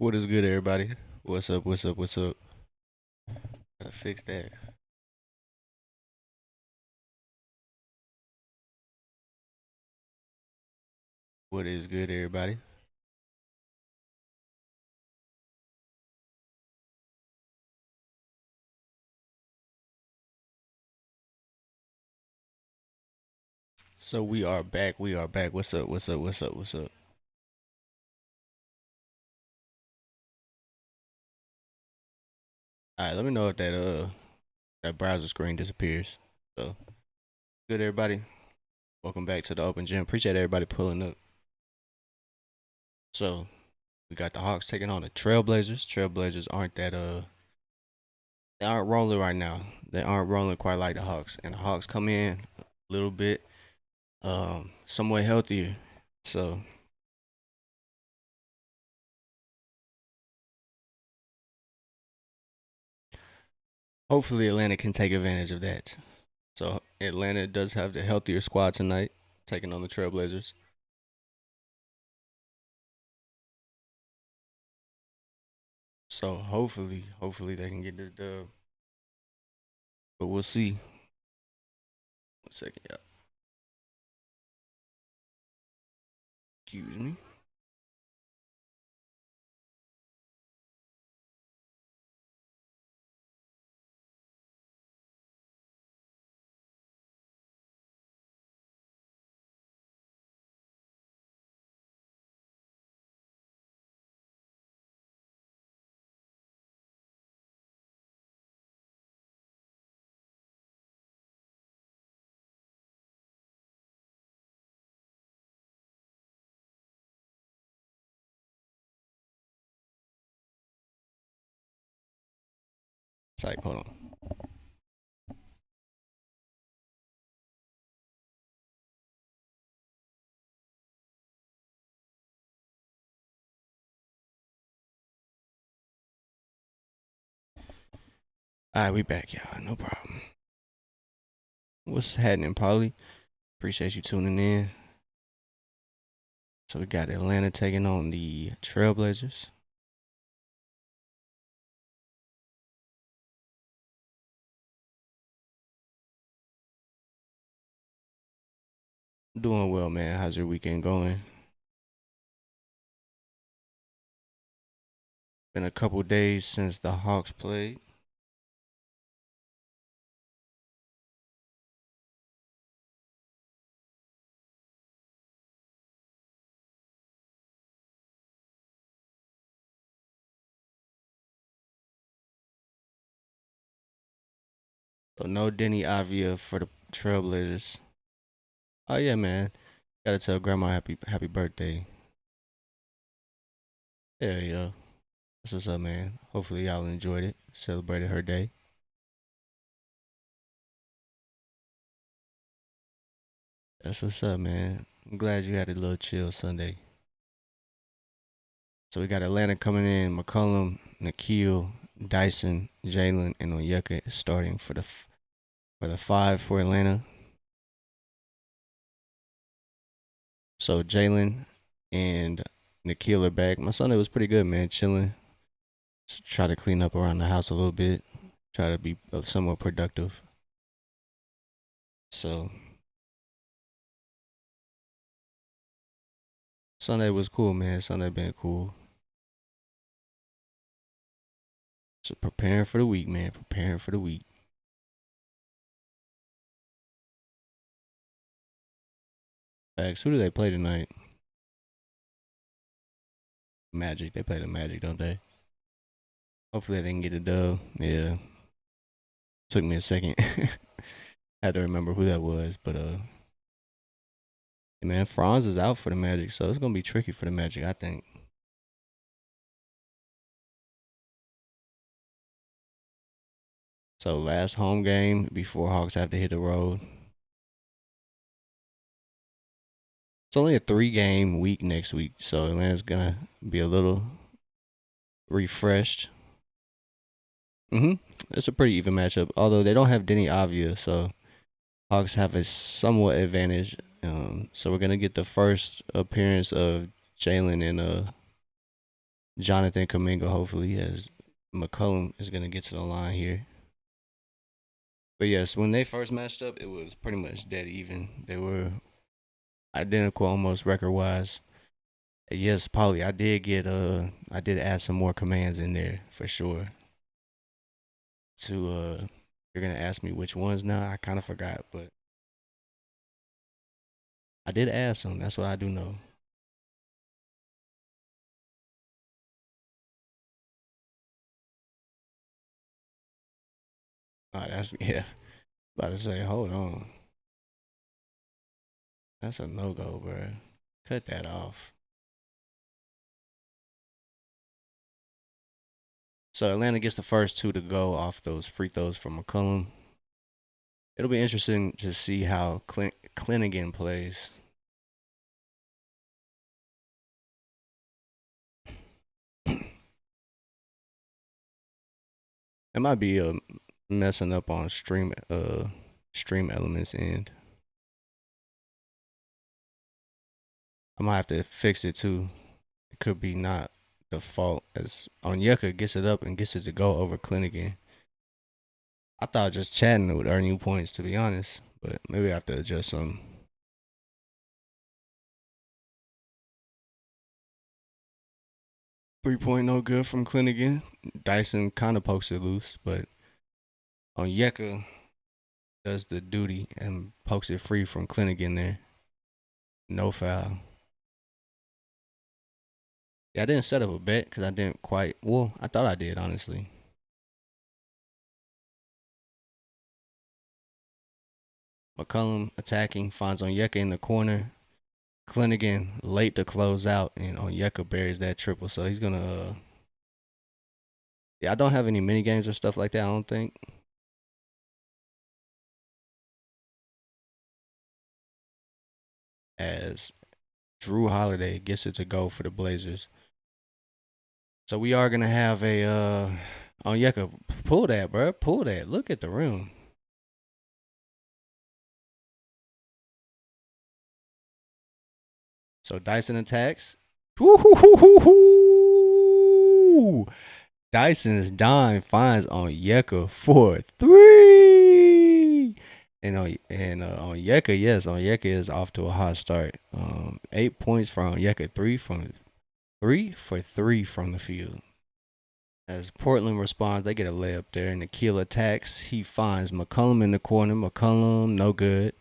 What is good, everybody? What's up? What's up? What's up? Gotta fix that. What is good, everybody? So we are back. We are back. What's up? What's up? What's up? What's up? All right, let me know if that browser screen disappears. So good, everybody. Welcome back to the Open Gym. Appreciate everybody pulling up. So we got the Hawks taking on the Trailblazers. Trailblazers they aren't rolling right now. They aren't rolling quite like the Hawks, and the Hawks come in a little bit somewhat healthier. So hopefully Atlanta can take advantage of that. So Atlanta does have the healthier squad tonight, taking on the Trailblazers. So hopefully they can get this dub. But we'll see. 1 second, yeah. Excuse me. Type, hold on. All right, we back, y'all. No problem. What's happening, Polly? Appreciate you tuning in. So we got Atlanta taking on the Trailblazers. Doing well, man. How's your weekend going? Been a couple days since the Hawks played. So no Denny Avia for the Trailblazers. Oh yeah, man. Gotta tell grandma happy birthday. Yeah, yeah. That's what's up, man. Hopefully y'all enjoyed it. Celebrated her day. That's what's up, man. I'm glad you had a little chill Sunday. So we got Atlanta coming in. McCollum, Nikhil, Dyson, Jalen, and Onyeka starting for the five for Atlanta. So Jalen and Nikhil are back. My Sunday was pretty good, man. Chilling. Just try to clean up around the house a little bit. Try to be somewhat productive. So Sunday was cool, man. Sunday been cool. So preparing for the week, man. Preparing for the week. Facts. Who do they play tonight? Magic. They play the Magic, don't they? Hopefully they can get a dub. Yeah. Took me a second. Had to remember who that was, but man, Franz is out for the Magic, so it's gonna be tricky for the Magic, I think. So last home game before Hawks have to hit the road. It's only a 3-game week next week, so Atlanta's gonna be a little refreshed. It's a pretty even matchup, although they don't have Denny Avia, so Hawks have a somewhat advantage. So we're gonna get the first appearance of Jalen and Jonathan Kaminga, hopefully, as McCollum is going to get to the line here. But yes, when they first matched up, it was pretty much dead even. They were identical almost record wise. Yes, Polly, I did add some more commands in there for sure. To you're gonna ask me which ones now. I kind of forgot, but I did add some. That's what I do know. That's yeah. About to say, hold on, that's a no go, bro. Cut that off. So Atlanta gets the first two to go off those free throws from McCollum. It'll be interesting to see how Clinnigan plays. It might be messing up on stream elements end. I might have to fix it too. It could be not the fault as Onyeka gets it up and gets it to go over Clinnigan. I thought just chatting would earn you points, to be honest, but maybe I have to adjust some. 3 point no good from Clinnigan. Dyson kind of pokes it loose, but Onyeka does the duty and pokes it free from Clinnigan there. No foul. Yeah, I didn't set up a bet because I didn't quite. Well, I thought I did, honestly. McCollum attacking, finds Onyeka in the corner. Clinnigan late to close out, and Onyeka buries that triple. So he's gonna. Yeah, I don't have any mini games or stuff like that. I don't think. As Drew Holiday gets it to go for the Blazers. So we are gonna have a Onyeka, pull that, bro. Pull that. Look at the rim. So Dyson attacks. Woo-hoo-hoo-hoo-hoo! Dyson's dime finds Onyeka for three. And Onyeka, yes, Onyeka is off to a hot start. 8 points from Onyeka, three for three from the field. As Portland responds, they get a layup there, and Nikhil attacks. He finds McCollum in the corner. McCollum, no good.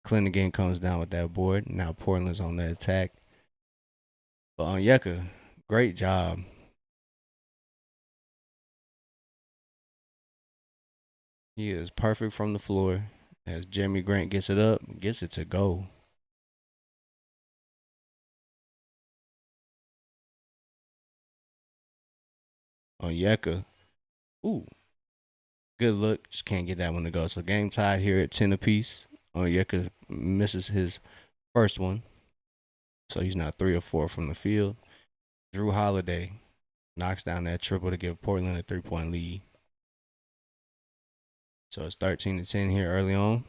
Clinton comes down with that board. Now Portland's on the attack. But Onyeka, great job. He is perfect from the floor. As Jeremy Grant gets it up, gets it to go. Onyeka, ooh, good look. Just can't get that one to go. So game tied here at 10 apiece. Onyeka misses his first one. So he's now 3 or 4 from the field. Drew Holiday knocks down that triple to give Portland a 3-point lead. So it's 13-10 here early on.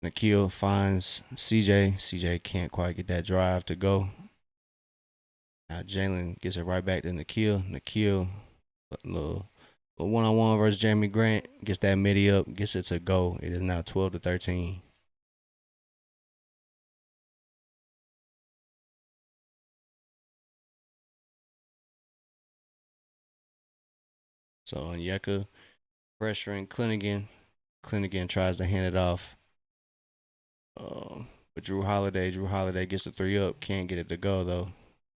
Nikhil finds CJ. CJ can't quite get that drive to go. Now Jalen gets it right back to Nikhil. Nikhil, little one-on-one versus Jeremy Grant, gets that midi up, gets it to go. It is now 12-13. So Onyeka pressuring Clinnigan. Clinnigan tries to hand it off. But Drew Holiday gets the three up, can't get it to go though.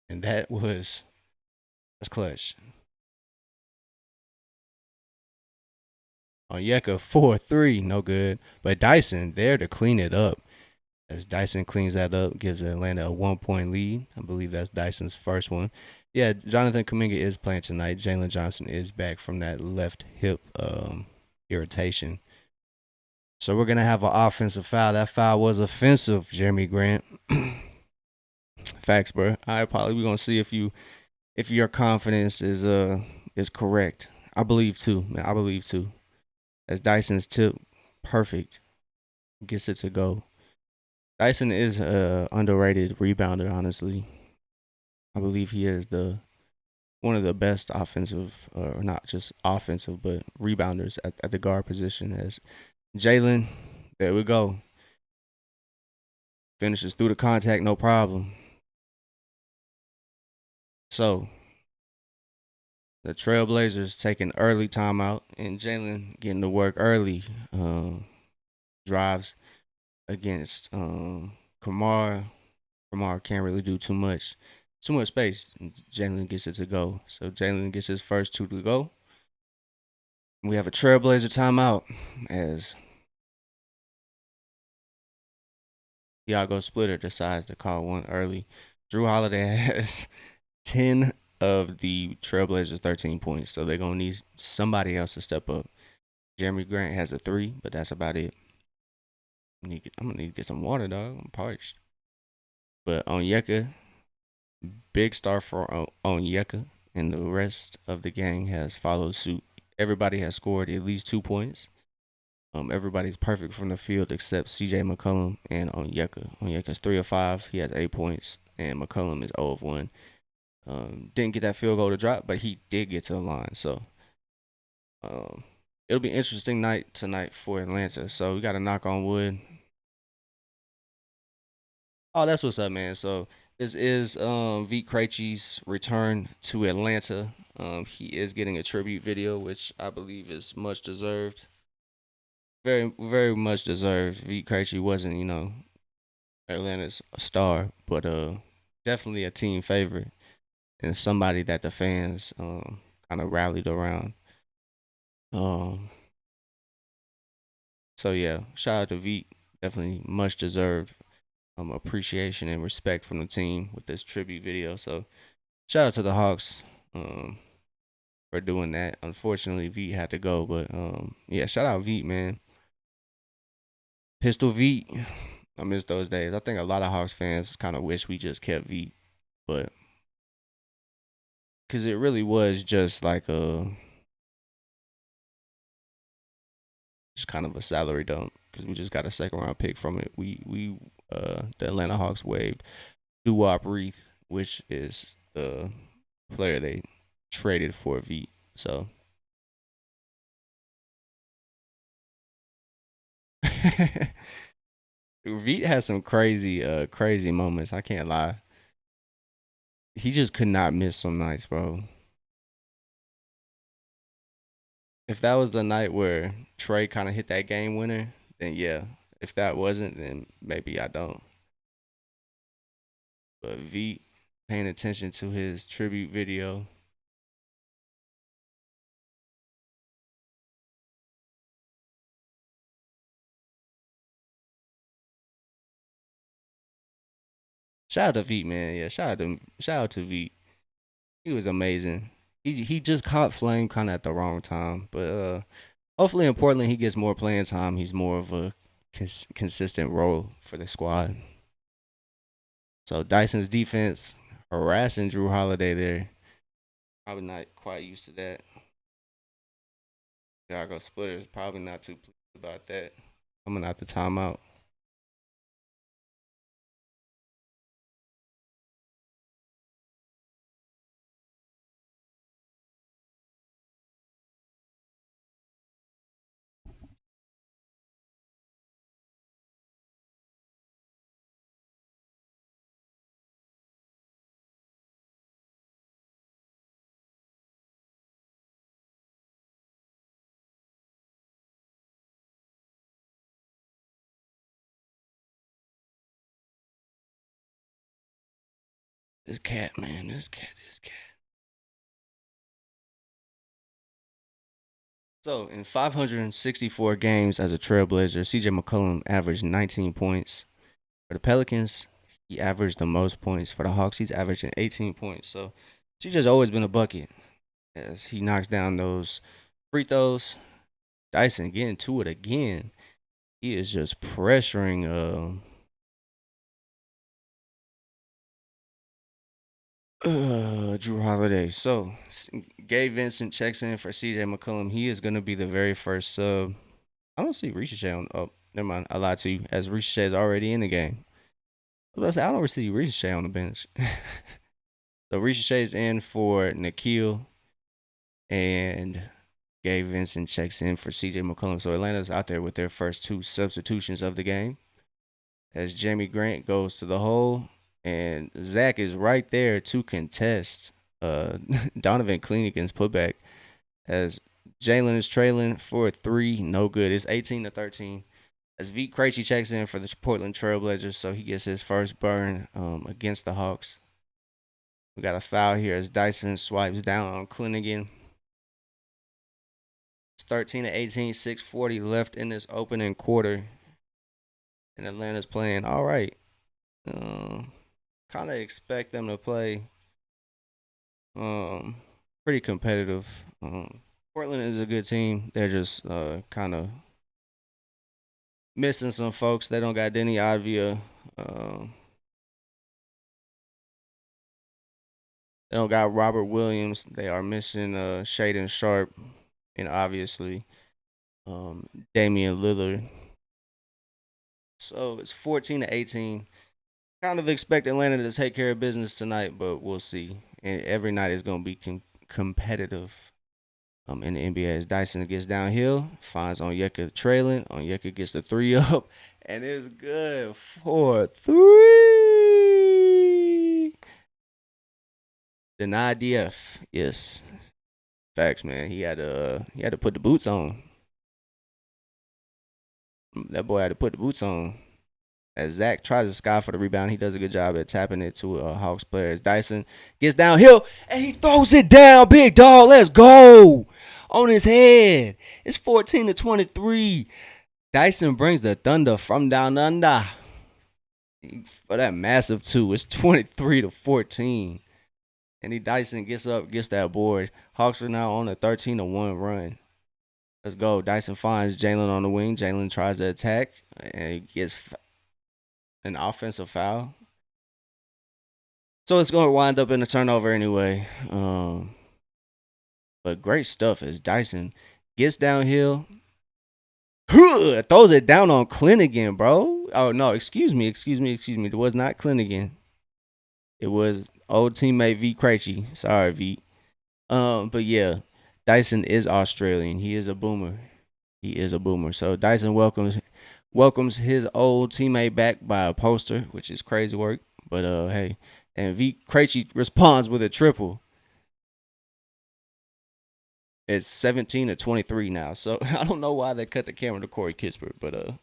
And that's clutch. Onyeka 4-3, no good. But Dyson there to clean it up. As Dyson cleans that up, gives Atlanta a 1-point lead. I believe that's Dyson's first one. Yeah, Jonathan Kuminga is playing tonight. Jalen Johnson is back from that left hip irritation. So we're gonna have an offensive foul. That foul was offensive, Jeremy Grant. Facts, bro. All right, Polly. We're gonna see if your confidence is correct. I believe too, man. I believe too. As Dyson's tip, perfect, gets it to go. Dyson is a underrated rebounder, honestly. I believe he is the one of the best offensive, or not just offensive, but rebounders at the guard position. As Jalen, there we go, finishes through the contact, no problem. So the Trailblazers taking early timeout, and Jalen getting to work early. Drives against Kamar. Kamar can't really do too much. Too much space. Jalen gets it to go. So Jalen gets his first two to go. We have a Trailblazer timeout as Iago Splitter decides to call one early. Drew Holiday has 10 of the Trailblazers' 13 points, so they're going to need somebody else to step up. Jeremy Grant has a 3, but that's about it. I'm going to need to get some water, dog. I'm parched. But Onyeka, big star for Onyeka, and the rest of the gang has followed suit. Everybody has scored at least 2 points. Everybody's perfect from the field except CJ McCollum and Onyeka. Onyeka's 3 of 5. He has 8 points, and McCollum is 0 of 1. Didn't get that field goal to drop, but he did get to the line. So it'll be an interesting night tonight for Atlanta. So we got to knock on wood. Oh, that's what's up, man. So this is Vit Krejci's return to Atlanta. He is getting a tribute video, which I believe is much deserved. Very, very much deserved. Vit Krejci wasn't, Atlanta's star, but definitely a team favorite and somebody that the fans kind of rallied around. Um, so yeah, shout out to Vit. Definitely much deserved appreciation and respect from the team with this tribute video. So shout out to the Hawks for doing that. Unfortunately, Vit had to go, but yeah, shout out Vit, man. Pistol Vit. I miss those days. I think a lot of Hawks fans kind of wish we just kept Vit, but because it really was just like just kind of a salary dump because we just got a second round pick from it. The Atlanta Hawks waived Duwop Reith, which is the player they traded for Vit. So Vit has some crazy moments. I can't lie. He just could not miss some nights, bro. If that was the night where Trey kind of hit that game winner, then yeah. If that wasn't, then maybe I don't. But Vit paying attention to his tribute video. Shout out to Vit, man. Yeah, shout out to Vit. He was amazing. He just caught flame kind of at the wrong time, but hopefully in Portland he gets more playing time. He's more of a consistent role for the squad. So Dyson's defense harassing Drew Holiday there. Probably not quite used to that. Chicago Splitters probably not too pleased about that. Coming out the timeout. This cat, man, this cat. So in 564 games as a Trailblazer, CJ McCollum averaged 19 points. For the Pelicans, he averaged the most points. For the Hawks, he's averaging 18 points. So CJ's always been a bucket as he knocks down those free throws. Dyson getting to it again. He is just pressuring Drew Holiday. So Gabe Vincent checks in for CJ McCollum. He is going to be the very first sub. I don't see Ricochet on. Oh, never mind. I lied to you. As Ricochet is already in the game. I was about to say, I don't see Ricochet on the bench. So Riche's in for Nikhil, and Gabe Vincent checks in for CJ McCollum. So Atlanta's out there with their first two substitutions of the game. As Jamie Grant goes to the hole, and Zach is right there to contest Donovan Klinigan's putback. As Jalen is trailing for 3, no good. It's 18-13. As Vit Krejci checks in for the Portland Trailblazers, so he gets his first burn against the Hawks. We got a foul here as Dyson swipes down on Klinigan. It's 13-18, 6:40 left in this opening quarter. And Atlanta's playing all right. Kind of expect them to play pretty competitive. Portland is a good team. They're just kind of missing some folks. They don't got Denny Avdia. They don't got Robert Williams. They are missing Shaedon Sharpe and obviously Damian Lillard. So it's 14-18. Kind of expect Atlanta to take care of business tonight, but we'll see. And every night is going to be competitive. In the NBA, as Dyson gets downhill, finds Onyeka trailing. Onyeka gets the 3 up, and it's good for 3. Denied DF. Yes, facts, man. He had to put the boots on. That boy had to put the boots on. As Zach tries to sky for the rebound, he does a good job at tapping it to a Hawks player. As Dyson gets downhill and he throws it down, big dog. Let's go on his head. It's 14-23. Dyson brings the thunder from down under for that massive 2. It's 23-14. And Dyson gets up, gets that board. Hawks are now on a 13-1 run. Let's go. Dyson finds Jalen on the wing. Jalen tries to attack and he gets an offensive foul. So it's going to wind up in a turnover anyway. But great stuff as Dyson gets downhill. Throws it down on Klinigan, bro. Oh, no, excuse me. It was not Klinigan. It was old teammate Vit Krejci. Sorry, Vit. But yeah, Dyson is Australian. He is a boomer. So Dyson welcomes his old teammate back by a poster, which is crazy work. But hey, and Vit Krejci responds with a triple. It's 17-23 now. So I don't know why they cut the camera to Corey Kispert, but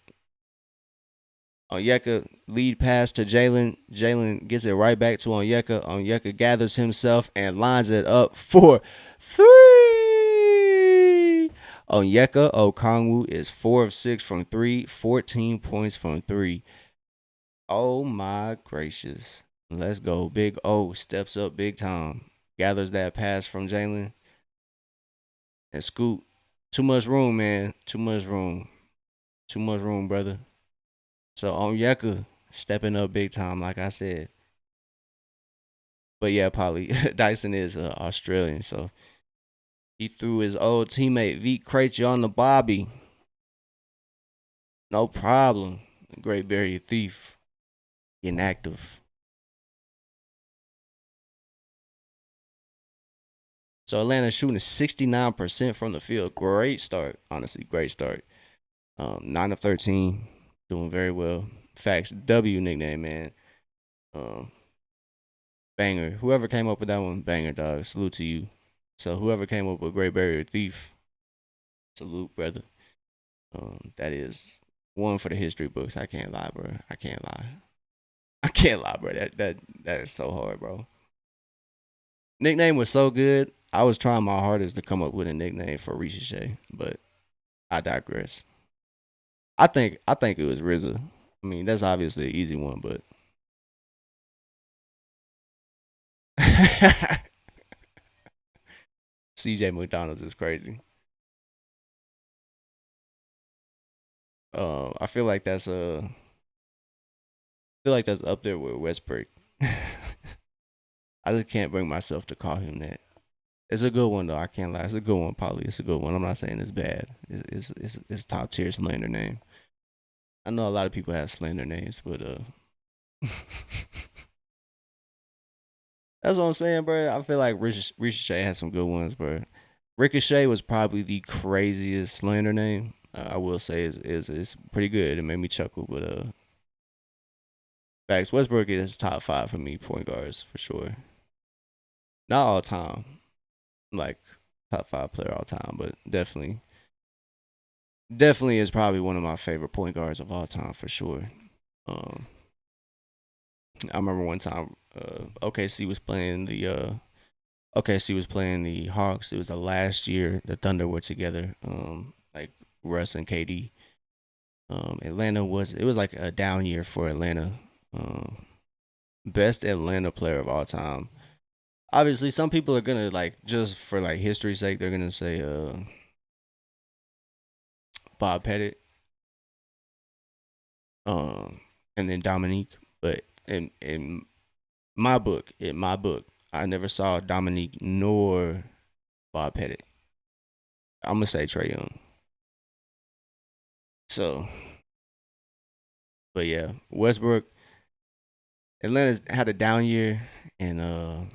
Onyeka lead pass to Jalen. Jalen gets it right back to Onyeka. Onyeka gathers himself and lines it up for 3. Onyeka Okongwu is 4 of 6 from 3, 14 points from 3. Oh my gracious. Let's go. Big O steps up big time. Gathers that pass from Jalen. And Scoot. Too much room, man. Too much room, brother. So Onyeka stepping up big time, like I said. But yeah, Polly, Dyson is Australian, so he threw his old teammate Vit Krejci on the Bobby. No problem. Great Barrier Thief. Inactive. So Atlanta shooting 69% from the field. Great start, honestly. Great start. 9 of 13. Doing very well. Facts. W nickname, man. Banger. Whoever came up with that one, banger, dog. Salute to you. So whoever came up with Great Barrier Thief, salute, brother. That is one for the history books. I can't lie, bro. I can't lie, bro. That is so hard, bro. Nickname was so good. I was trying my hardest to come up with a nickname for Riche, but I digress. I think it was RZA. I mean, that's obviously an easy one, but CJ McDonald's is crazy. I feel like that's up there with Westbrook. I just can't bring myself to call him that. It's a good one though. I can't lie. It's a good one, Polly. It's a good one. I'm not saying it's bad. It's top tier slander name. I know a lot of people have slander names, but That's what I'm saying, bro. I feel like Ricochet has some good ones, bro. Ricochet was probably the craziest slander name. I will say is pretty good. It made me chuckle, but Facts Westbrook is top five for me point guards for sure. Not all time, like top five player all time, but definitely is probably one of my favorite point guards of all time for sure. Um, I remember one time OKC was playing the Hawks. It was the last year the Thunder were together. Like Russ and KD. Atlanta was like a down year for Atlanta. Um, Best Atlanta player of all time. Obviously, some people are gonna like just for like history's sake, they're gonna say Bob Pettit, um, and then Dominique. But in my book, I never saw Dominique nor Bob Pettit. I'm gonna say Trey Young. So, but yeah, Westbrook, Atlanta's had a down year, and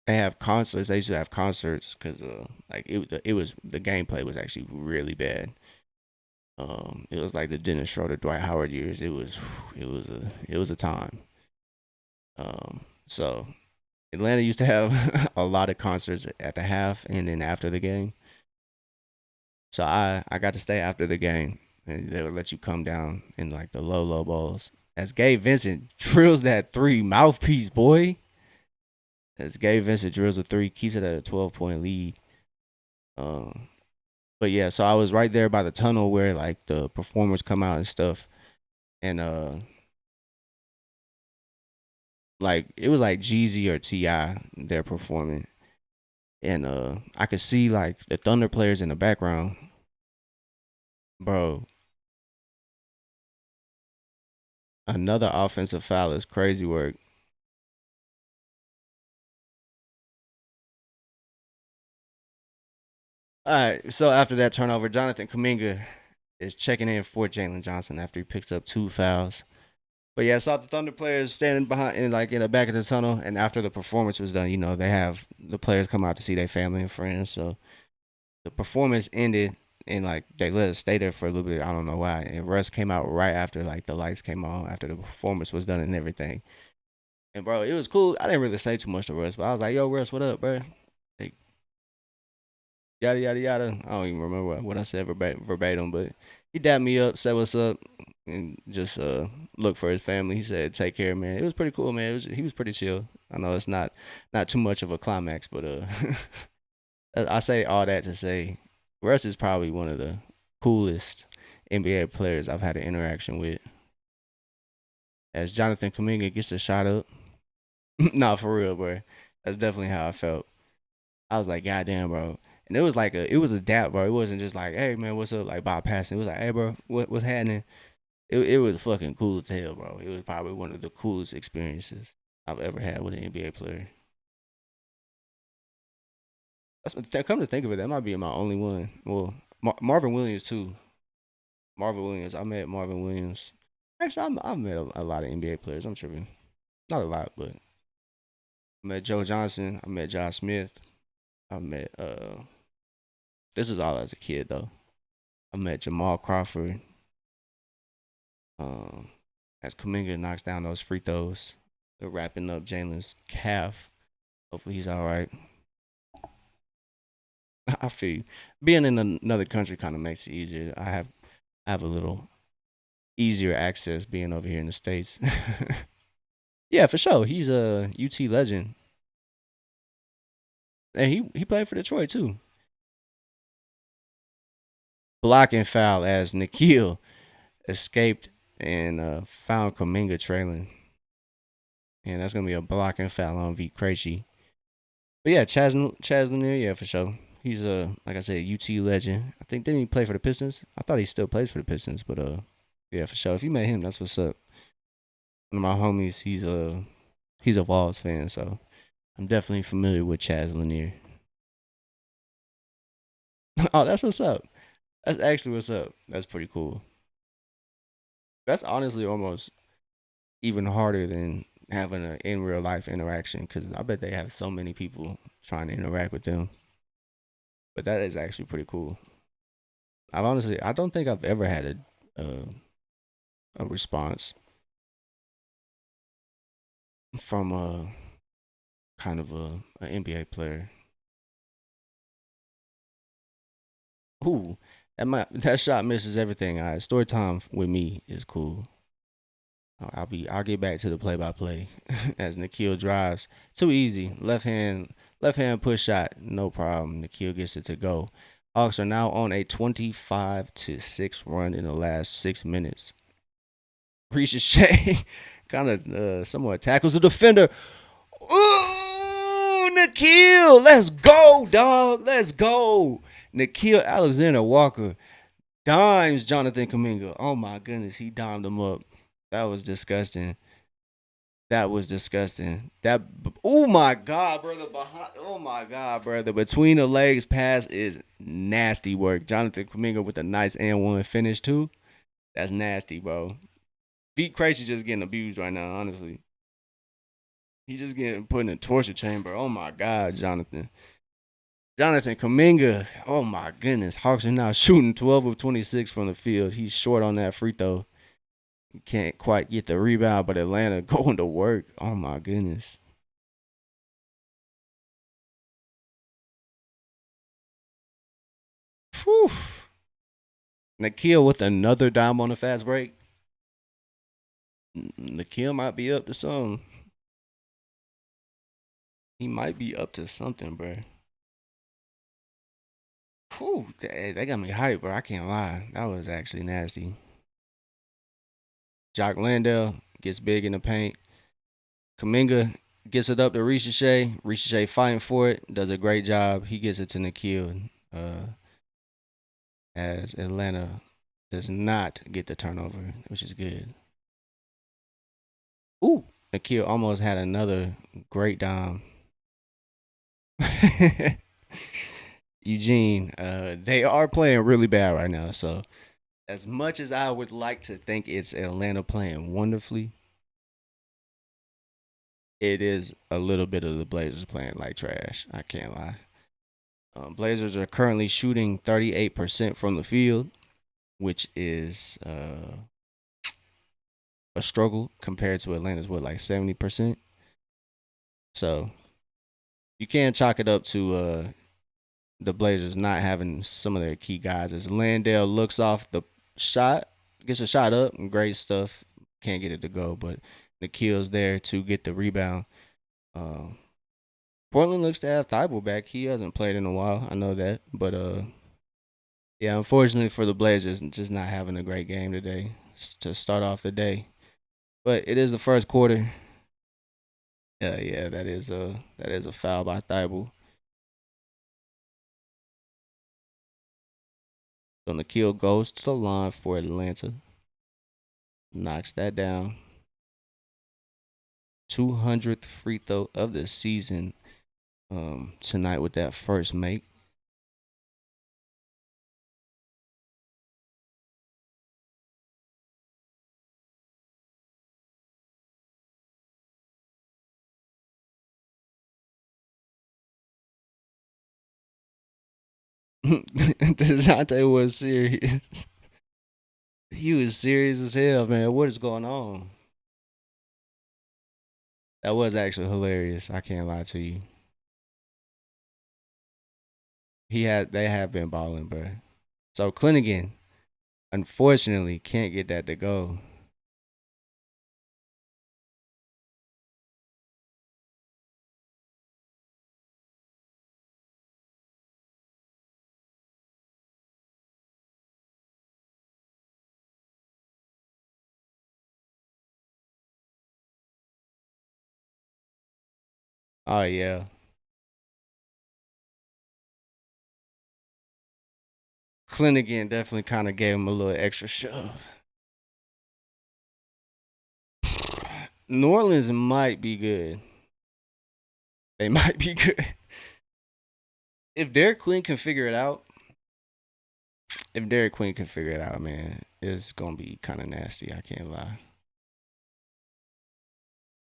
they have concerts. They used to have concerts because like it was the gameplay was actually really bad. It was like the Dennis Schroeder, Dwight Howard years. It was a time. So Atlanta used to have a lot of concerts at the half and then after the game. So I got to stay after the game, and they would let you come down in like the low balls. As Gabe Vincent drills that three mouthpiece boy. As Gabe Vincent drills a three, keeps it at a 12-point lead. Um, but yeah, so I was right there by the tunnel where like the performers come out and stuff, and like it was like Jeezy or Ti they're performing, and I could see like the Thunder players in the background, bro. Another offensive foul is crazy work. All right, so after that turnover, Jonathan Kuminga is checking in for Jalen Johnson after he picks up two fouls. But yeah, I saw the Thunder players standing behind in like in the back of the tunnel, and after the performance was done, they have the players come out to see their family and friends. So the performance ended, and like they let us stay there for a little bit. I don't know why. And Russ came out right after like the lights came on, after the performance was done and everything. And bro, it was cool. I didn't really say too much to Russ, but I was like, "Yo, Russ, what up, bro?" Like yada yada yada. I don't even remember what I said verbatim, but he dapped me up, said what's up, and just looked for his family. He said, "Take care, man." It was pretty cool, man. He was pretty chill. I know it's not too much of a climax, but I say all that to say Russ is probably one of the coolest NBA players I've had an interaction with. As Jonathan Kuminga gets a shot up, nah, for real, bro. That's definitely how I felt. I was like, God damn, bro. And it was a dap, bro. It wasn't just like, hey man, what's up? Like bypassing. It was like, hey bro, what's happening? It was fucking cool as hell, bro. It was probably one of the coolest experiences I've ever had with an NBA player. Come to think of it, that might be my only one. Well, Marvin Williams too. Marvin Williams. I met Marvin Williams. Actually, I've met a lot of NBA players. I'm tripping. Not a lot, but I met Joe Johnson. I met Josh Smith. I met this is all as a kid though. I met Jamal Crawford. Um, as Kuminga knocks down those free throws, they're wrapping up Jalen's calf. Hopefully he's all right. I feel you. Being in another country kind of makes it easier. I have a little easier access being over here in the states. Yeah, for sure. He's a UT legend, and he played for Detroit too. Block and foul as Nikhil escaped and found Kuminga trailing, and that's gonna be a block and foul on V Krejci. But yeah, Chaz Lanier, yeah, for sure. He's a like I said, UT legend. I think didn't he play for the Pistons? I thought he still plays for the Pistons, but yeah, for sure. If you met him, that's what's up. One of my homies, he's a Vols fan, so I'm definitely familiar with Chaz Lanier. Oh, that's what's up. That's actually what's up. That's pretty cool. That's honestly almost even harder than having an in real life interaction because I bet they have so many people trying to interact with them. But that is actually pretty cool. I don't think I've ever had a response from a kind of a NBA player. Ooh, that shot misses everything. All right, story time with me is cool. I'll get back to the play by play as Nikhil drives. Too easy. Left hand push shot, no problem. Nikhil gets it to go. Hawks are now on a 25-6 run in the last 6 minutes. Ricochet kind of somewhat tackles the defender. Ooh, Nikhil, let's go, dog. Let's go. Nikhil Alexander Walker dimes Jonathan Kuminga. Oh my goodness, he dimed him up. That was disgusting. That was disgusting. That oh my god, brother! Oh my god, brother! Between the legs pass is nasty work. Jonathan Kuminga with a nice and one finish too. That's nasty, bro. Beat Crazy just getting abused right now. Honestly, he just getting put in a torture chamber. Oh my god, Jonathan. Jonathan Kuminga. Oh my goodness. Hawks are now shooting 12 of 26 from the field. He's short on that free throw. Can't quite get the rebound, but Atlanta going to work. Oh my goodness. Whew. Nikhil with another dime on the fast break. Nikhil might be up to something. He might be up to something, bro. Whew, that got me hyped, bro. I can't lie. That was actually nasty. Jock Landale gets big in the paint. Kuminga gets it up to Ricochet. Ricochet fighting for it. Does a great job. He gets it to Nikhil. As Atlanta does not get the turnover, which is good. Ooh, Nikhil almost had another great dime. Eugene, they are playing really bad right now. So, as much as I would like to think it's Atlanta playing wonderfully, it is a little bit of the Blazers playing like trash. I can't lie. Blazers are currently shooting 38% from the field, which is a struggle compared to Atlanta's what like 70%. So you can chalk it up to the Blazers not having some of their key guys. As Landale looks off the shot, gets a shot up, and great stuff. Can't get it to go, but Nikhil's there to get the rebound. Um, Portland looks to have Thibault back. He hasn't played in a while. I know that, but yeah, unfortunately for the Blazers, just not having a great game today to start off the day. But it is the first quarter. Yeah, that is a foul by Thibault. So Nikhil goes to the line for Atlanta, knocks that down. 200th free throw of the season tonight with that first make. DeJounte was serious. He was serious as hell, man. What is going on? That was actually hilarious. I can't lie to you. They have been balling, bro. So Clingan, unfortunately, can't get that to go. Oh yeah. Clingan definitely kind of gave him a little extra shove. New Orleans might be good. They might be good. If Derek Queen can figure it out, if Derek Queen can figure it out, man, it's gonna be kind of nasty. I can't lie.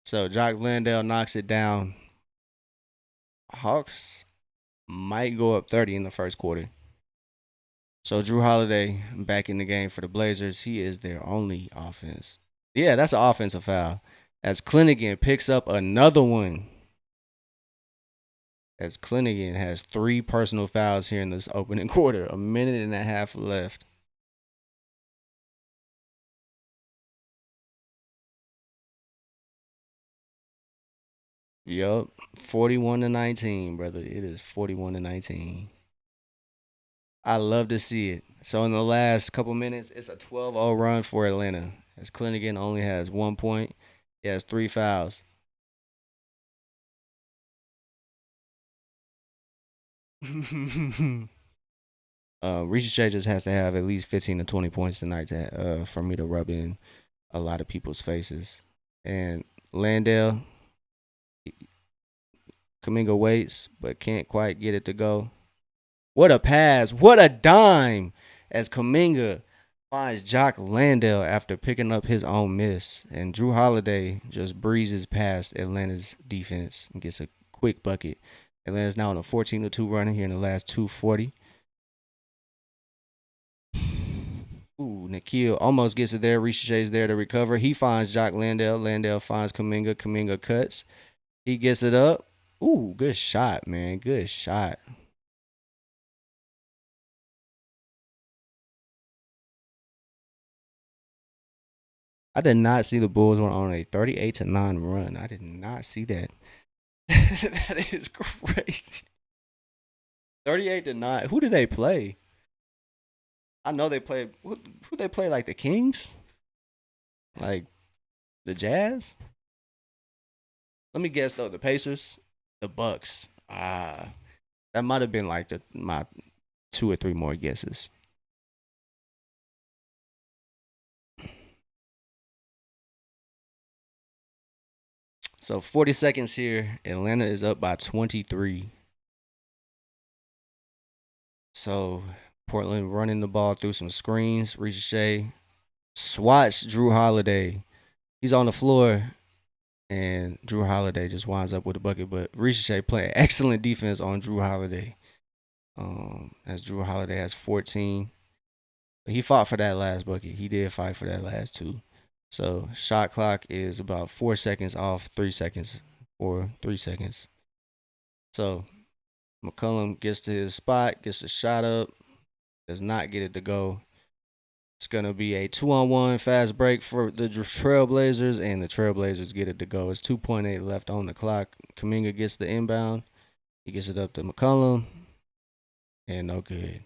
So Jock Landale knocks it down. Hawks might go up 30 in the first quarter. So Drew Holiday back in the game for the Blazers. He is their only offense. Yeah, that's an offensive foul. As Clinnigan picks up another one. As Clinnigan has 3 personal fouls here in this opening quarter. A minute and a half left. Yup. 41-19, brother. It is 41-19. I love to see it. So in the last couple minutes, it's a 12-0 run for Atlanta. As Clinnigan only has 1 point. He has 3 fouls. Ricochet just has to have at least 15 to 20 points tonight for me to rub in a lot of people's faces. And Landale, Kuminga waits, but can't quite get it to go. What a pass. What a dime as Kuminga finds Jock Landale after picking up his own miss. And Drew Holiday just breezes past Atlanta's defense and gets a quick bucket. Atlanta's now on a 14-2 run here in the last 2:40. Ooh, Nikhil almost gets it there. Ricochet's there to recover. He finds Jock Landale. Landale finds Kuminga. Kuminga cuts. He gets it up. Ooh, good shot, man. Good shot. I did not see the Bulls were on a 38-9 run. I did not see that. That is crazy. 38-9. Who did they play? I know they played. Who they play? Like the Kings? Like the Jazz? Let me guess though. The Pacers, the Bucks. That might have been like my 2 or 3 more guesses. So 40 seconds here. Atlanta is up by 23. So Portland running the ball through some screens. Ricochet swats Drew Holiday. He's on the floor, and Drew Holiday just winds up with a bucket. But Ricochet playing excellent defense on Drew Holiday. As Drew Holiday has 14. But he fought for that last bucket. He did fight for that last 2. So shot clock is about 4 seconds off 3 seconds or 3 seconds. So McCollum gets to his spot, gets the shot up, does not get it to go. It's going to be a 2-on-1 fast break for the Trailblazers, and the Trailblazers get it to go. It's 2.8 left on the clock. Kuminga gets the inbound. He gets it up to McCollum, and no good.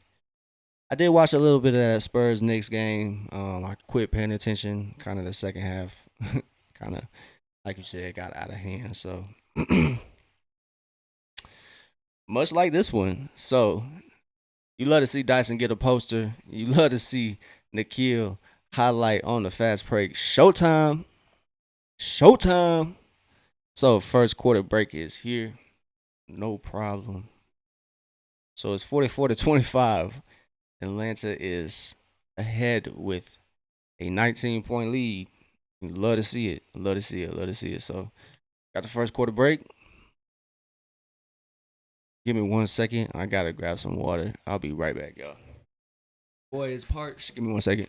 I did watch a little bit of that Spurs Knicks game. I quit paying attention kind of the second half. Kind of, like you said, got out of hand. So, much like this one. So, you love to see Dyson get a poster. You love to see Nikhil highlight on the fast break. Showtime. Showtime. So, first quarter break is here. No problem. So, it's 44-25. Atlanta is ahead with a 19-point lead. Love to see it. Love to see it. Love to see it. So, got the first quarter break. Give me 1 second. I gotta grab some water. I'll be right back, y'all. Boy, it's parched. Give me 1 second.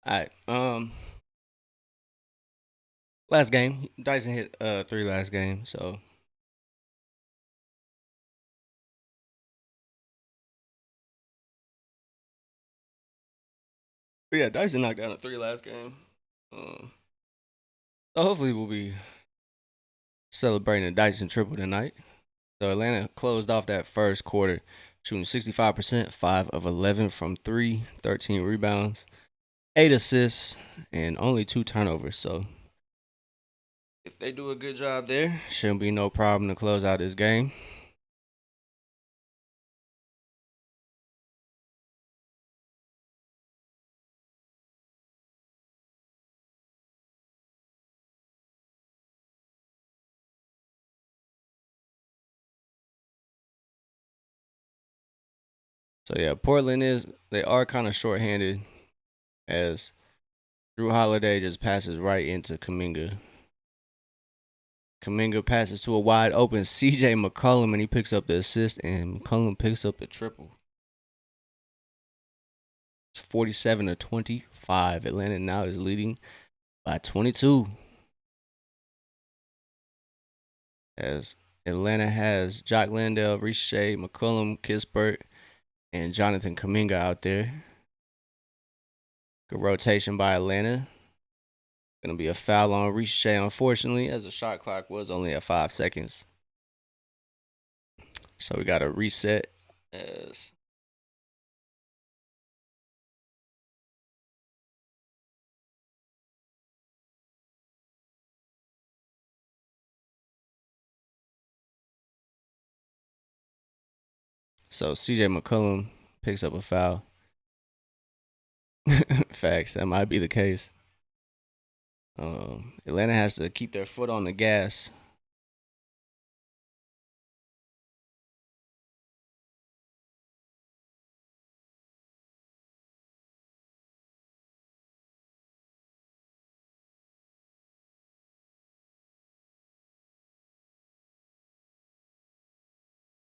All right. Last game, Dyson hit 3 last game. So but yeah, Dyson knocked down a 3 last game. Um, so hopefully we'll be celebrating a Dyson triple tonight. So Atlanta closed off that first quarter shooting 65%, 5 of 11 from 3, 13 rebounds, 8 assists, and only 2 turnovers. So if they do a good job there, shouldn't be no problem to close out this game. So yeah, Portland they are kind of shorthanded as Drew Holiday just passes right into Kuminga. Kuminga passes to a wide open CJ McCollum and he picks up the assist and McCollum picks up the triple. It's 47 to 25. Atlanta now is leading by 22. As Atlanta has Jock Landale, Riche, McCollum, Kispert, and Jonathan Kuminga out there. Good rotation by Atlanta. Gonna be a foul on Riche, unfortunately, as the shot clock was only at 5 seconds. So we got to reset as so CJ McCollum picks up a foul. Facts, that might be the case. Atlanta has to keep their foot on the gas.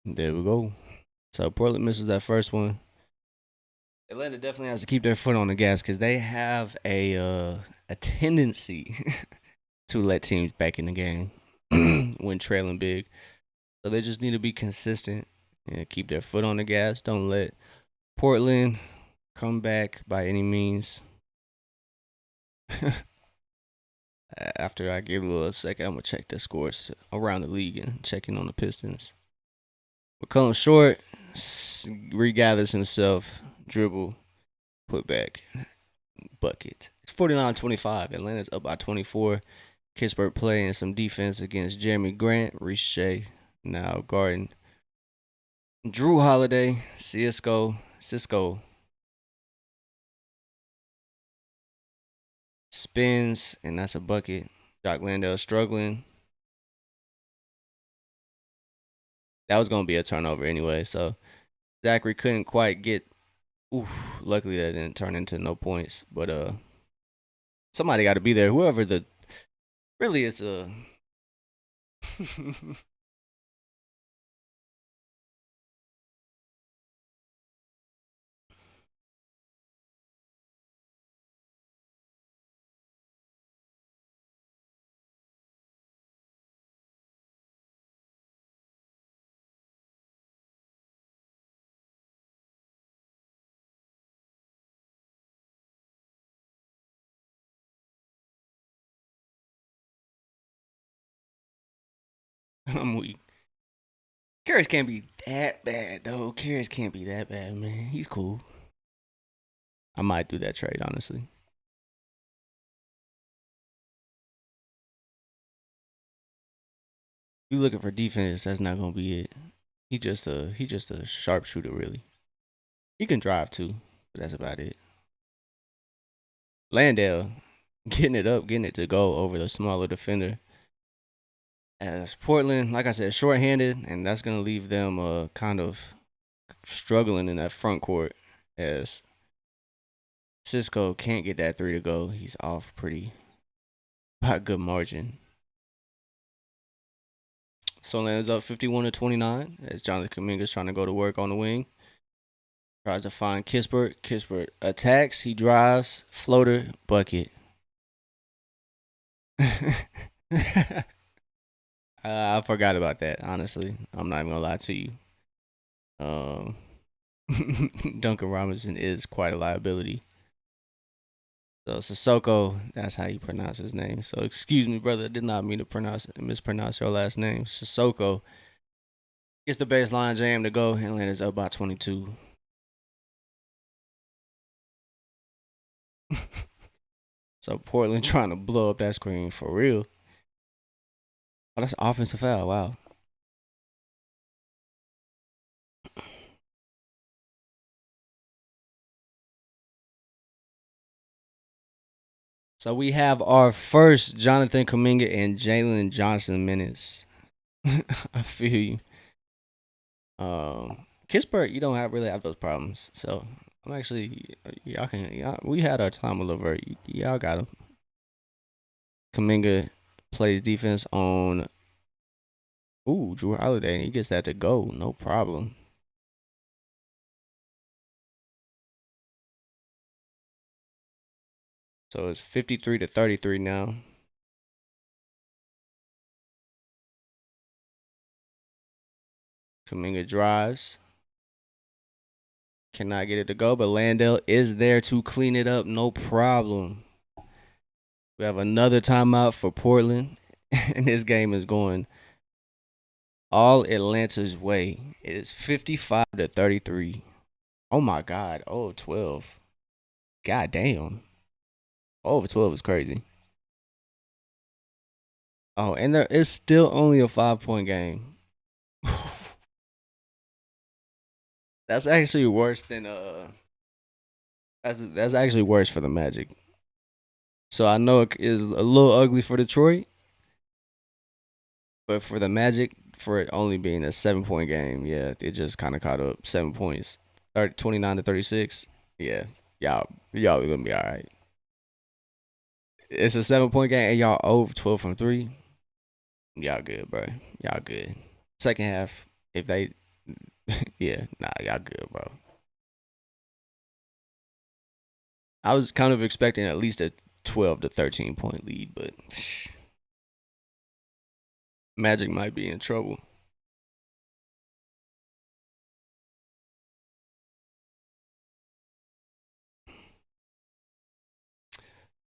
There we go. So Portland misses that first one. Atlanta definitely has to keep their foot on the gas because they have a tendency to let teams back in the game when trailing big. So they just need to be consistent and keep their foot on the gas. Don't let Portland come back by any means. After I give a little second, I'm gonna check the scores around the league and checking on the Pistons. McCollum short, regathers himself, dribble, put back, bucket. It's 49-25. Atlanta's up by 24. Kispert playing some defense against Jeremy Grant, Riche now guarding Drew Holiday, Cisco spins, and that's a bucket. Jock Landale struggling. That was gonna be a turnover anyway, so Zachary couldn't quite get. Oof, luckily that didn't turn into no points, but somebody got to be there. Whoever the really is a. I'm weak. Karras can't be that bad though. Karras can't be that bad, man. He's cool. I might do that trade honestly. You looking for defense? That's not gonna be it. He just a sharpshooter really. He can drive too, but that's about it. Landale getting it up, getting it to go over the smaller defender. As Portland, like I said, shorthanded, and that's gonna leave them kind of struggling in that front court as Cisco can't get that three to go. He's off pretty by a good margin. So lands up 51 to 29 as Jonathan Kuminga's trying to go to work on the wing. Tries to find Kispert. Kispert attacks. He drives. Floater. Bucket. I forgot about that. Honestly, I'm not even gonna lie to you. Um, Duncan Robinson is quite a liability. So Sissoko, that's how you pronounce his name. So excuse me, brother, I did not mean to mispronounce your last name. Sissoko gets the baseline jam to go. Atlanta's up by 22. So Portland trying to blow up that screen for real. Oh, that's an offensive foul. Wow. So we have our first Jonathan Kuminga and Jalen Johnson minutes. I feel you. Kispert, you don't have really have those problems. So I'm actually we had our time with Levert. Y'all got him. Kuminga plays defense on Jrue Holiday, and he gets that to go, no problem. So it's 53-33 now. Kuminga drives. Cannot get it to go, but Landale is there to clean it up, no problem. We have another timeout for Portland, and this game is going all Atlanta's way. It is 55-33. Oh my God. Oh, 12. God damn. Over 12 is crazy. Oh, and there is still only a 5-point game. That's actually worse than that's actually worse for the Magic. So I know it is a little ugly for Detroit, but for the Magic, for it only being a 7-point game, yeah, it just kind of caught up. 7 points, 29-36. Yeah, y'all are gonna be all right. It's a 7-point game, and y'all over 12 from three. Y'all good, bro. Y'all good. Second half, if they, yeah, nah, y'all good, bro. I was kind of expecting at least a 12 to 13 point lead, but Magic might be in trouble.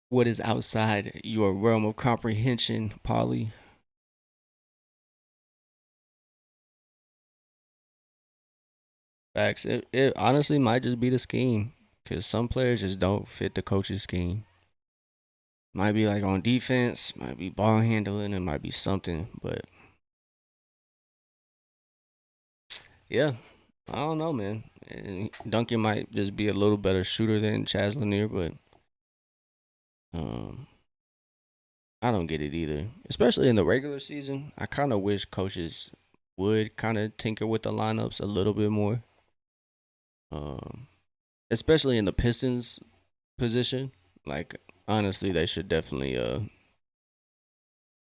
What is outside your realm of comprehension, Polly? Facts. It honestly might just be the scheme because some players just don't fit the coach's scheme. Might be like on defense, might be ball handling, it might be something, but yeah, I don't know, man. And Duncan might just be a little better shooter than Chaz Lanier, but um, I don't get it either. Especially in the regular season, I kind of wish coaches would kind of tinker with the lineups a little bit more. Um, Especially in the Pistons position. Like honestly, they should definitely.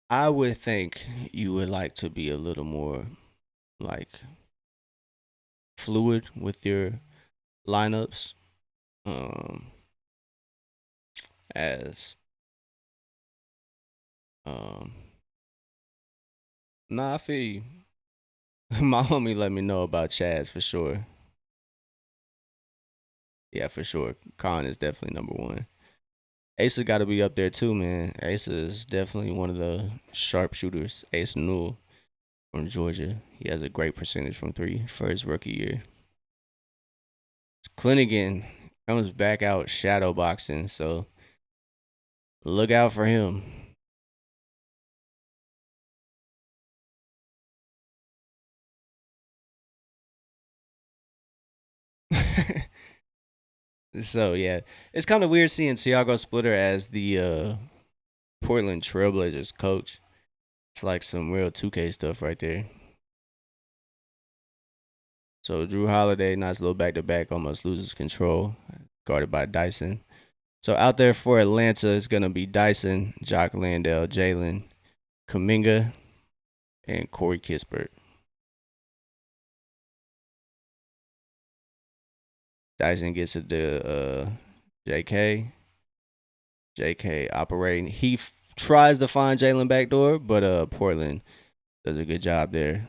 I would think you would like to be a little more like fluid with your lineups. Um, as um, nah, I feel you. My homie let me know about Chaz for sure. Yeah, for sure. Khan is definitely number one. Asa got to be up there too, man. Asa is definitely one of the sharpshooters. Asa Newell from Georgia. He has a great percentage from three for his rookie year. Clinnigan comes back out shadow boxing, so look out for him. So yeah, it's kind of weird seeing Tiago Splitter as the Portland Trailblazers coach. It's like some real 2K stuff right there. So Jrue Holiday, nice little back to back, almost loses control, guarded by Dyson. So out there for Atlanta is gonna be Dyson, Jock Landale, Jalen, Kuminga, and Corey Kispert. Dyson gets it to JK. JK operating. He tries to find Jalen backdoor, but Portland does a good job there.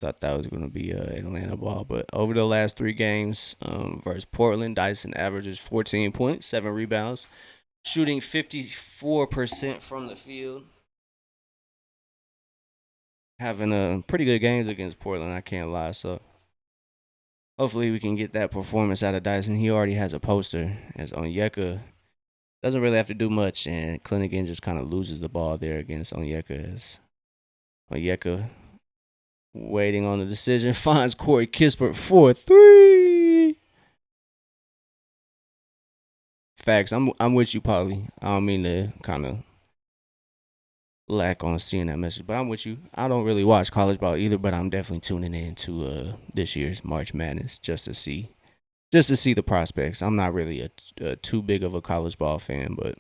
Thought that was going to be Atlanta ball, but over the last 3 games versus Portland, Dyson averages 14 points, 7 rebounds, shooting 54% from the field. Having a pretty good games against Portland, I can't lie. So hopefully we can get that performance out of Dyson. He already has a poster, as Onyeka doesn't really have to do much, and Clingan just kind of loses the ball there against Onyeka. As Onyeka, waiting on the decision, finds Corey Kispert for 3. Facts. I'm with you, Paulie. I don't mean to kind of lack on seeing that message, but I'm with you. I don't really watch college ball either, but I'm definitely tuning in to this year's March Madness just to see the prospects. I'm not really a too big of a college ball fan, but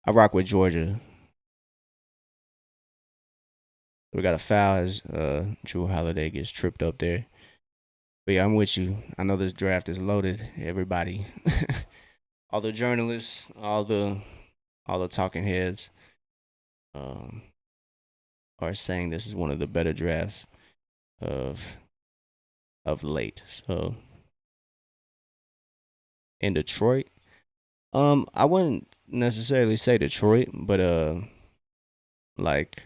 I rock with Georgia. We got a foul as Drew Holiday gets tripped up there. But yeah, I'm with you. I know this draft is loaded. Everybody, all the journalists, all the talking heads, um, are saying this is one of the better drafts of late. So in Detroit, I wouldn't necessarily say Detroit, but like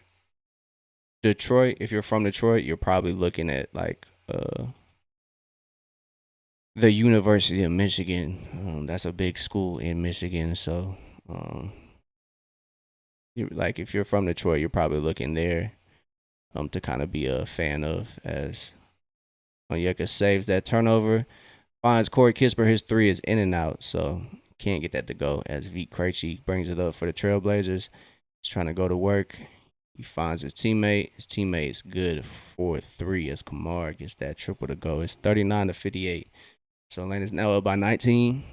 Detroit, if you're from Detroit, you're probably looking at like the University of Michigan. That's a big school in Michigan, so like if you're from Detroit, you're probably looking there to kind of be a fan of, as Onyeka saves that turnover, finds Corey Kispert. His 3 is in and out, so can't get that to go, as Vit Krejci brings it up for the Trailblazers. He's trying to go to work. He finds his teammate. His teammate is good for 3 as Kamar gets that triple to go. It's 39-58. So Atlanta's now up by 19.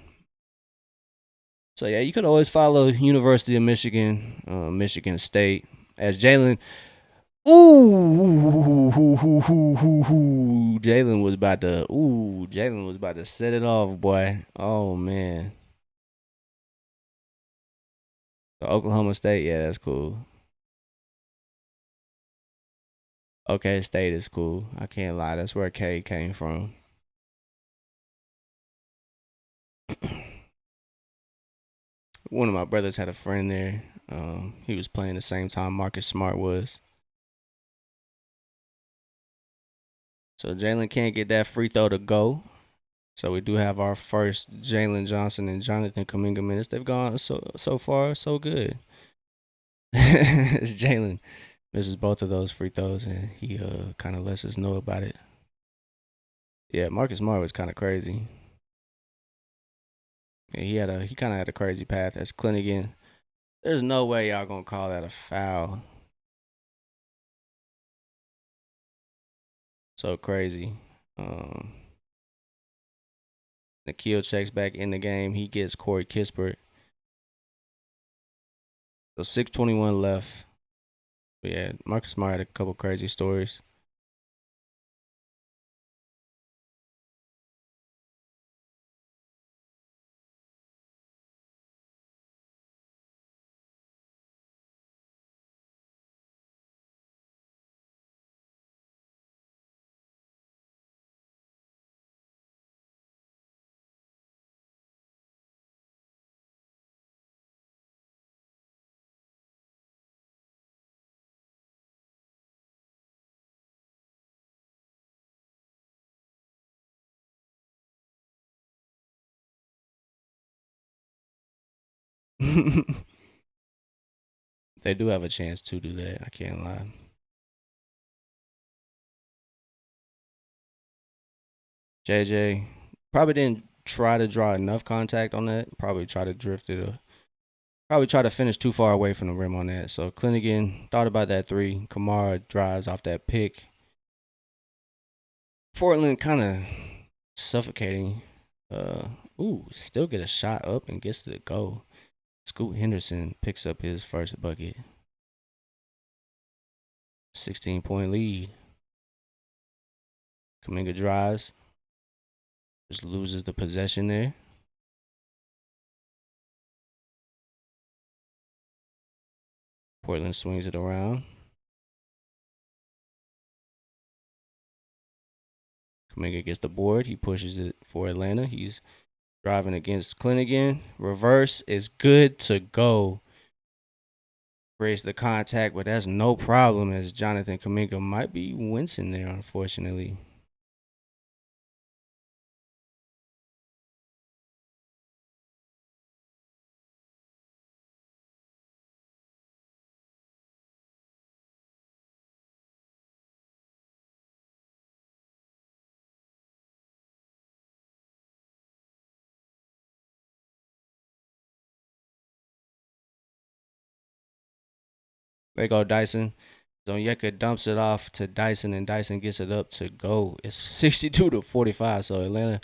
So yeah, you can always follow University of Michigan, Michigan State, as Jalen. Jalen was about to. Jalen was about to set it off, boy. Oh man. So Oklahoma State, yeah, that's cool. Okay, State is cool. I can't lie, that's where K came from. One of my brothers had a friend there. He was playing the same time Marcus Smart was. So Jalen can't get that free throw to go. So we do have our first Jalen Johnson and Jonathan Kuminga minutes. They've gone so far so good. It's Jalen misses both of those free throws, and he kind of lets us know about it. Yeah, Marcus Smart was kind of crazy. Yeah, he kind of had a crazy path as Clingan. There's no way y'all gonna call that a foul. So crazy. Nickeil checks back in the game. He gets Corey Kispert. So 6:21 left. But yeah, Marcus Smart had a couple crazy stories. They do have a chance to do that. I can't lie. JJ probably didn't try to draw enough contact on that. Probably try to drift it. Probably try to finish too far away from the rim on that. So Clingan thought about that 3. Kamara drives off that pick. Portland kind of suffocating. Still get a shot up and gets to the goal. Scoot Henderson picks up his first bucket. 16-point lead. Kuminga drives, just loses the possession there. Portland swings it around. Kuminga gets the board. He pushes it for Atlanta. He's driving against Clint again. Reverse is good to go. Breaks the contact, but that's no problem as Jonathan Kuminga might be wincing there, unfortunately. There go Dyson. Onyeka dumps it off to Dyson, and Dyson gets it up to go. It's 62-45, so Atlanta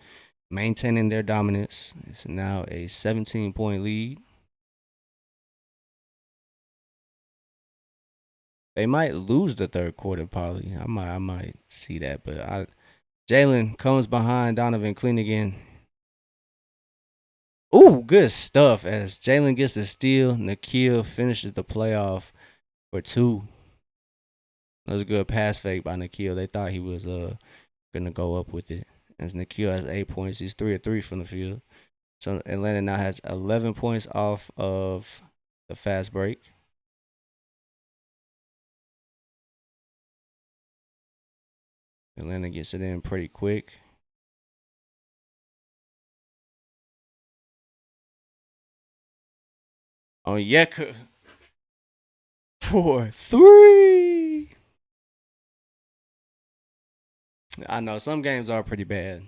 maintaining their dominance. It's now a 17-point lead. They might lose the third quarter, probably. I might see that, but Jalen comes behind Donovan Cleanigan. Ooh, good stuff as Jalen gets the steal. Nickeil finishes the playoff for 2. That was a good pass fake by Nickeil. They thought he was gonna go up with it. As Nickeil has 8 points, he's 3 of 3 from the field. So Atlanta now has 11 points off of the fast break. Atlanta gets it in pretty quick. Onyeka for 3. I know some games are pretty bad.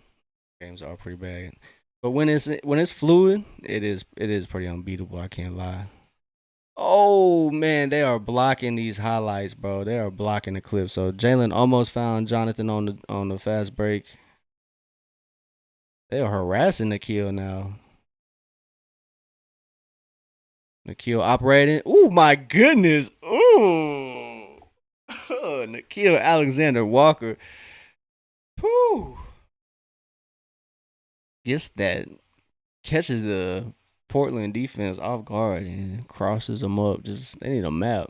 But when it's fluid, it is pretty unbeatable. I can't lie. Oh man, they are blocking these highlights, bro. They are blocking the clip. So Jalen almost found Jonathan on the fast break. They are harassing Nickeil now. Nickeil operating. Oh my goodness. Ooh. Nickeil Alexander Walker. Whew. Gets that. Catches the Portland defense off guard and crosses them up. Just they need a map.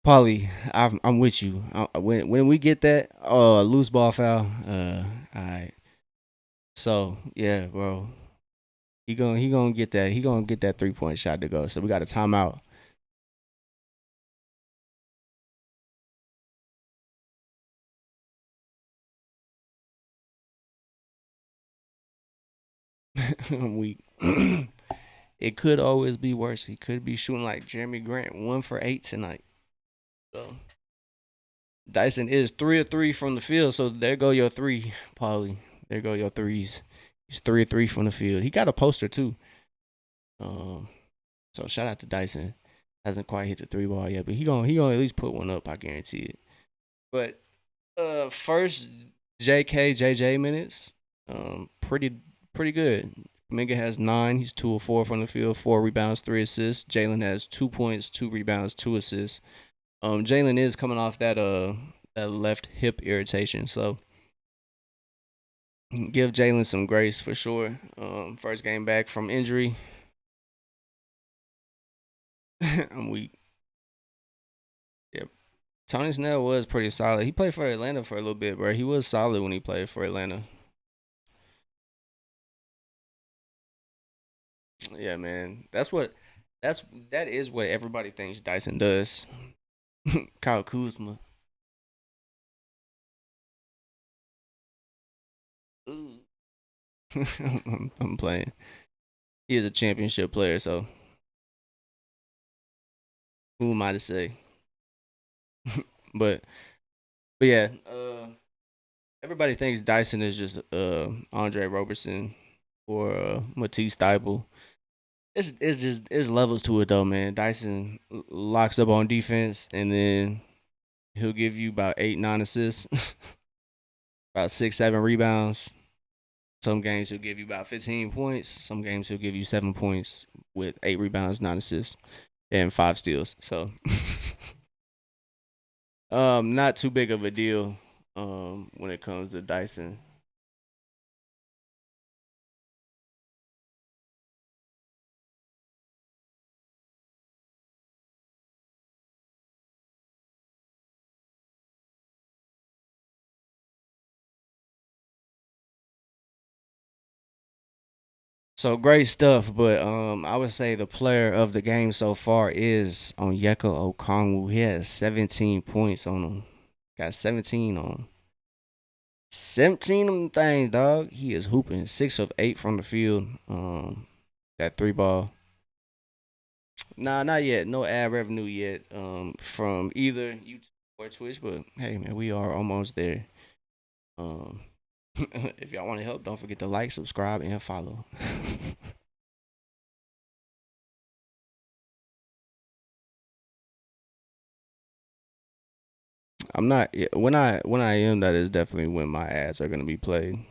Paulie, I'm with you. When we get that loose ball foul, all right. So yeah, bro, he gonna get that. He gonna get that 3-point shot to go. So we got a timeout. we it could always be worse. He could be shooting like Jeremy Grant, 1 for 8 tonight. So Dyson is 3 of 3 from the field. So there go your 3, Paulie. There go your 3s. He's 3 of 3 from the field. He got a poster too. So shout out to Dyson. Hasn't quite hit the 3 ball yet, but he gonna at least put one up. I guarantee it. But first JJ minutes, pretty good. Kuminga has 9. He's 2 of 4 from the field, 4 rebounds, 3 assists. Jalen has 2 points, 2 rebounds, 2 assists. Jalen is coming off that left hip irritation, so give Jalen some grace for sure. First game back from injury. I'm weak. Yep. Tony Snell was pretty solid. He played for Atlanta for a little bit, bro. He was solid when he played for Atlanta. Yeah, man. That is what everybody thinks Dyson does. Kyle Kuzma. I'm playing. He is a championship player, so who am I to say? but yeah, everybody thinks Dyson is just Andre Roberson or Matisse Thybulle. It's levels to it though, man. Dyson locks up on defense and then he'll give you about 8-9 assists, about 6-7 rebounds. Some games he'll give you about 15 points. Some games he'll give you 7 points with 8 rebounds, 9 assists, and 5 steals. So not too big of a deal. when it comes to Dyson. So great stuff, but I would say the player of the game so far is Onyeka Okongwu. He has 17 points on him. Got 17 on him. 17 of them things, dog. He is hooping 6 of 8 from the field. That three ball. Nah, not yet. No ad revenue yet. From either YouTube or Twitch, but hey, man, we are almost there. Um, if y'all want to help, don't forget to like, subscribe, and follow. I'm not when I am, that is definitely when my ads are gonna be played.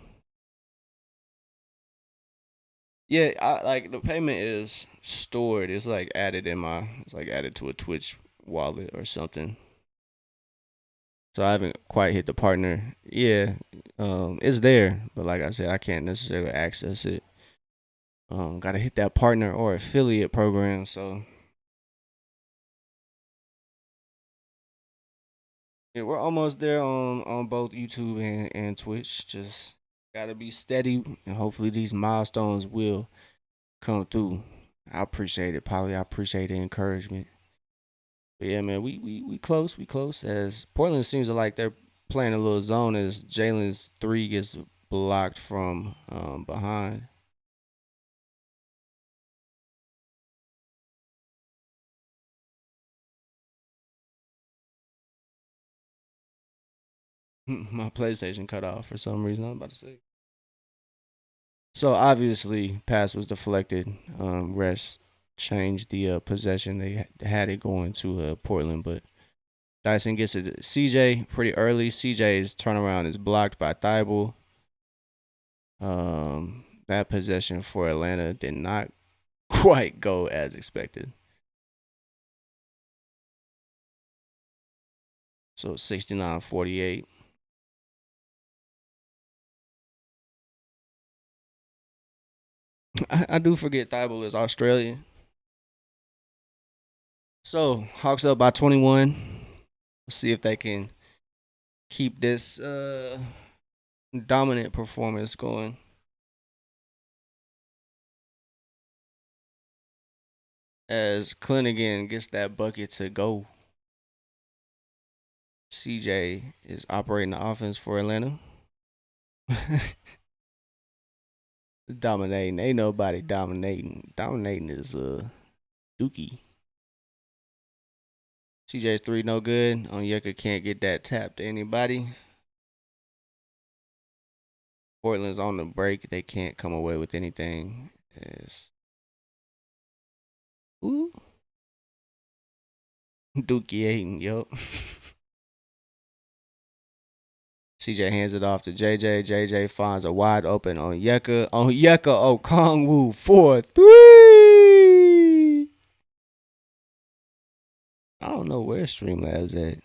Yeah, I like the payment is stored. It's like added in my it's like added to a Twitch wallet or something. So I haven't quite hit the partner. Yeah, it's there, but like I said, I can't necessarily access it. Gotta hit that partner or affiliate program. So yeah, we're almost there on both YouTube and Twitch. Just gotta be steady, and hopefully these milestones will come through. I appreciate it, Polly. I appreciate the encouragement. But yeah, man, we close. We close. As Portland seems like they're playing a little zone as Jalen's three gets blocked from behind. My PlayStation cut off for some reason. I'm about to say. So obviously, pass was deflected. Rest changed the possession. They had it going to Portland, but Dyson gets it. To CJ pretty early. CJ's turnaround is blocked by Thibault. That possession for Atlanta did not quite go as expected. So 69-48. I do forget Thibault is Australian. So Hawks up by 21. Let's see if they can keep this dominant performance going. As Clinnigan gets that bucket to go. CJ is operating the offense for Atlanta. Dominating. Ain't nobody dominating. Dominating is Dookie. CJ's three no good. Onyeka can't get that tap to anybody. Portland's on the break. They can't come away with anything. As ooh, Dookie Aiden, yup. CJ hands it off to JJ. JJ finds a wide open Onyeka. Onyeka Okongwu for three. I don't know where Streamlabs at.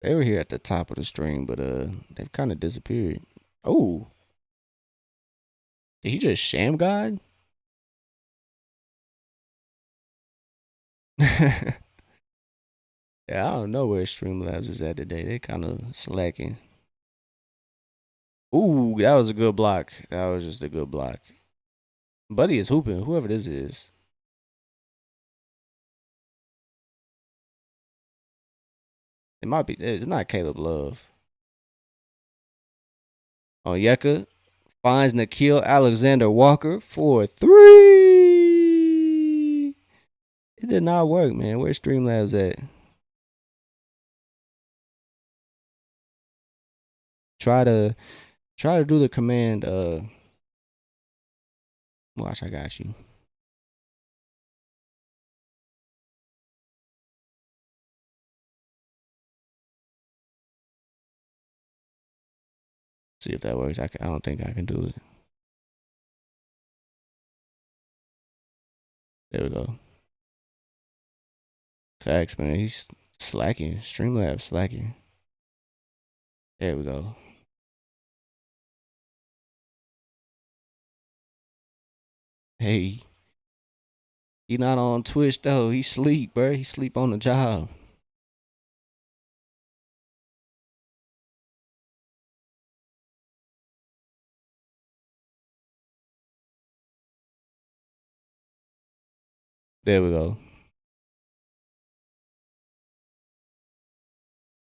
They were here at the top of the stream, but they've kind of disappeared. Oh, did he just sham God? Yeah, I don't know where Streamlabs is at today. They kind of slacking. Ooh, that was a good block. That was just a good block. Buddy is hooping, whoever this is. It might be. It's not Caleb Love. Onyeka finds Nickeil Alexander Walker for three. It did not work, man. Where's Streamlabs at? Try to do the command. Watch, I got you. See if that works. I don't think I can do it. There we go. Facts, man. He's slacking. Streamlabs slacking. There we go. Hey, he not on Twitch though. He sleep, bro. He sleep on the job. There we go.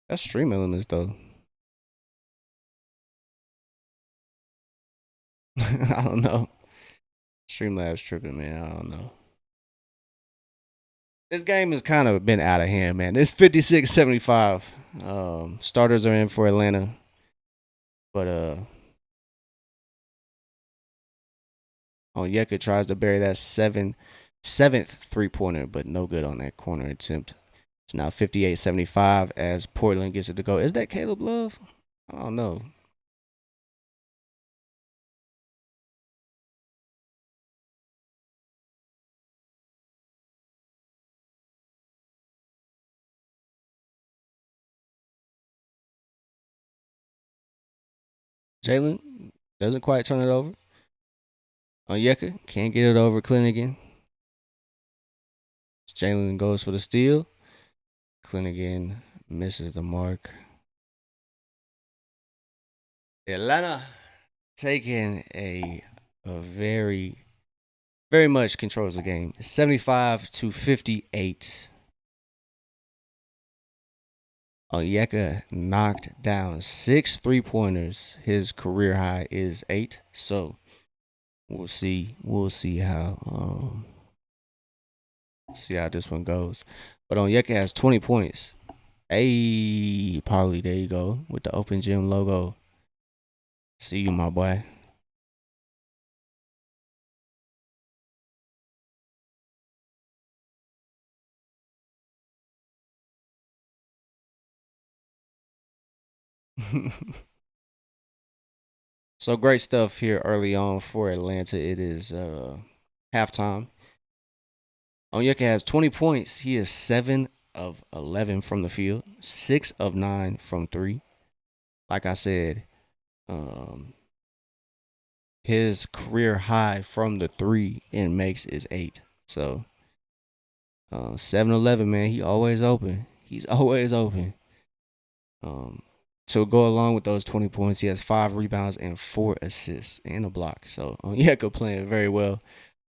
That's stream elements though. I don't know. Streamlabs tripping, man. I don't know. This game has kind of been out of hand, man. It's 56-75. Starters are in for Atlanta. But Onyeka tries to bury that seventh 3-pointer, but no good on that corner attempt. It's now 58-75 as Portland gets it to go. Is that Caleb Love? I don't know. Jalen doesn't quite turn it over. Onyeka can't get it over Clingan. Jalen goes for the steal. Clingan misses the mark. Atlanta taking a very, very much controls the game. 75-58. Onyeka knocked down 6 3-pointers. His career high is 8. So we'll see. We'll see how this one goes. But Onyeka has 20 points. Hey, Paulie, there you go with the Open Gym logo. See you, my boy. So great stuff here early on for Atlanta. It is halftime. Onyeka has 20 points. He is 7 of 11 from the field, 6 of 9 from 3. Like I said, his career high from the 3 in makes is 8. So 7-11, man. He always open. He's always open. To go along with those 20 points, he has 5 rebounds and 4 assists and a block. So Onyeka playing very well.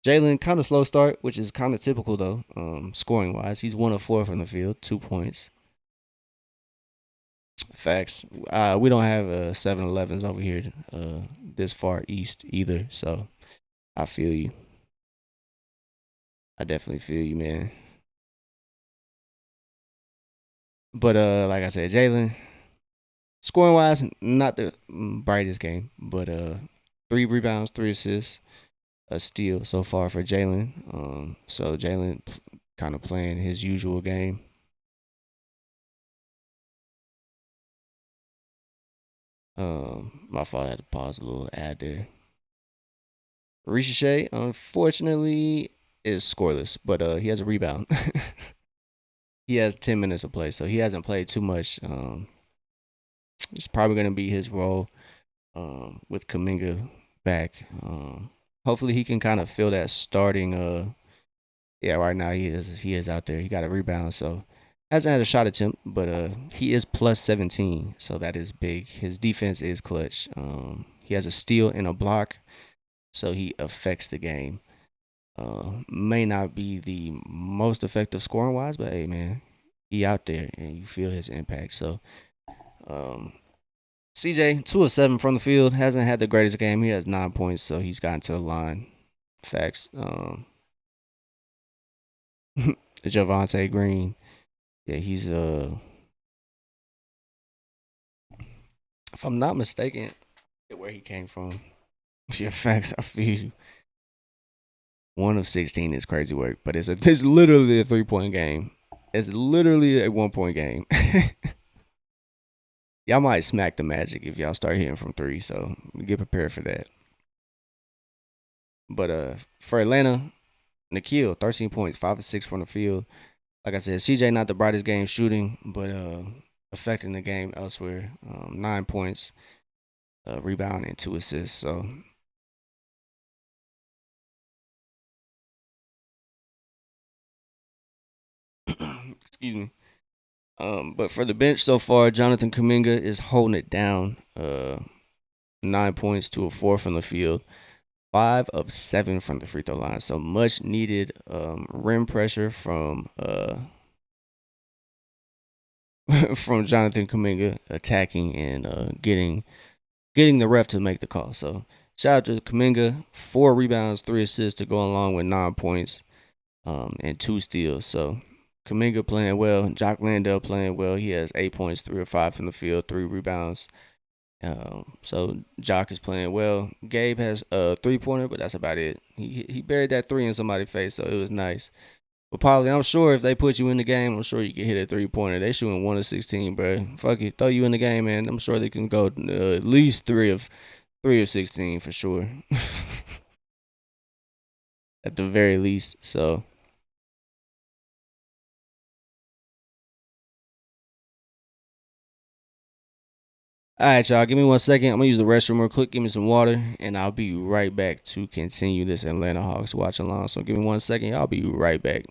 Jalen kind of slow start, which is kind of typical though. Scoring wise, he's 1 of 4 from the field, 2 points. Facts. We don't have 7-11s over here this far east either. So I feel you. I definitely feel you, man. But like I said, Jalen, scoring wise, not the brightest game, but 3 rebounds, 3 assists, a steal so far for Jalen. So Jalen kind of playing his usual game. My fault. I had to pause a little ad there. Ricochet, unfortunately, is scoreless, but he has a rebound. He has 10 minutes of play, so he hasn't played too much. It's probably going to be his role with Kuminga back. Hopefully, he can kind of fill that starting. Yeah, right now he is out there. He got a rebound, so hasn't had a shot attempt, but he is plus 17, so that is big. His defense is clutch. He has a steal and a block, so he affects the game. May not be the most effective scoring wise, but hey, man, he out there and you feel his impact. So, CJ 2 of 7 from the field, hasn't had the greatest game. He has 9 points, so he's gotten to the line. Facts. Javonte Green, yeah, he's if I'm not mistaken, where he came from. Yeah, facts. I feel you. 1 of 16 is crazy work, but it's literally a 3-point game. It's literally a 1-point game. Y'all might smack the Magic if y'all start hitting from 3, so get prepared for that. But for Atlanta, Nickeil, 13 points, 5 of 6 from the field. Like I said, CJ not the brightest game shooting, but affecting the game elsewhere. 9 points, rebound, and 2 assists. So excuse me. But for the bench so far, Jonathan Kuminga is holding it down. 9 points, 2 of 4 from the field, 5 of 7 from the free throw line. So much needed rim pressure from from Jonathan Kuminga attacking and getting the ref to make the call. So shout out to Kuminga, 4 rebounds, 3 assists to go along with 9 points, and 2 steals. So Kuminga playing well, Jock Landale playing well. He has 8 points, 3 of 5 from the field, 3 rebounds. So Jock is playing well. Gabe has a 3-pointer, but that's about it. He buried that three in somebody's face, so it was nice. But probably, I'm sure if they put you in the game, I'm sure you can hit a 3-pointer. They shooting 1 of 16, bro. Fuck it, throw you in the game, man. I'm sure they can go at least three of 16 for sure, at the very least. So, all right, y'all. Give me 1 second. I'm gonna use the restroom real quick. Give me some water, and I'll be right back to continue this Atlanta Hawks watch along. So give me 1 second. I'll be right back.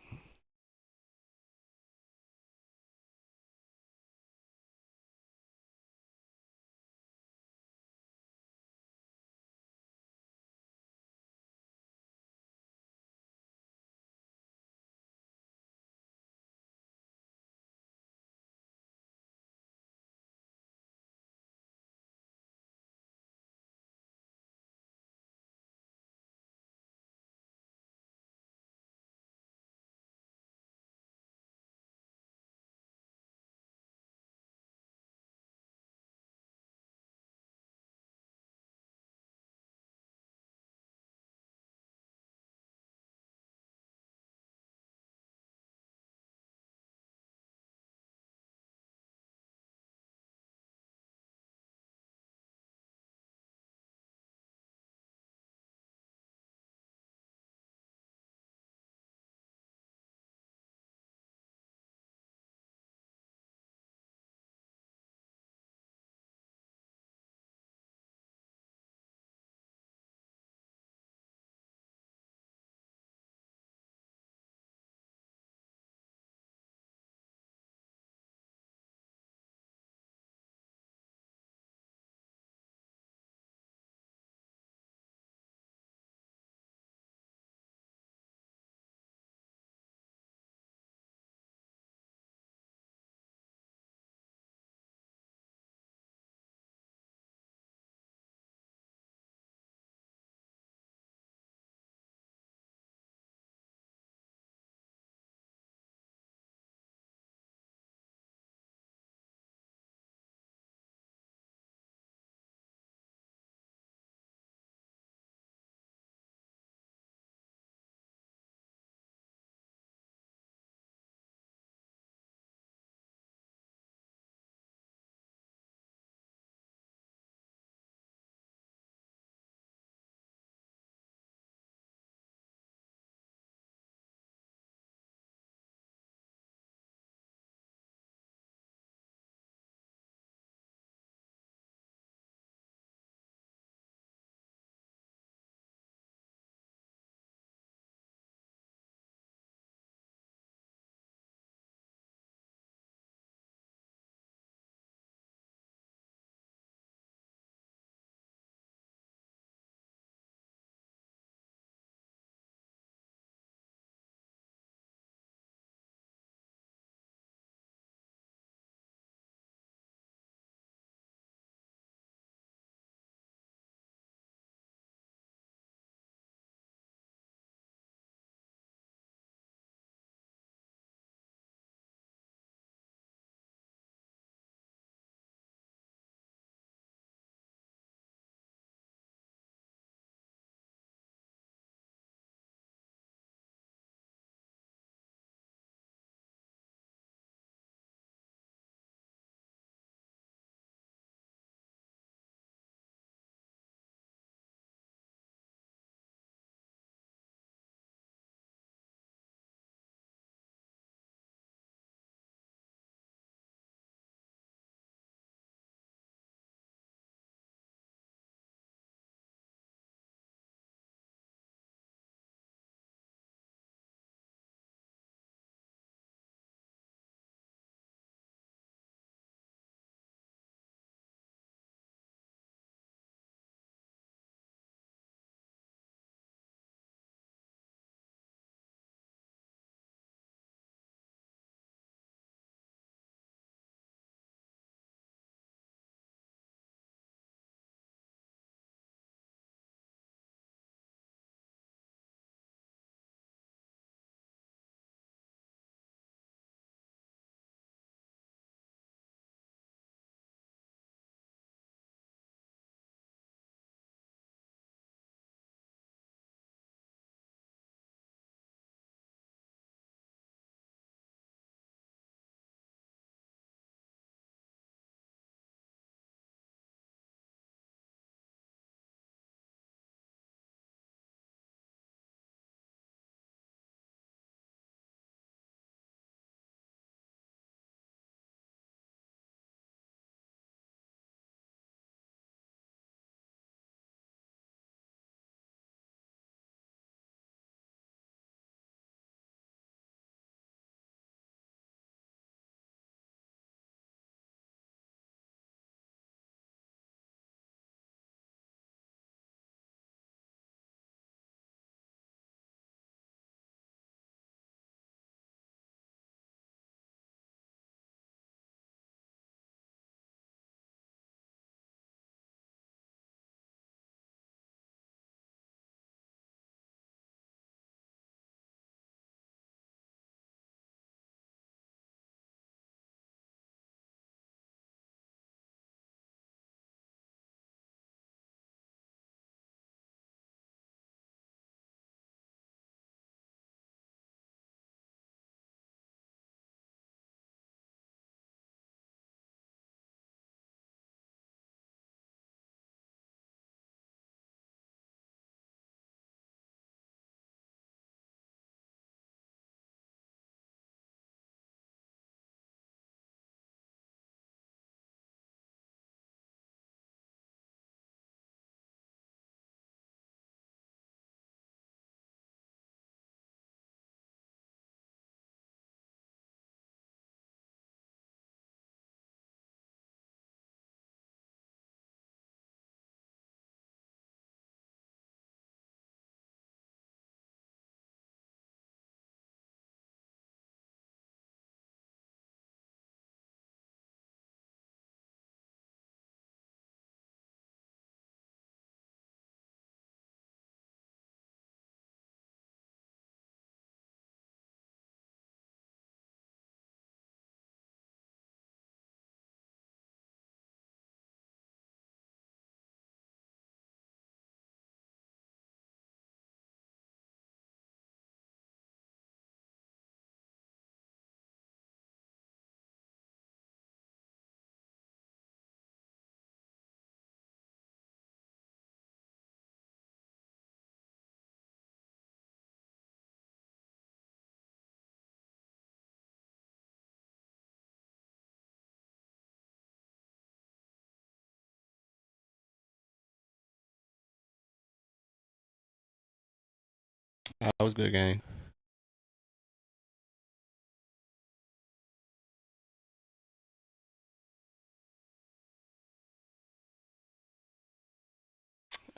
That was a good game.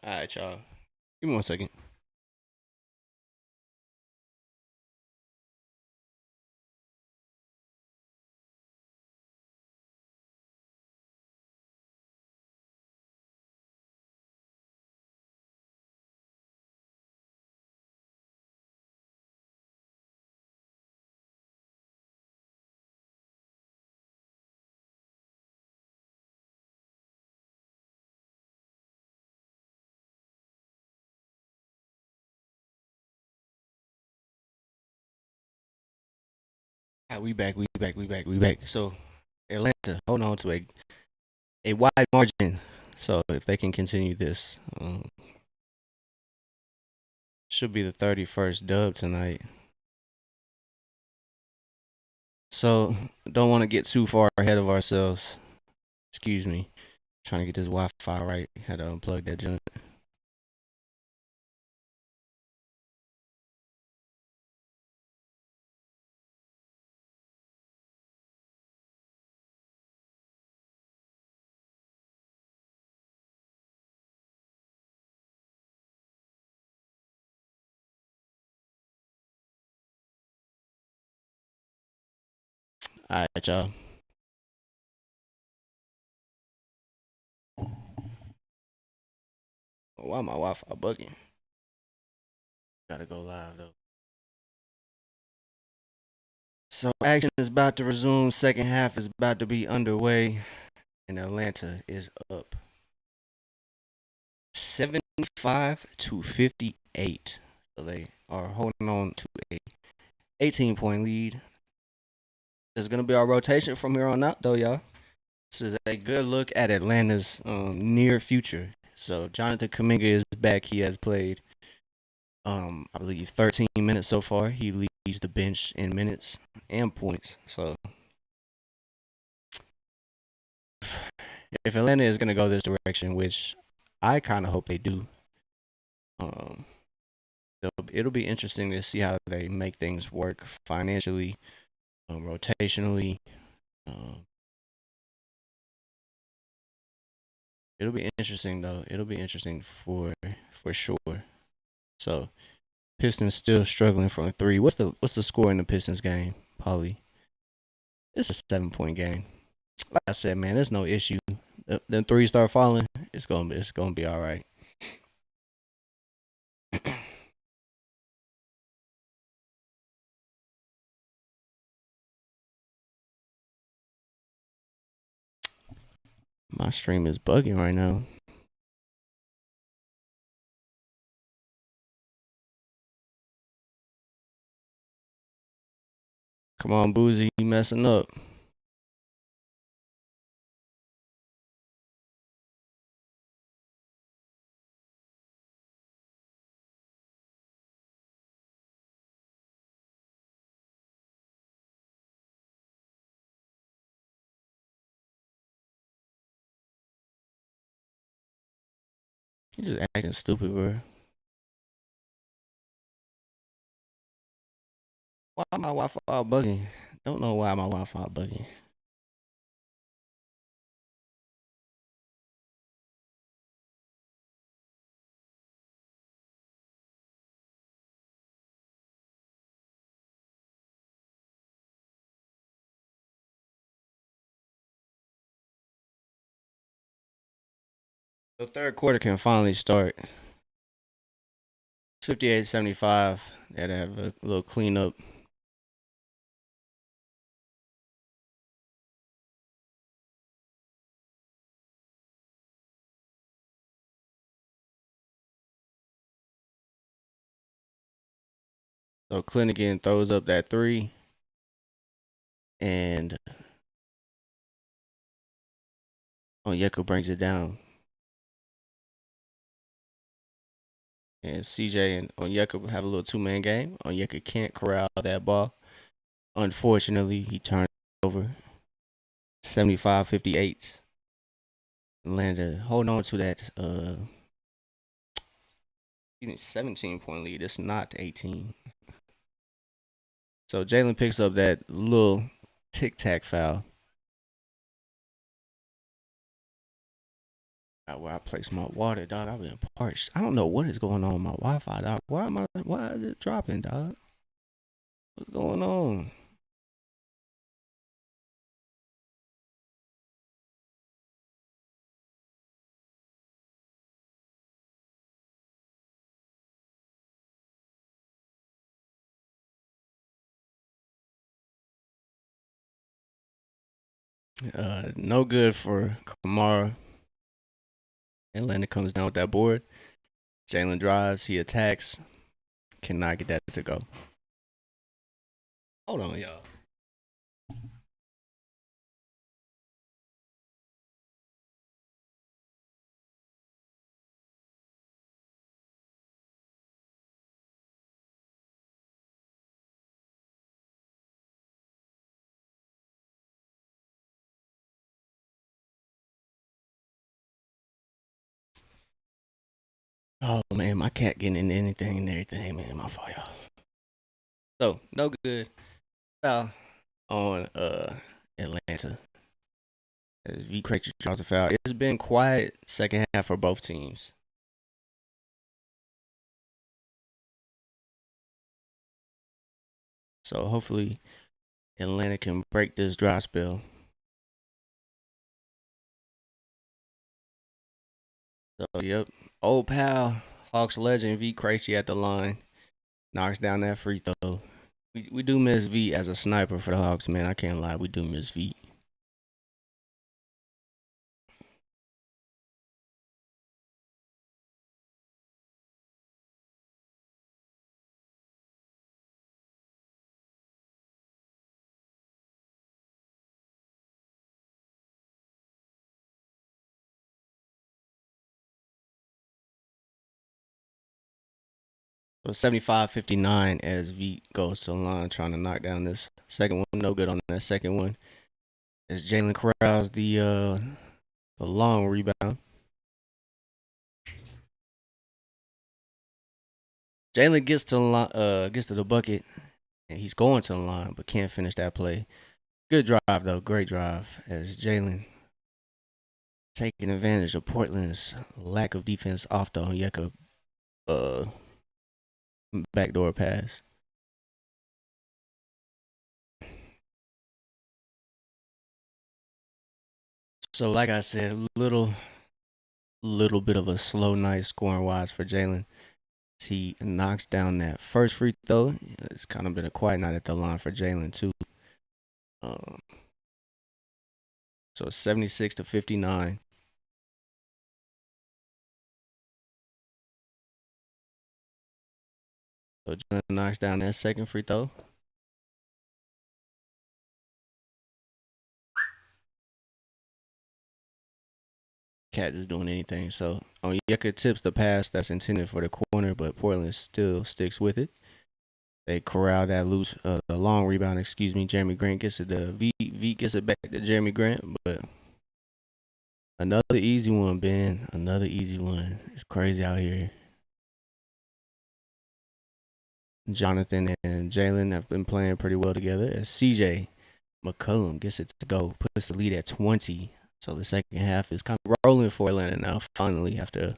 All right, y'all. Give me 1 second. All right, we back. We back. We back. We back. So Atlanta, hold on to a wide margin. So if they can continue this, should be the 31st dub tonight. So don't want to get too far ahead of ourselves. Excuse me. Trying to get this Wi-Fi right. Had to unplug that junk. All right, y'all. Why my Wi-Fi bugging? Gotta go live though. So action is about to resume. Second half is about to be underway, and Atlanta is up 75 to 58. So they are holding on to a 18-point lead. There's gonna be our rotation from here on out, though, y'all. This is a good look at Atlanta's near future. So Jonathan Kuminga is back. He has played, I believe, 13 minutes so far. He leads the bench in minutes and points. So if Atlanta is gonna go this direction, which I kind of hope they do, um, it'll be interesting to see how they make things work financially, rotationally. Um, it'll be interesting though. It'll be interesting for sure. So Pistons still struggling from three. What's the score in the Pistons game, Polly? It's a 7 point game. Like I said, man, there's no issue. Then three start falling, it's gonna be all right. My stream is bugging right now. Come on, Boozy, you messing up. You just acting stupid, bro. Why my Wi-Fi bugging? Don't know why my Wi-Fi bugging. The third quarter can finally start. 58-75. They had to have a little cleanup. So Clinigan throws up that three, and Onyeka brings it down. And CJ and Onyeka have a little two-man game. Onyeka can't corral that ball. Unfortunately, he turned over 75-58. Atlanta hold on to that You need 17-point lead. It's not 18. So Jalen picks up that little tic tac foul. Where I place my water, dog. I've been parched. I don't know what is going on with my Wi-Fi, dog. Why is it dropping, dog? What's going on? No good for Kamara. Atlanta comes down with that board. Jalen drives, he attacks, cannot get that to go. Hold on, y'all. Oh man, my cat getting into anything and everything, man. My fault, y'all. So no good foul on Atlanta. As V Krejci draws a foul. It's been quiet second half for both teams. So hopefully Atlanta can break this dry spell. So yep, old pal Hawks legend V Krejci at the line knocks down that free throw. We do miss V as a sniper for the Hawks, man. I can't lie, we do miss V. So 75-59 as V goes to the line trying to knock down this second one. No good on that second one. As Jalen corrals the long rebound. Jalen gets to the bucket and he's going to the line but can't finish that play. Good drive though, great drive as Jalen taking advantage of Portland's lack of defense off the Onyeka backdoor pass. So like I said, little bit of a slow night scoring wise for Jalen. He knocks down that first free throw. It's kind of been a quiet night at the line for Jalen too. Um, so it's 76-59. So Jalen knocks down that second free throw. Cat is doing anything. So Onyeka tips the pass that's intended for the corner, but Portland still sticks with it. They corral that loose, the long rebound. Excuse me. Jeremy Grant gets it. The V gets it back to Jeremy Grant, but another easy one, Ben. Another easy one. It's crazy out here. Jonathan and Jalen have been playing pretty well together. As CJ McCollum gets it to go, puts the lead at 20. So the second half is kind of rolling for Atlanta now. Finally, after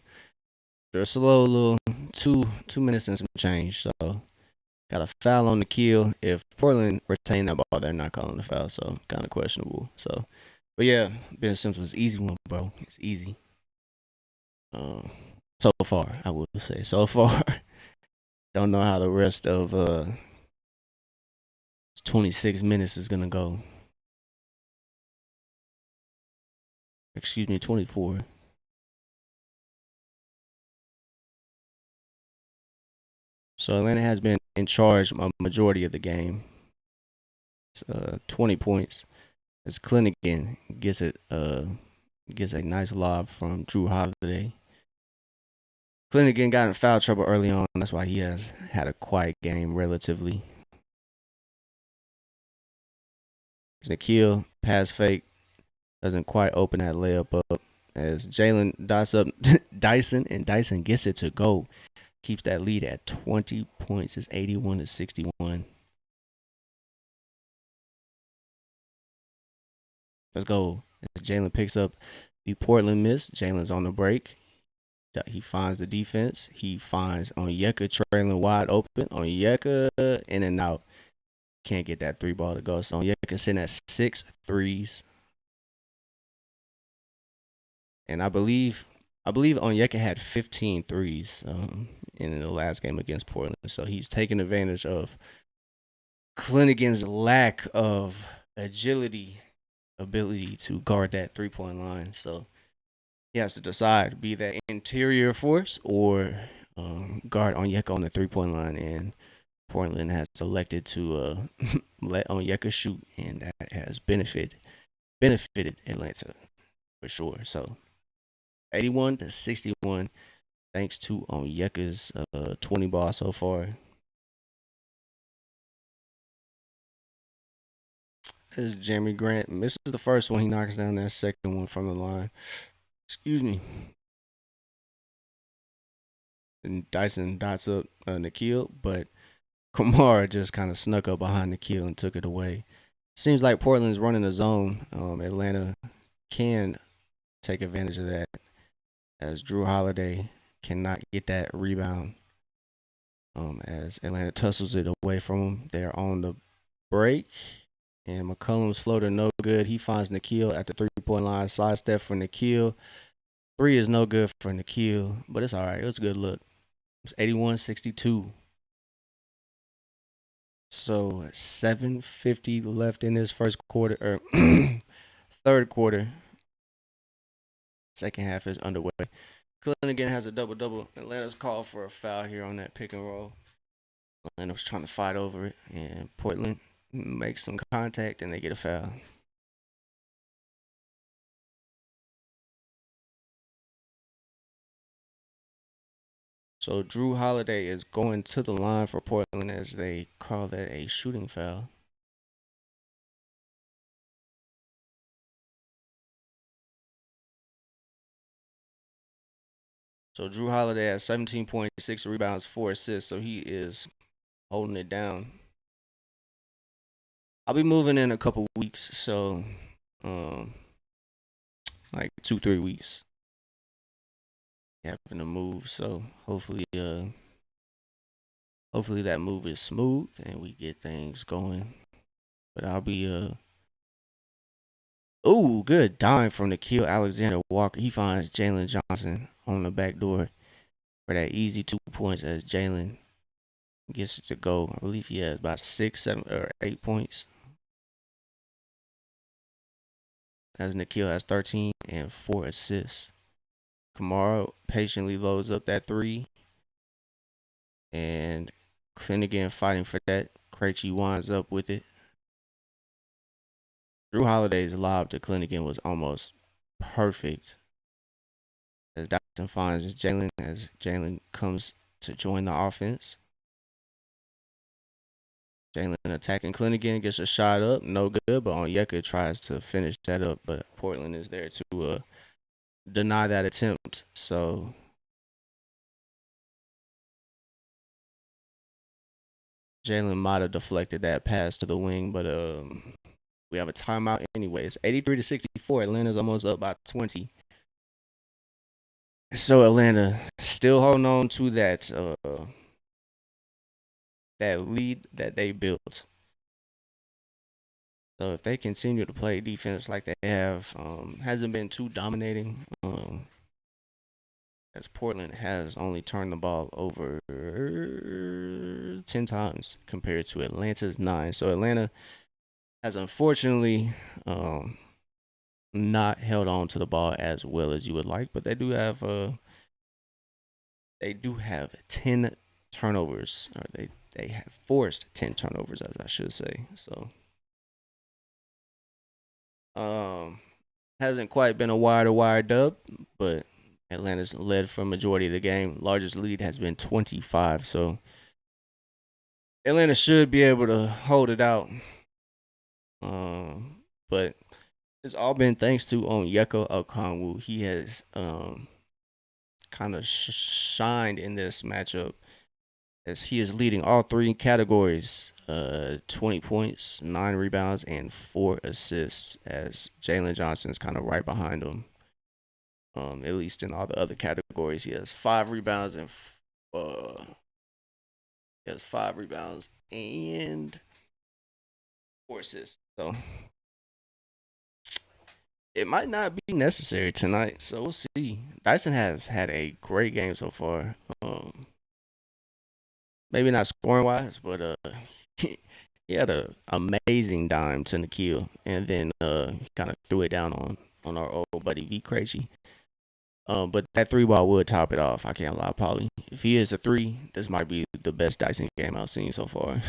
a slow little 2 minutes and some change. So got a foul on the kill. If Portland retain that ball, they're not calling the foul. So kind of questionable. So, but yeah, Ben Simmons was easy one, bro. It's easy. So far, I would say so far. Don't know how the rest of 26 minutes is gonna go. Excuse me, 24. So Atlanta has been in charge a majority of the game. It's 20 points. As Clingan gets a nice lob from Drew Holiday. Clingan got in foul trouble early on. That's why he has had a quiet game relatively. Nickeil pass fake doesn't quite open that layup up as Jalen dice up Dyson and Dyson gets it to go. keeps that lead at 20 points. It's 81-61. Let's go. As Jalen picks up the Portland miss. Jalen's on the break. He finds the defense. He finds Onyeka trailing wide open. Onyeka in and out. Can't get that three ball to go. So Onyeka sitting at 6 threes. And I believe Onyeka had 15 threes in the last game against Portland. So he's taking advantage of Clinnigan's lack of ability to guard that 3-point line. So he has to decide, be that interior force or guard Onyeka on the 3-point line. And Portland has elected to let Onyeka shoot, and that has benefited Atlanta for sure. So 81-61, thanks to Onyeka's 20 ball so far. This is Jeremy Grant misses the first one. He knocks down that second one from the line. Excuse me. And Dyson dots up Nickeil, but Kamara just kind of snuck up behind Nickeil and took it away. Seems like Portland's running a zone. Atlanta can take advantage of that, as Jrue Holiday cannot get that rebound. As Atlanta tussles it away from him. They're on the break. And McCollum's floater no good. He finds Nickeil at the 3-point line. Side step for Nickeil. 3 is no good for Nickeil, but it's all right. It was a good look. It's 81-62. So 7:50 left in this first quarter, or third quarter. Second half is underway. Clinnigan has a double-double. Atlanta's called for a foul here on that pick and roll. Atlanta was trying to fight over it, and Portland makes some contact, and they get a foul. So Jrue Holiday is going to the line for Portland, as they call that a shooting foul. So Jrue Holiday has 17.6 rebounds, 4 assists, so he is holding it down. I'll be moving in a couple weeks, so like 2-3 weeks. Having to move, so hopefully that move is smooth and we get things going. But I'll be oh, good dime from Nickeil Alexander-Walker. He finds Jalen Johnson on the back door for that easy 2 points, as Jalen gets it to go. I believe he has about 6, 7, or 8 points. As Nickeil has 13 and 4 assists. Kamara patiently loads up that 3. And Clinnigan fighting for that. Krejci winds up with it. Jrue Holiday's lob to Clinnigan was almost perfect, as Dotson finds Jalen, as Jalen comes to join the offense. Jalen attacking Clinnigan, gets a shot up, no good, but Onyeka tries to finish that up, but Portland is there to deny that attempt. So Jalen might have deflected that pass to the wing, but we have a timeout anyway. It's 83-64. Atlanta's almost up by 20. So Atlanta still holding on to that that lead that they built. So if they continue to play defense like they have, hasn't been too dominating. As Portland has only turned the ball over 10 times compared to Atlanta's 9. So Atlanta has unfortunately not held on to the ball as well as you would like, but they do have 10 turnovers, or they have forced 10 turnovers, as I should say. So hasn't quite been a wire-to-wire dub, but Atlanta's led for majority of the game. Largest lead has been 25, so Atlanta should be able to hold it out. But it's all been thanks to Onyeka Okongwu. He has kind of shined in this matchup as he is leading all three categories. 20 points, 9 rebounds, and 4 assists. As Jalen Johnson's kind of right behind him. At least in all the other categories, he has 5 rebounds and he has 5 rebounds and 4 assists. So it might not be necessary tonight. So we'll see. Dyson has had a great game so far. Maybe not scoring wise, but he had an amazing dime to Nikhil, and then he kind of threw it down on our old buddy V Krejci. But that 3 ball would top it off. I can't lie, Paulie. If he is a 3, this might be the best Dyson game I've seen so far.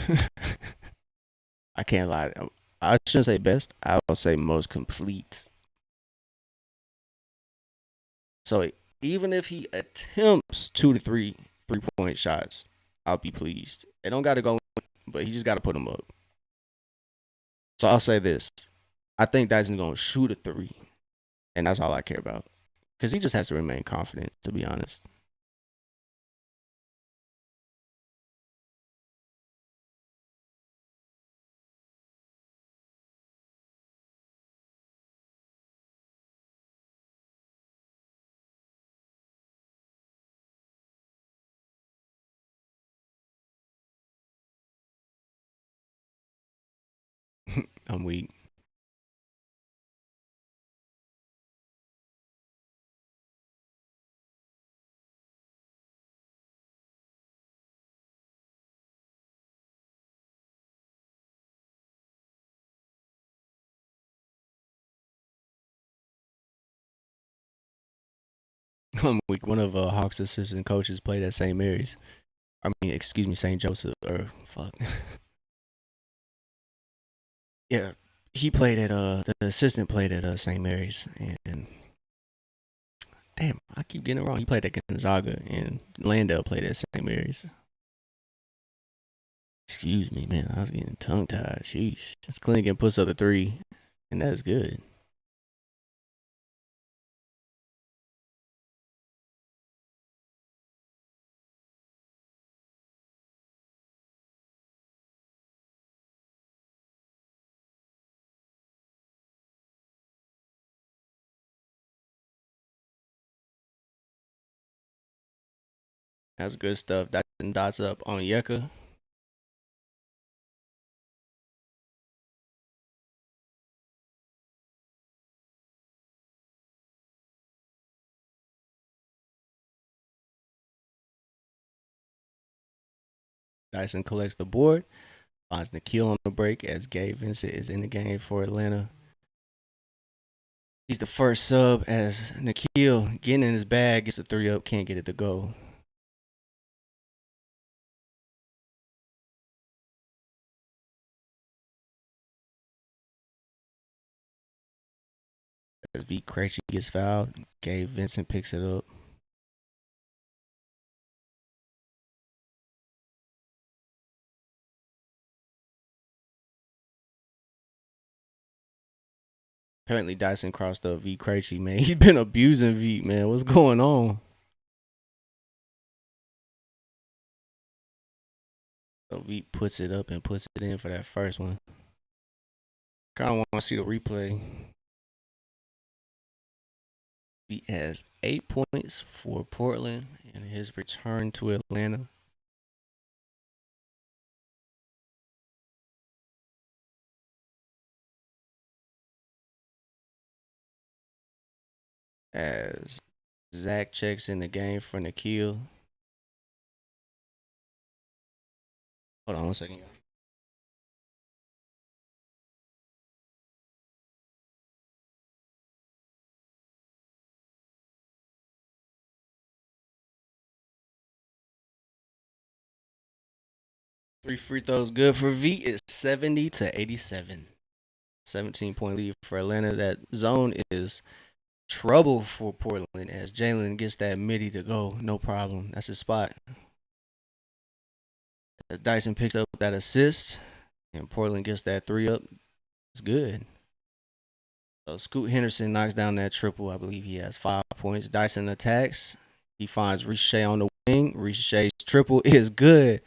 I can't lie. I shouldn't say best. I will say most complete. So even if he attempts 2 to 3 3-point shots, I'll be pleased. They don't got to go, but he just got to put them up. So I'll say this: I think Dyson's gonna shoot a 3, and that's all I care about. Because he just has to remain confident, to be honest. I'm weak. I'm weak. One of Hawks' assistant coaches played at St. Mary's. I mean, excuse me, St. Joseph. Or fuck. Yeah, he played at the assistant played at St. Mary's, and damn, I keep getting it wrong. He played at Gonzaga, and Landale played at St. Mary's. Excuse me, man. I was getting tongue tied. Sheesh. This Clingan puts up a 3, and that's good. That's good stuff. Dyson dots up on Yeka. Dyson collects the board. Finds Nikhil on the break as Gabe Vincent is in the game for Atlanta. He's the first sub as Nikhil getting in his bag, gets a 3 up, can't get it to go. As V Krejci gets fouled, Gabe Vincent picks it up. Apparently Dyson crossed up V Krejci, man. He's been abusing V, man. What's going on? So V puts it up and puts it in for that first one. Kind of want to see the replay. V has 8 points for Portland in his return to Atlanta. As Zach checks in the game for Nikhil. Hold on 1 second. Three free throws good for V. It's 70-87. 17-point lead for Atlanta. That zone is trouble for Portland as Jalen gets that midi to go. No problem. That's his spot. As Dyson picks up that assist and Portland gets that 3 up. It's good. So Scoot Henderson knocks down that triple. I believe he has 5 points. Dyson attacks. He finds Ricochet on the wing. Ricochet's triple is good.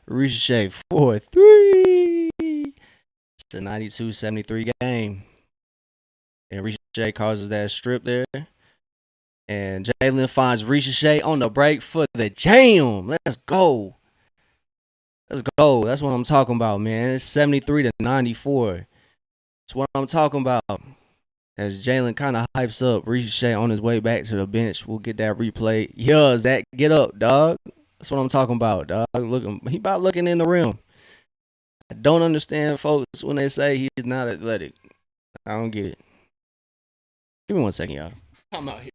Ricochet 4-3. It's a 92-73 game. And Ricochet causes that strip there. And Jalen finds Ricochet on the break for the jam. Let's go. Let's go. That's what I'm talking about, man. It's 73-94. That's what I'm talking about. As Jalen kind of hypes up Ricochet on his way back to the bench. We'll get that replay. Yeah, Zach, get up, dog. That's what I'm talking about, dog. Look, he about looking in the rim. I don't understand folks when they say he's not athletic. I don't get it. Give me 1 second, y'all. I'm out here.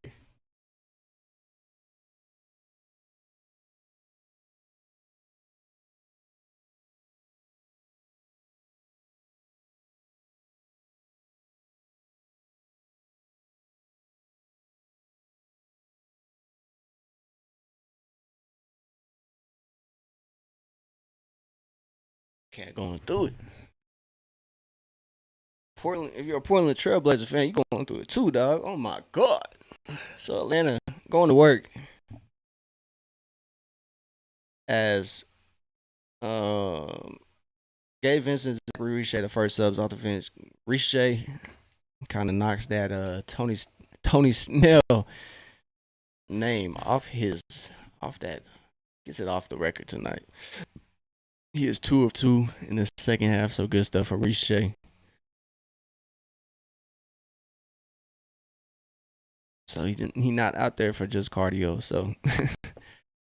Cat going through it. Portland, if you're a Portland Trailblazer fan, you're going through it too, dog. Oh my God. So Atlanta going to work as Gabe Vincent, Zachary Ricochet, the first subs off the bench. Ricochet kind of knocks that Tony Snell name off that, gets it off the record tonight. He is 2 of 2 in the second half, so good stuff for Ricochet. So he not out there for just cardio. So,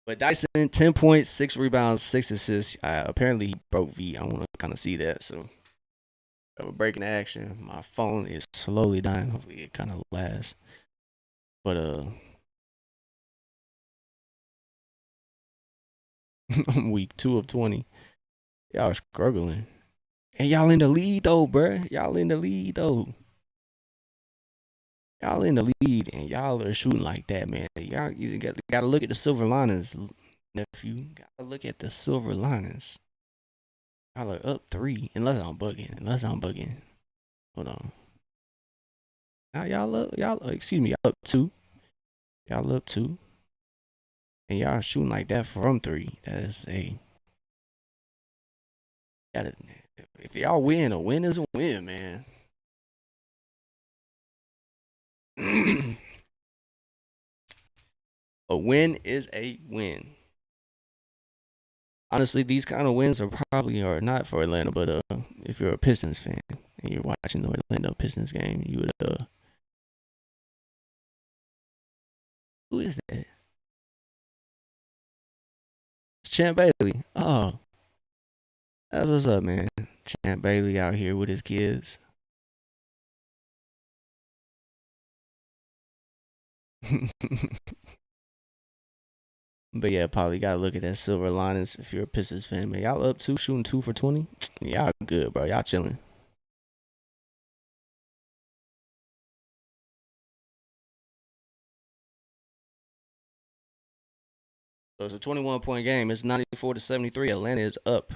but Dyson 10 points, 6 rebounds, 6 assists. Apparently he broke V. I want to kind of see that. So we're breaking action. My phone is slowly dying. Hopefully it kind of lasts. But I'm week 2 of 20. Y'all are struggling. And y'all in the lead though, bruh. Y'all in the lead though. Y'all in the lead and y'all are shooting like that, man. Y'all you gotta look at the silver linings, nephew. Gotta look at the silver linings. Y'all are up 3, unless I'm bugging. Hold on. Now excuse me, y'all up 2. Y'all up 2. And y'all shooting like that from 3. That is if y'all win, a win is a win, man. A win is a win. Honestly, these kind of wins are not for Atlanta, but if you're a Pistons fan and you're watching the Orlando Pistons game, you would who is that? It's Champ Bailey. Oh, that's what's up, man. Champ Bailey out here with his kids. But yeah, Polly, gotta look at that silver linings if you're a Pistons fan, man. Y'all up 2, shooting 2 for 20. Y'all good, bro. Y'all chilling. So it's a 21-point game. It's 94-73. Atlanta is up.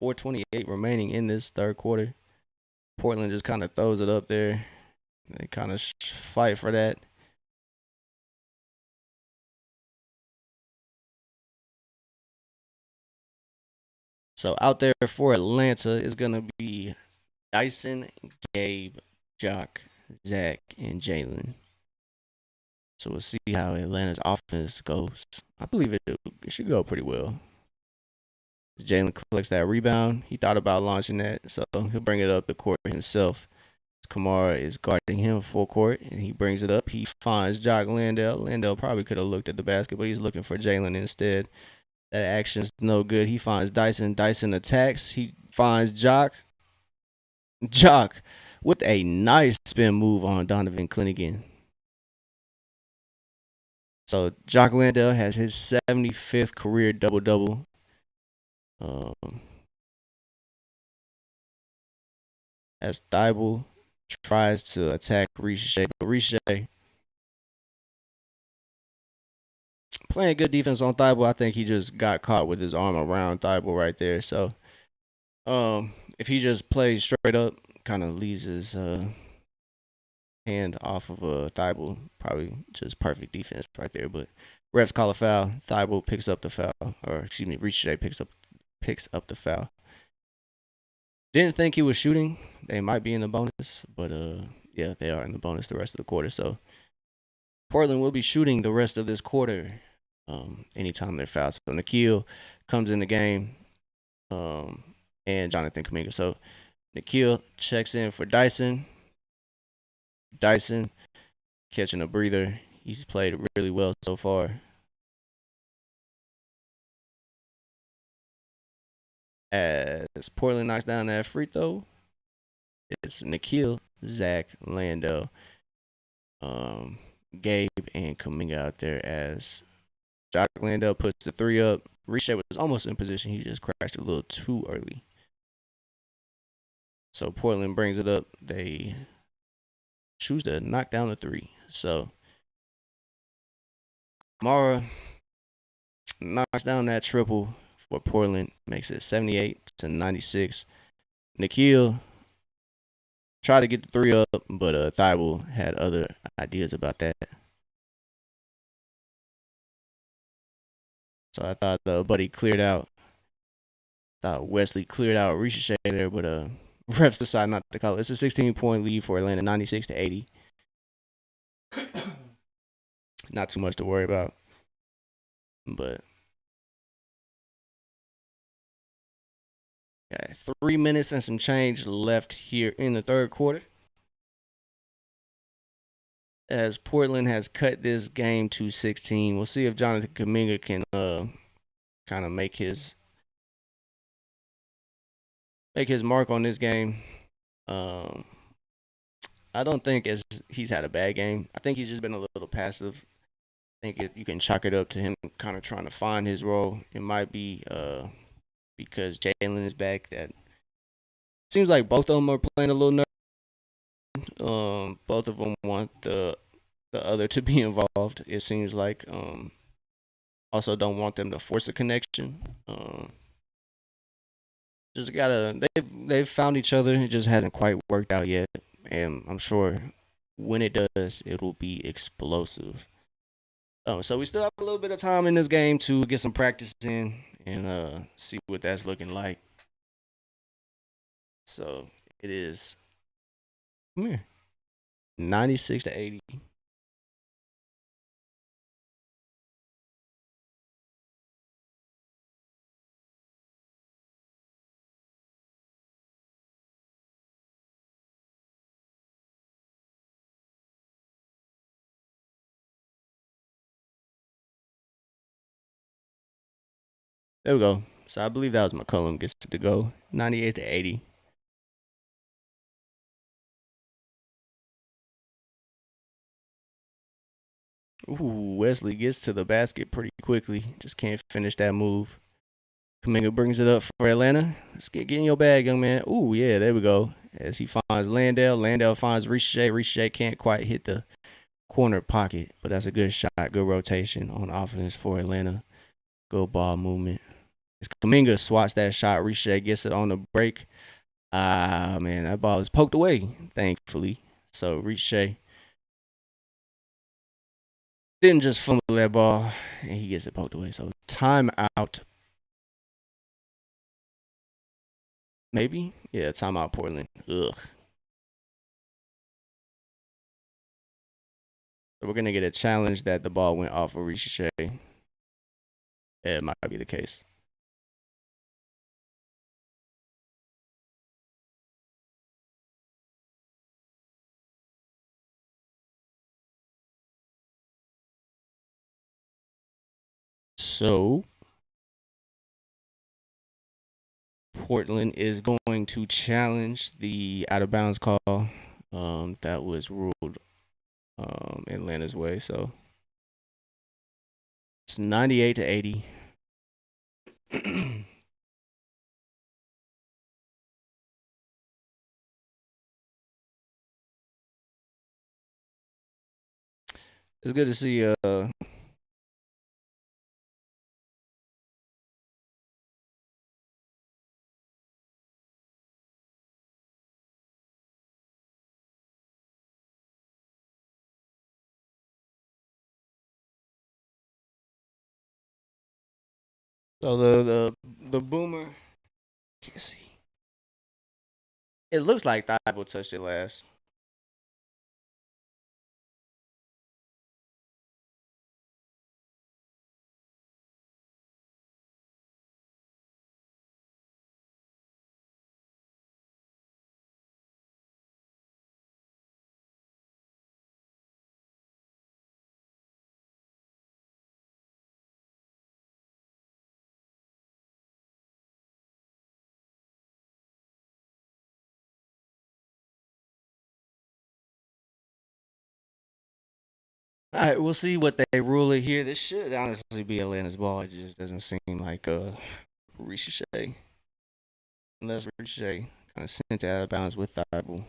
4:28 remaining in this third quarter. Portland just kind of throws it up there. They kind of fight for that. So out there for Atlanta is going to be Dyson, Gabe, Jock, Zach, and Jalen. So we'll see how Atlanta's offense goes. I believe it should go pretty well. Jalen collects that rebound. He thought about launching that, so he'll bring it up the court himself. Kamara is guarding him full court, and he brings it up. He finds Jock Landale. Landale probably could have looked at the basket, but he's looking for Jalen instead. That action's no good. He finds Dyson. Dyson attacks. He finds Jock. Jock with a nice spin move on Donovan Clingan. So Jock Landale has his 75th career double-double. As Thibault tries to attack Ricochet, but Ricochet playing good defense on Thibault. I think he just got caught with his arm around Thibault right there. So, if he just plays straight up, kind of leaves his hand off of Thibault. Probably just perfect defense right there. But refs call a foul. Thibault picks up the foul, or excuse me, Ricochet picks up the foul. Didn't think he was shooting. They might be in the bonus, but yeah, they are in the bonus the rest of the quarter. So Portland will be shooting the rest of this quarter. Anytime they're fouled. So Nickeil comes in the game, and Jonathan Kuminga. So Nickeil checks in for Dyson. Dyson catching a breather. He's played really well so far. As Portland knocks down that free throw, it's Nickeil, Zach, Lando, Gabe, and Kuminga out there as Jock Landale puts the three up. Ricochet was almost in position. He just crashed a little too early. So Portland brings it up. They choose to knock down the three. So Mara knocks down that triple for Portland, makes it 78-96. Nickeil tried to get the three up, but Thibault had other ideas about that. So I thought Buddy cleared out. Thought Wesley cleared out Ricochet there, but refs decide not to call it. It's a 16-point lead for Atlanta, 96-80. Not too much to worry about, but got 3 minutes and some change left here in the third quarter. As Portland has cut this game to 16, we'll see if Jonathan Kuminga can kind of make his mark on this game. I don't think he's had a bad game. I think he's just been a little passive. I think you can chalk it up to him kind of trying to find his role. It might be because Jalen is back. That seems like both of them are playing a little nervous. Both of them want the other to be involved. It seems like also don't want them to force a connection. Just gotta they've found each other. It just hasn't quite worked out yet, and I'm sure when it does, it'll be explosive. So we still have a little bit of time in this game to get some practice in and see what that's looking like. So it is. Come here. 96-80. There we go. So I believe that was McCollum gets to go. 98-80. Ooh, Wesley gets to the basket pretty quickly. Just can't finish that move. Kuminga brings it up for Atlanta. Let's get in your bag, young man. Ooh, yeah, there we go. As he finds Landale. Landale finds Ricochet. Ricochet can't quite hit the corner pocket, but that's a good shot. Good rotation on offense for Atlanta. Good ball movement. As Kuminga swats that shot, Ricochet gets it on the break. Ah, man, that ball is poked away, thankfully. So Ricochet didn't just fumble that ball, and he gets it poked away. So timeout. Maybe? Yeah, timeout Portland. Ugh. So we're going to get a challenge that the ball went off of Ricochet. It might be the case. So Portland is going to challenge the out of bounds call that was ruled Atlanta's way. So it's 98-80. It's good to see So the boomer, can't see. It looks like Thibault touched it last. All right, we'll see what they rule it here. This should honestly be Atlanta's ball. It just doesn't seem like Ricochet. Unless Ricochet kind of sent it out of bounds with Thibault.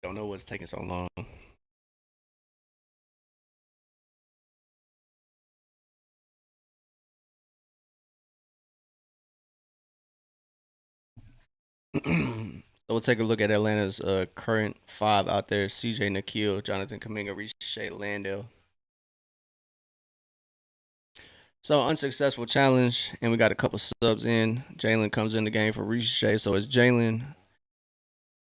Don't know what's taking so long. So we'll take a look at Atlanta's current five out there: CJ, Nikhil, Jonathan Kuminga, Ricochet, Landale. So unsuccessful challenge, and we got a couple subs in. Jalen comes in the game for Ricochet, so it's Jalen,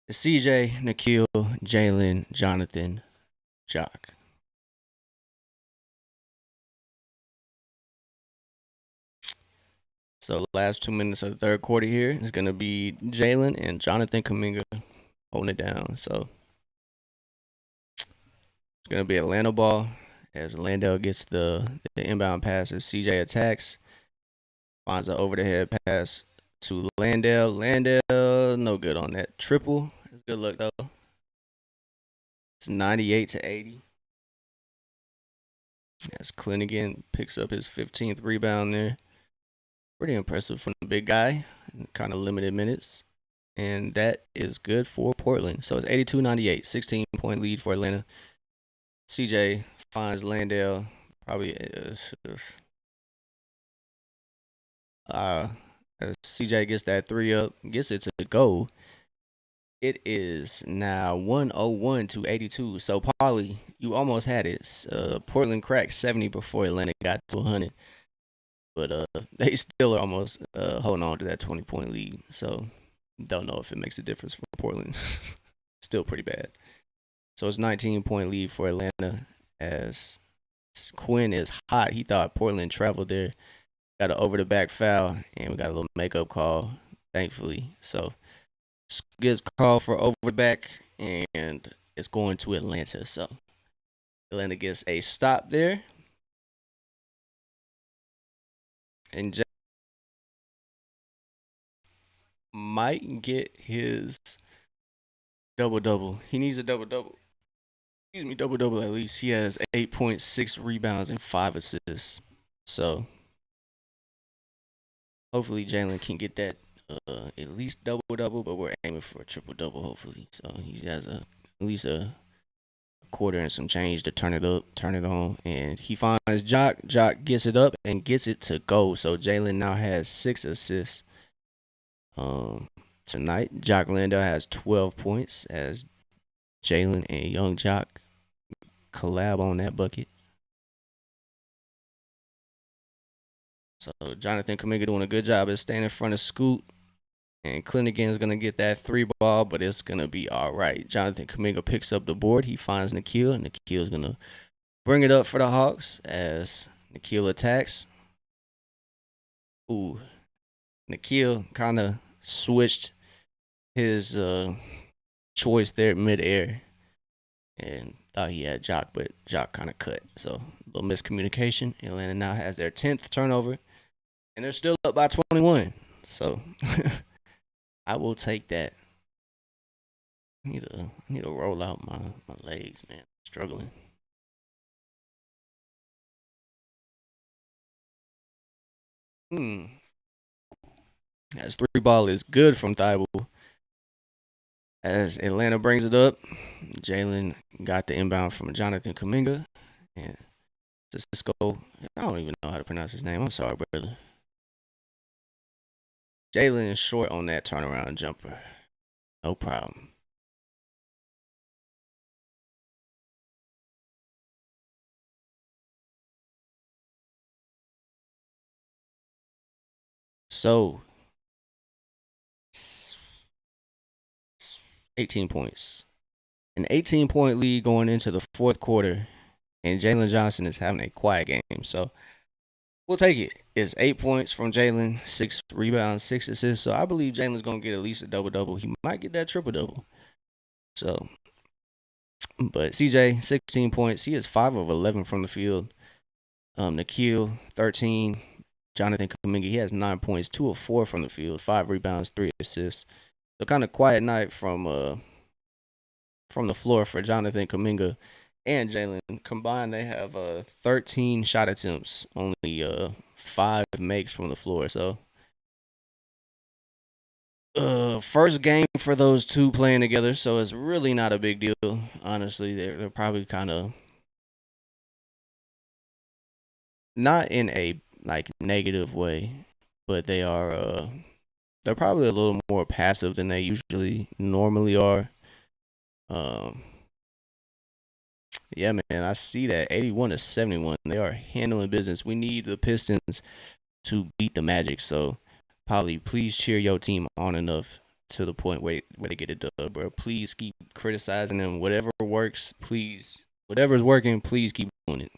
it's CJ, Nikhil, Jalen, Jonathan, Jock. So the last 2 minutes of the third quarter here is gonna be Jalen and Jonathan Kuminga holding it down. So it's gonna be Atlanta ball as Landale gets the inbound pass as CJ attacks, finds an over the head pass to Landale. Landale, no good on that triple. It's good luck though. It's 98-80. As Clinnigan picks up his 15th rebound there. Pretty impressive from the big guy. Kind of limited minutes. And that is good for Portland. So it's 82-98, 16-point lead for Atlanta. CJ finds Landale. Probably as CJ gets that three up, gets it to go. It is now 101-82. So Paulie, you almost had it. Portland cracked 70 before Atlanta got to 100. But they still are almost holding on to that 20-point lead. So don't know if it makes a difference for Portland. Still pretty bad. So it's 19-point lead for Atlanta as Quinn is hot. He thought Portland traveled there. Got an over the back foul, and we got a little makeup call, thankfully. So gets called for over the back, and it's going to Atlanta. So Atlanta gets a stop there. And Jack might get his double double. He needs a double double. Excuse me, double double at least. He has 8.6 rebounds and 5 assists. So hopefully Jalen can get that at least double double, but we're aiming for a triple double hopefully. So he has at least a quarter and some change to turn it up, turn it on, and he finds Jock. Jock gets it up and gets it to go. So Jalen now has 6 assists. Tonight, Jock Landale has 12 points as Jalen and Young Jock collab on that bucket. So Jonathan Kuminga doing a good job of staying in front of Scoot. And Clinnigan is going to get that three ball, but it's going to be all right. Jonathan Kuminga picks up the board. He finds Nikhil, and Nikhil is going to bring it up for the Hawks as Nikhil attacks. Ooh, Nikhil kind of switched his choice there midair and thought he had Jock, but Jock kind of cut. So a little miscommunication. Atlanta now has their 10th turnover, and they're still up by 21. So I will take that. I need to roll out my legs, man. Struggling. Hmm. That's three ball is good from Thibault. As Atlanta brings it up, Jalen got the inbound from Jonathan Kuminga. And Cisco, I don't even know how to pronounce his name. I'm sorry, brother. Jalen is short on that turnaround jumper. No problem. So, 18 points. An 18-point lead going into the fourth quarter, and Jalen Johnson is having a quiet game. So, we'll take it. It's 8 points from Jalen, 6 rebounds, 6 assists. So, I believe Jalen's going to get at least a double double. He might get that triple double. So, but CJ, 16 points. He is 5 of 11 from the field. Nikhil, 13. Jonathan Kuminga, he has 9 points, 2 of 4 from the field, 5 rebounds, 3 assists. So kind of quiet night from the floor for Jonathan Kuminga and Jalen. Combined, they have 13 shot attempts, only 5 makes from the floor. So first game for those two playing together, so it's really not a big deal. Honestly, they're probably kind of not in a like negative way, but they're probably a little more passive than they usually normally are. Um, yeah, man, I see that 81-71. They are handling business. We need the Pistons to beat the Magic. So, Polly, please cheer your team on enough to the point where they get it done, bro. Please keep criticizing them. Whatever works, please. Whatever's working, please keep doing it.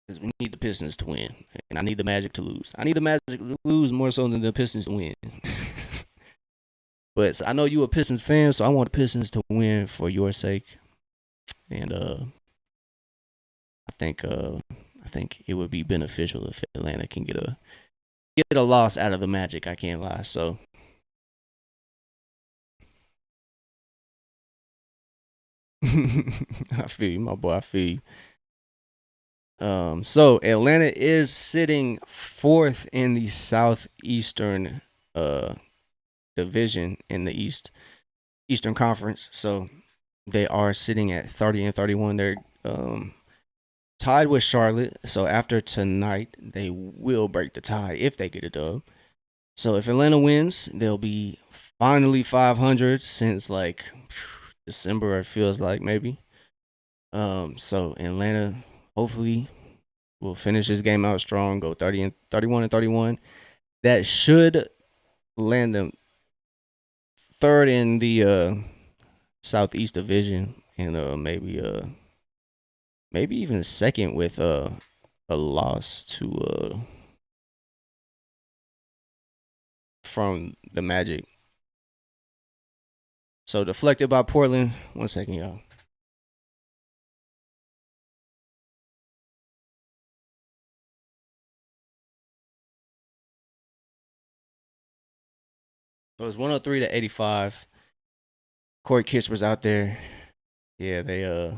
Because we need the Pistons to win, and I need the Magic to lose. I need the Magic to lose more so than the Pistons to win. But I know you a Pistons fan, so I want the Pistons to win for your sake. And I think I think it would be beneficial if Atlanta can get a loss out of the Magic. I can't lie. So I feel you, my boy. I feel you. So Atlanta is sitting fourth in the Southeastern division in the Eastern Conference. So they are sitting at 30-31. They're tied with Charlotte. So after tonight, they will break the tie if they get a dub. So if Atlanta wins, they'll be finally 500 since like December. It feels like maybe. So Atlanta hopefully will finish this game out strong, go 31-31. That should land them third in the Southeast Division, and maybe even second with a loss to from the Magic. So deflected by Portland. 1 second, y'all. So it was 103-85. Corey Kispert out there. Yeah, they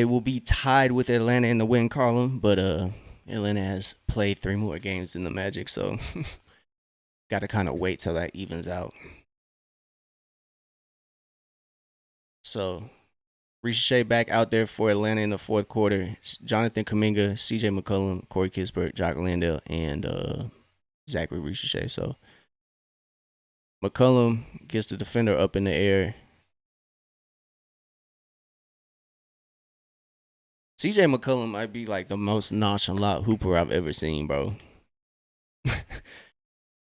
will be tied with Atlanta in the win column, but Atlanta has played 3 more games than the Magic, so got to kind of wait till that evens out. So Ricochet back out there for Atlanta in the fourth quarter. It's Jonathan Kuminga, CJ McCollum, Corey Kispert, Jock Landale, and Zachary Ricochet. So McCollum gets the defender up in the air. CJ McCollum might be like the most nonchalant hooper I've ever seen, bro.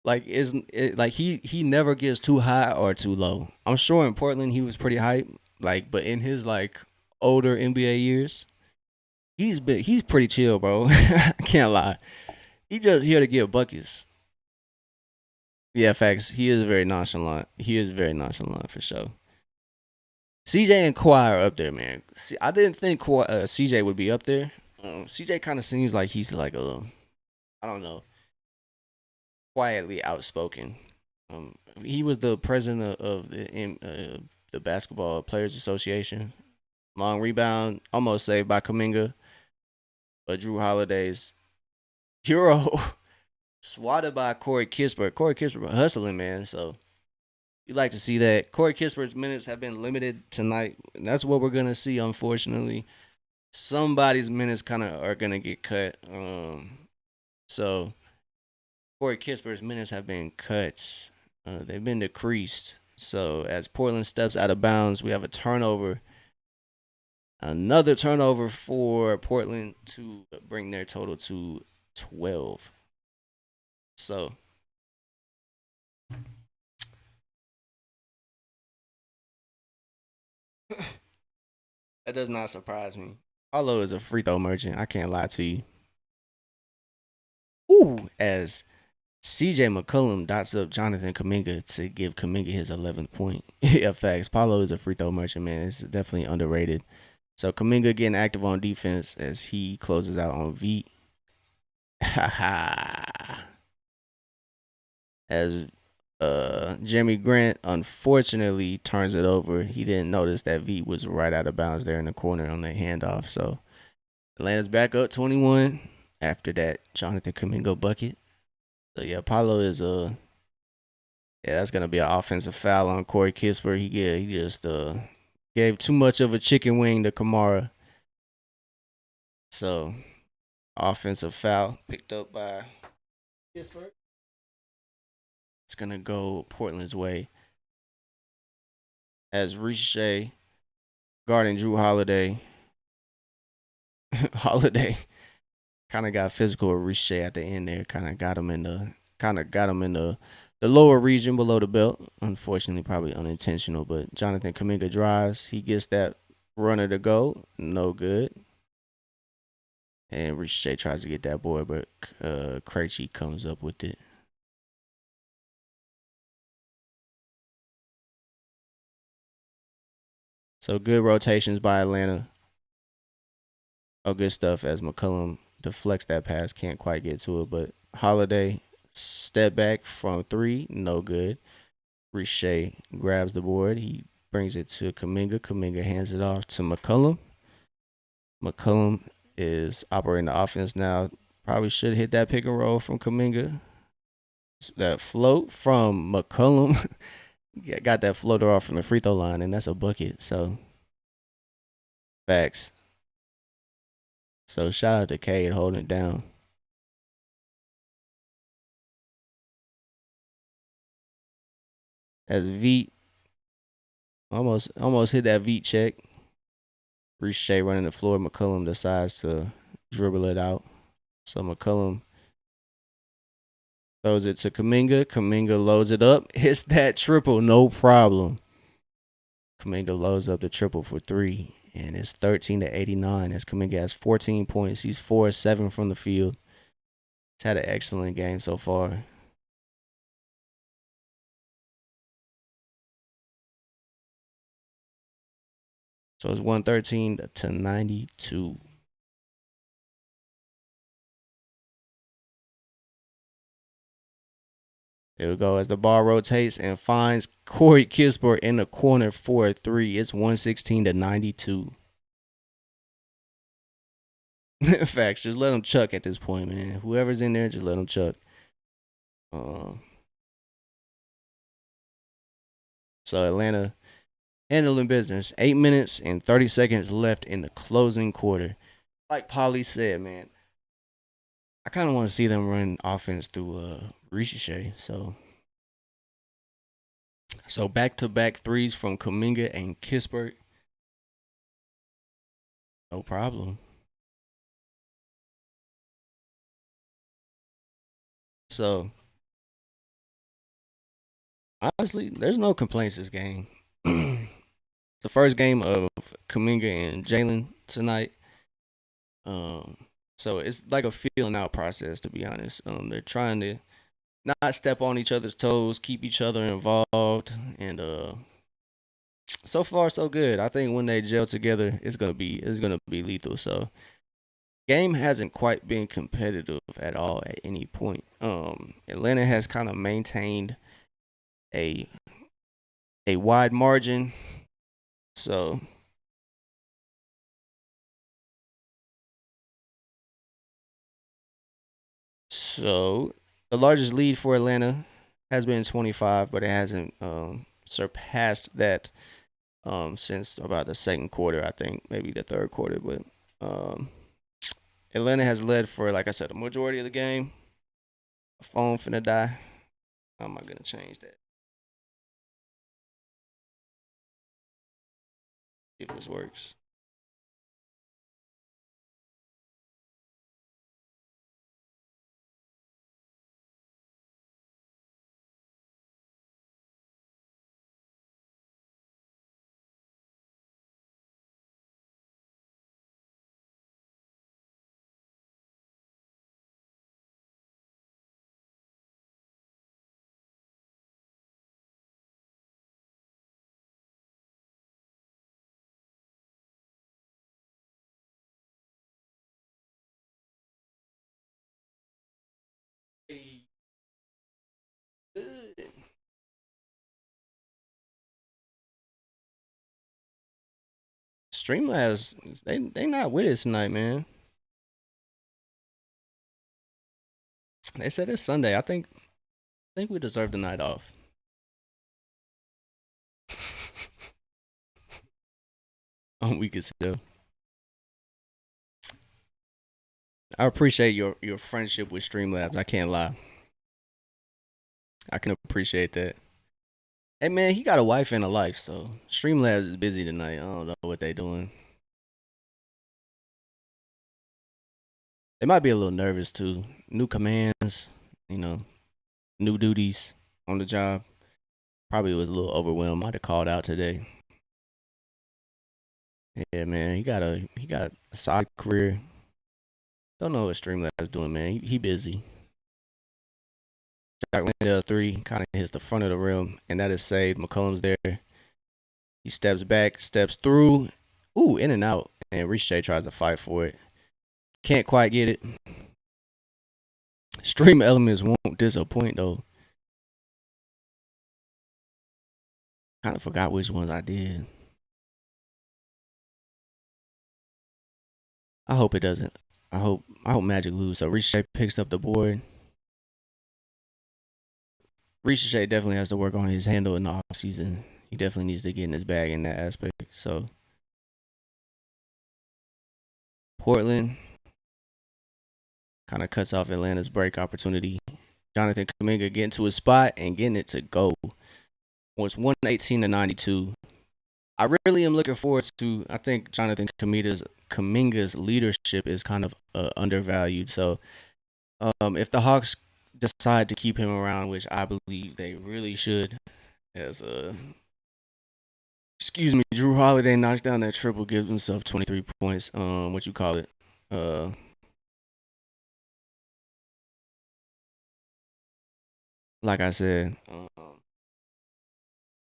Like like he never gets too high or too low. I'm sure in Portland he was pretty hype, like, but in his like older NBA years, he's pretty chill, bro. I can't lie. He just here to get buckets. Yeah, facts. He is very nonchalant. He is very nonchalant for sure. CJ and Kawhi are up there, man. See, I didn't think CJ would be up there. CJ kind of seems like he's like I don't know, quietly outspoken. He was the president of the Basketball Players Association. Long rebound, almost saved by Kuminga, but Drew Holiday's Euro swatted by Corey Kispert. Corey Kispert hustling, man. So You like to see that. Corey Kispert's minutes have been limited tonight, and that's what we're gonna see. Unfortunately, somebody's minutes kind of are gonna get cut. So Corey Kispert's minutes have been cut. They've been decreased. So as Portland steps out of bounds, we have a turnover. Another turnover for Portland to bring their total to 12. So that does not surprise me. Paulo is a free throw merchant. I can't lie to you. Ooh, as CJ McCollum dots up Jonathan Kuminga to give Kuminga his 11th point. Yeah, facts. Paulo is a free throw merchant, man. It's definitely underrated. So Kuminga getting active on defense as he closes out on V. As Jeremy Grant unfortunately turns it over. He didn't notice that V was right out of bounds there in the corner on the handoff. So Atlanta's back up 21 after that Jonathan Kuminga bucket. So yeah, Paulo is yeah, that's gonna be an offensive foul on Corey Kispert. He just gave too much of a chicken wing to Kamara. So offensive foul picked up by Kispert. It's gonna go Portland's way as Riche guarding Drew Holiday. Holiday kind of got physical with Riche at the end there. Kind of got him in the lower region below the belt. Unfortunately, probably unintentional. But Jonathan Kuminga drives. He gets that runner to go. No good. And Riche tries to get that board, but Krejci comes up with it. So good rotations by Atlanta. Oh, good stuff as McCollum deflects that pass. Can't quite get to it, but Holiday step back from three. No good. Riche grabs the board. He brings it to Kuminga. Kuminga hands it off to McCollum. McCollum is operating the offense now. Probably should hit that pick and roll from Kuminga. That float from McCollum got that floater off from the free throw line, and that's a bucket. So, facts. So, shout out to Cade holding it down. As Veet almost hit that Veet check. Riche running the floor. McCollum decides to dribble it out. So McCollum throws it to Kuminga. Kuminga loads it up. Hits that triple, no problem. Kuminga loads up the triple for three. And it's 13-89 as Kuminga has 14 points. He's 4-7 from the field. He's had an excellent game so far. So it's 113-92. There we go. As the ball rotates and finds Corey Kispert in the corner for a three. It's 116-92. Facts. Just let him chuck at this point, man. Whoever's in there, just let him chuck. So Atlanta handling business. 8 minutes and 30 seconds left in the closing quarter. Like Polly said, man, I kind of want to see them run offense through Riche. So back-to-back threes from Kuminga and Kispert. No problem. So honestly, there's no complaints this game. The first game of Kuminga and Jalen tonight. Um, so it's like a feeling out process, to be honest. They're trying to not step on each other's toes, keep each other involved, and so far so good. I think when they gel together, it's gonna be lethal. So game hasn't quite been competitive at all at any point. Atlanta has kind of maintained a wide margin. So the largest lead for Atlanta has been 25, but it hasn't surpassed that since about the second quarter, I think, maybe the third quarter. But um, Atlanta has led for, like I said, the majority of the game. Phone finna die. How am I gonna change that? See if this works. Good. Streamlabs, they not with us tonight, man. They said it's Sunday. I think we deserve the night off. We could still. I appreciate your friendship with Streamlabs. I can't lie. I can appreciate that. Hey man, he got a wife and a life, so Streamlabs is busy tonight. I don't know what they doing. They might be a little nervous too. New commands, you know, new duties on the job. Probably was a little overwhelmed. Might have called out today. Yeah, man, he got a side career. Don't know what Streamlabs doing, man. He busy. Jack Landale three kind of hits the front of the rim, and that is saved. McCollum's there. He steps back, steps through. Ooh, in and out. And Ricochet tries to fight for it. Can't quite get it. Stream elements won't disappoint though. Kind of forgot which ones I did. I hope it doesn't. I hope Magic lose. So Ricochet picks up the board. Ricochet definitely has to work on his handle in the offseason. He definitely needs to get in his bag in that aspect. So Portland kind of cuts off Atlanta's break opportunity. Jonathan Kuminga getting to his spot and getting it to go. Well, it's 118-92. I really am looking forward to. I think Jonathan Kuminga's leadership is kind of undervalued. So if the Hawks decide to keep him around, which I believe they really should, as excuse me, Drew Holiday knocks down that triple, gives himself 23 points. What you call it? Uh, like I said,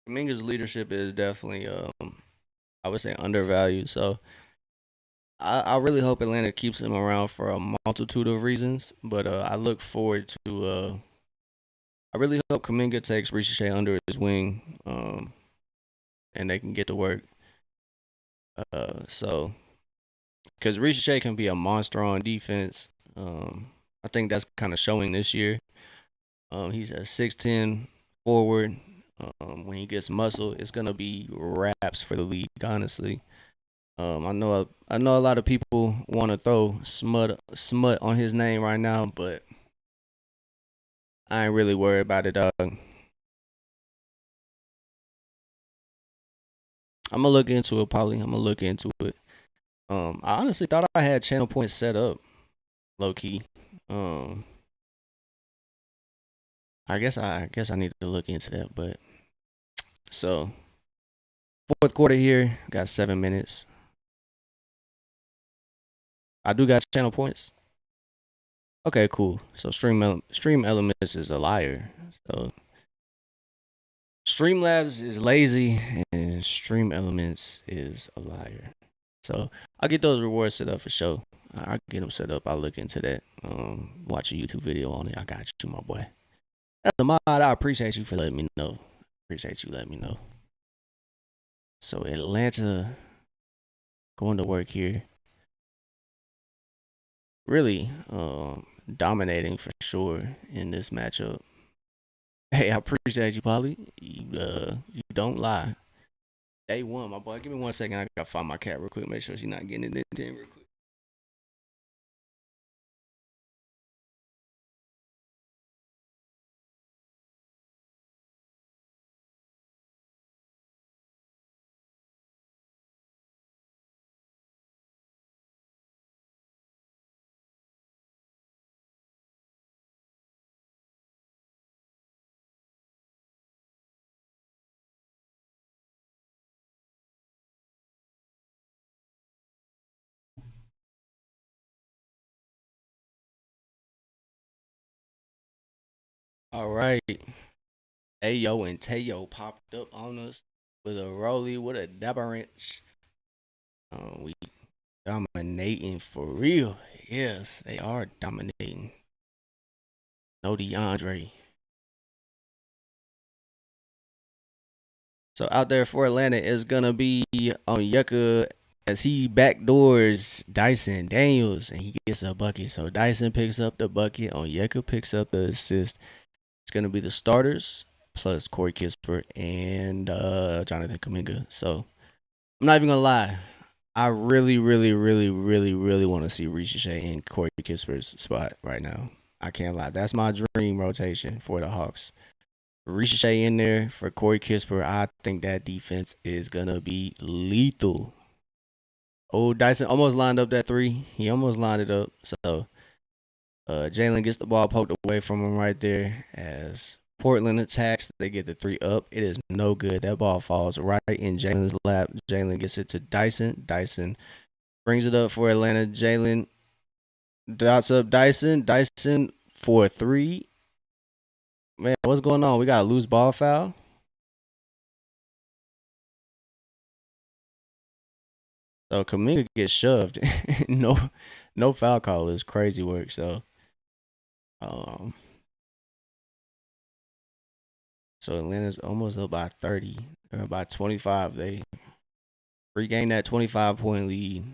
Kuminga's leadership is definitely, I would say, undervalued. So I really hope Atlanta keeps him around for a multitude of reasons. But I look forward to. I really hope Kuminga takes Ricochet under his wing, and they can get to work. So because Ricochet can be a monster on defense. I think that's kind of showing this year. He's a 6'10" forward. When he gets muscle, it's gonna be raps for the league. Honestly, I know a lot of people want to throw smut on his name right now, but I ain't really worried about it, dog. I'm gonna look into it, Polly. I'm gonna look into it. I honestly thought I had channel points set up, low key. Um, I guess I need to look into that. But so fourth quarter here, got 7 minutes. I do got channel points. Okay, cool. So Stream Elements is a liar. So Streamlabs is lazy and Stream Elements is a liar. So I'll get those rewards set up for sure. I'll get them set up. I'll look into that. Watch a YouTube video on it. I got you, my boy. That's the mod. I appreciate you for letting me know. Appreciate you letting me know. So Atlanta going to work here. Really dominating for sure in this matchup. Hey, I appreciate you, Polly. You don't lie. Day one, my boy. Give me 1 second. I gotta find my cat real quick. Make sure she's not getting it in real quick. All right. Ayo and Tayo popped up on us with a rolly, with a dabber wrench. We dominating for real. Yes, they are dominating. No DeAndre. So out there for Atlanta is gonna be on Yucca as he backdoors Dyson Daniels and he gets a bucket. So Dyson picks up the bucket. On Yucca picks up the assist. It's gonna be the starters plus Corey Kispert and Jonathan Kuminga. So I'm not even gonna lie. I really, really, really, really, really want to see Ricochet in Corey Kispert's spot right now. I can't lie. That's my dream rotation for the Hawks. Ricochet in there for Corey Kispert. I think that defense is gonna be lethal. Oh, Dyson almost lined up that three. He almost lined it up. So Jalen gets the ball poked away from him right there as Portland attacks. They get the three up. It is no good. That ball falls right in Jalen's lap. Jalen gets it to Dyson. Dyson brings it up for Atlanta. Jalen dots up Dyson. Dyson for three. Man, what's going on? We got a loose ball foul. So Kaminga gets shoved. No foul call is crazy work. So um so Atlanta's almost up by 30 or by 25. They regain that 25-point lead.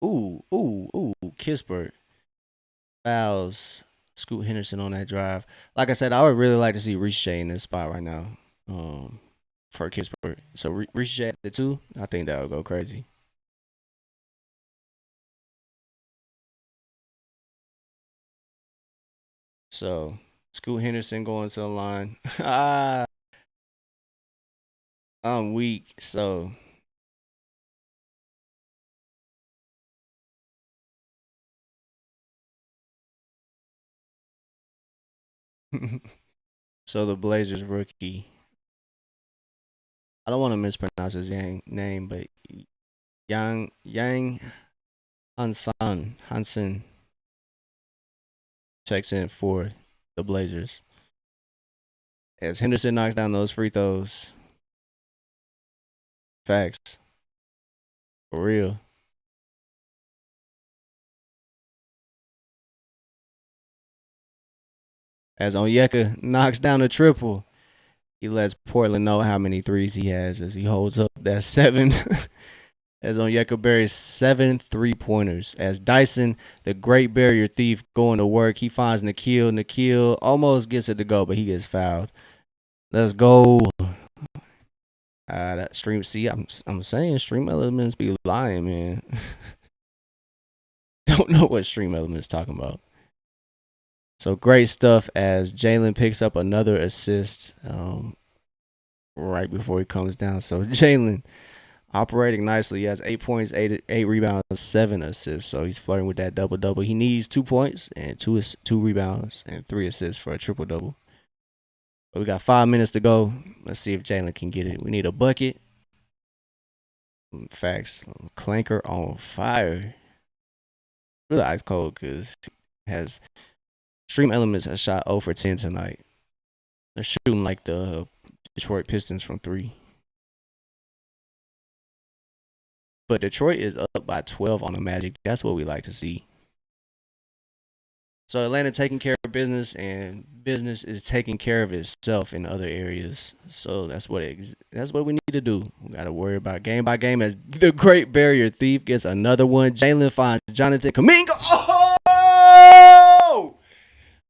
Ooh, Kispert fouls Scoot Henderson on that drive. Like I said, I would really like to see Ricochet in this spot right now. For Kispert. So Ricochet at the two, I think that would go crazy. So Scoot Henderson going to the line. I'm weak, so so the Blazers rookie. I don't want to mispronounce his name, but Yang Hansen checks in for the Blazers. As Henderson knocks down those free throws. Facts. For real. As Onyeka knocks down a triple, he lets Portland know how many threes he has as he holds up that seven. As Onyeka buries 7 3-pointers. As Dyson, the great barrier thief, going to work, he finds Nikhil. Nikhil almost gets it to go, but he gets fouled. Let's go. That stream. See, I'm saying stream elements be lying, man. Don't know what stream elements talking about. So great stuff as Jalen picks up another assist right before he comes down. So Jalen operating nicely. He has 8 points, eight rebounds, 7 assists. So he's flirting with that double double. He needs 2 points and two rebounds and 3 assists for a triple double. But we got 5 minutes to go. Let's see if Jalen can get it. We need a bucket. Facts. Clanker on fire. Really ice cold because has Stream Elements has shot 0 for 10 tonight. They're shooting like the Detroit Pistons from three. But Detroit is up by 12 on the Magic. That's what we like to see. So Atlanta taking care of business, and business is taking care of itself in other areas. So that's what we need to do. We got to worry about game by game as the great barrier thief gets another one. Jalen finds Jonathan Kuminga.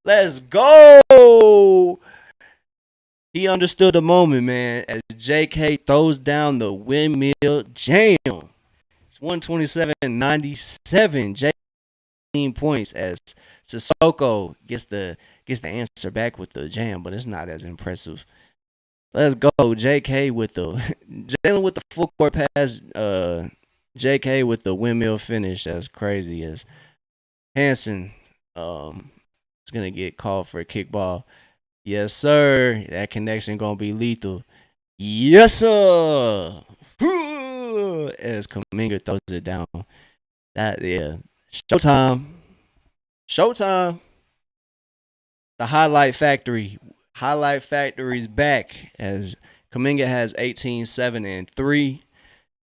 Let's go. He understood the moment, man, as JK throws down the windmill jam. It's 127-97. JK points as Sissoko gets the answer back with the jam, but it's not as impressive. Let's go, JK with the Jalen with the full court pass. JK with the windmill finish. That's crazy. As Hanson is gonna get called for a kickball. Yes, sir. That connection gonna be lethal. Yes, sir. As Kuminga throws it down. That yeah. Showtime. Showtime. The highlight factory. Highlight factory's back as Kuminga has 18, 7, and 3.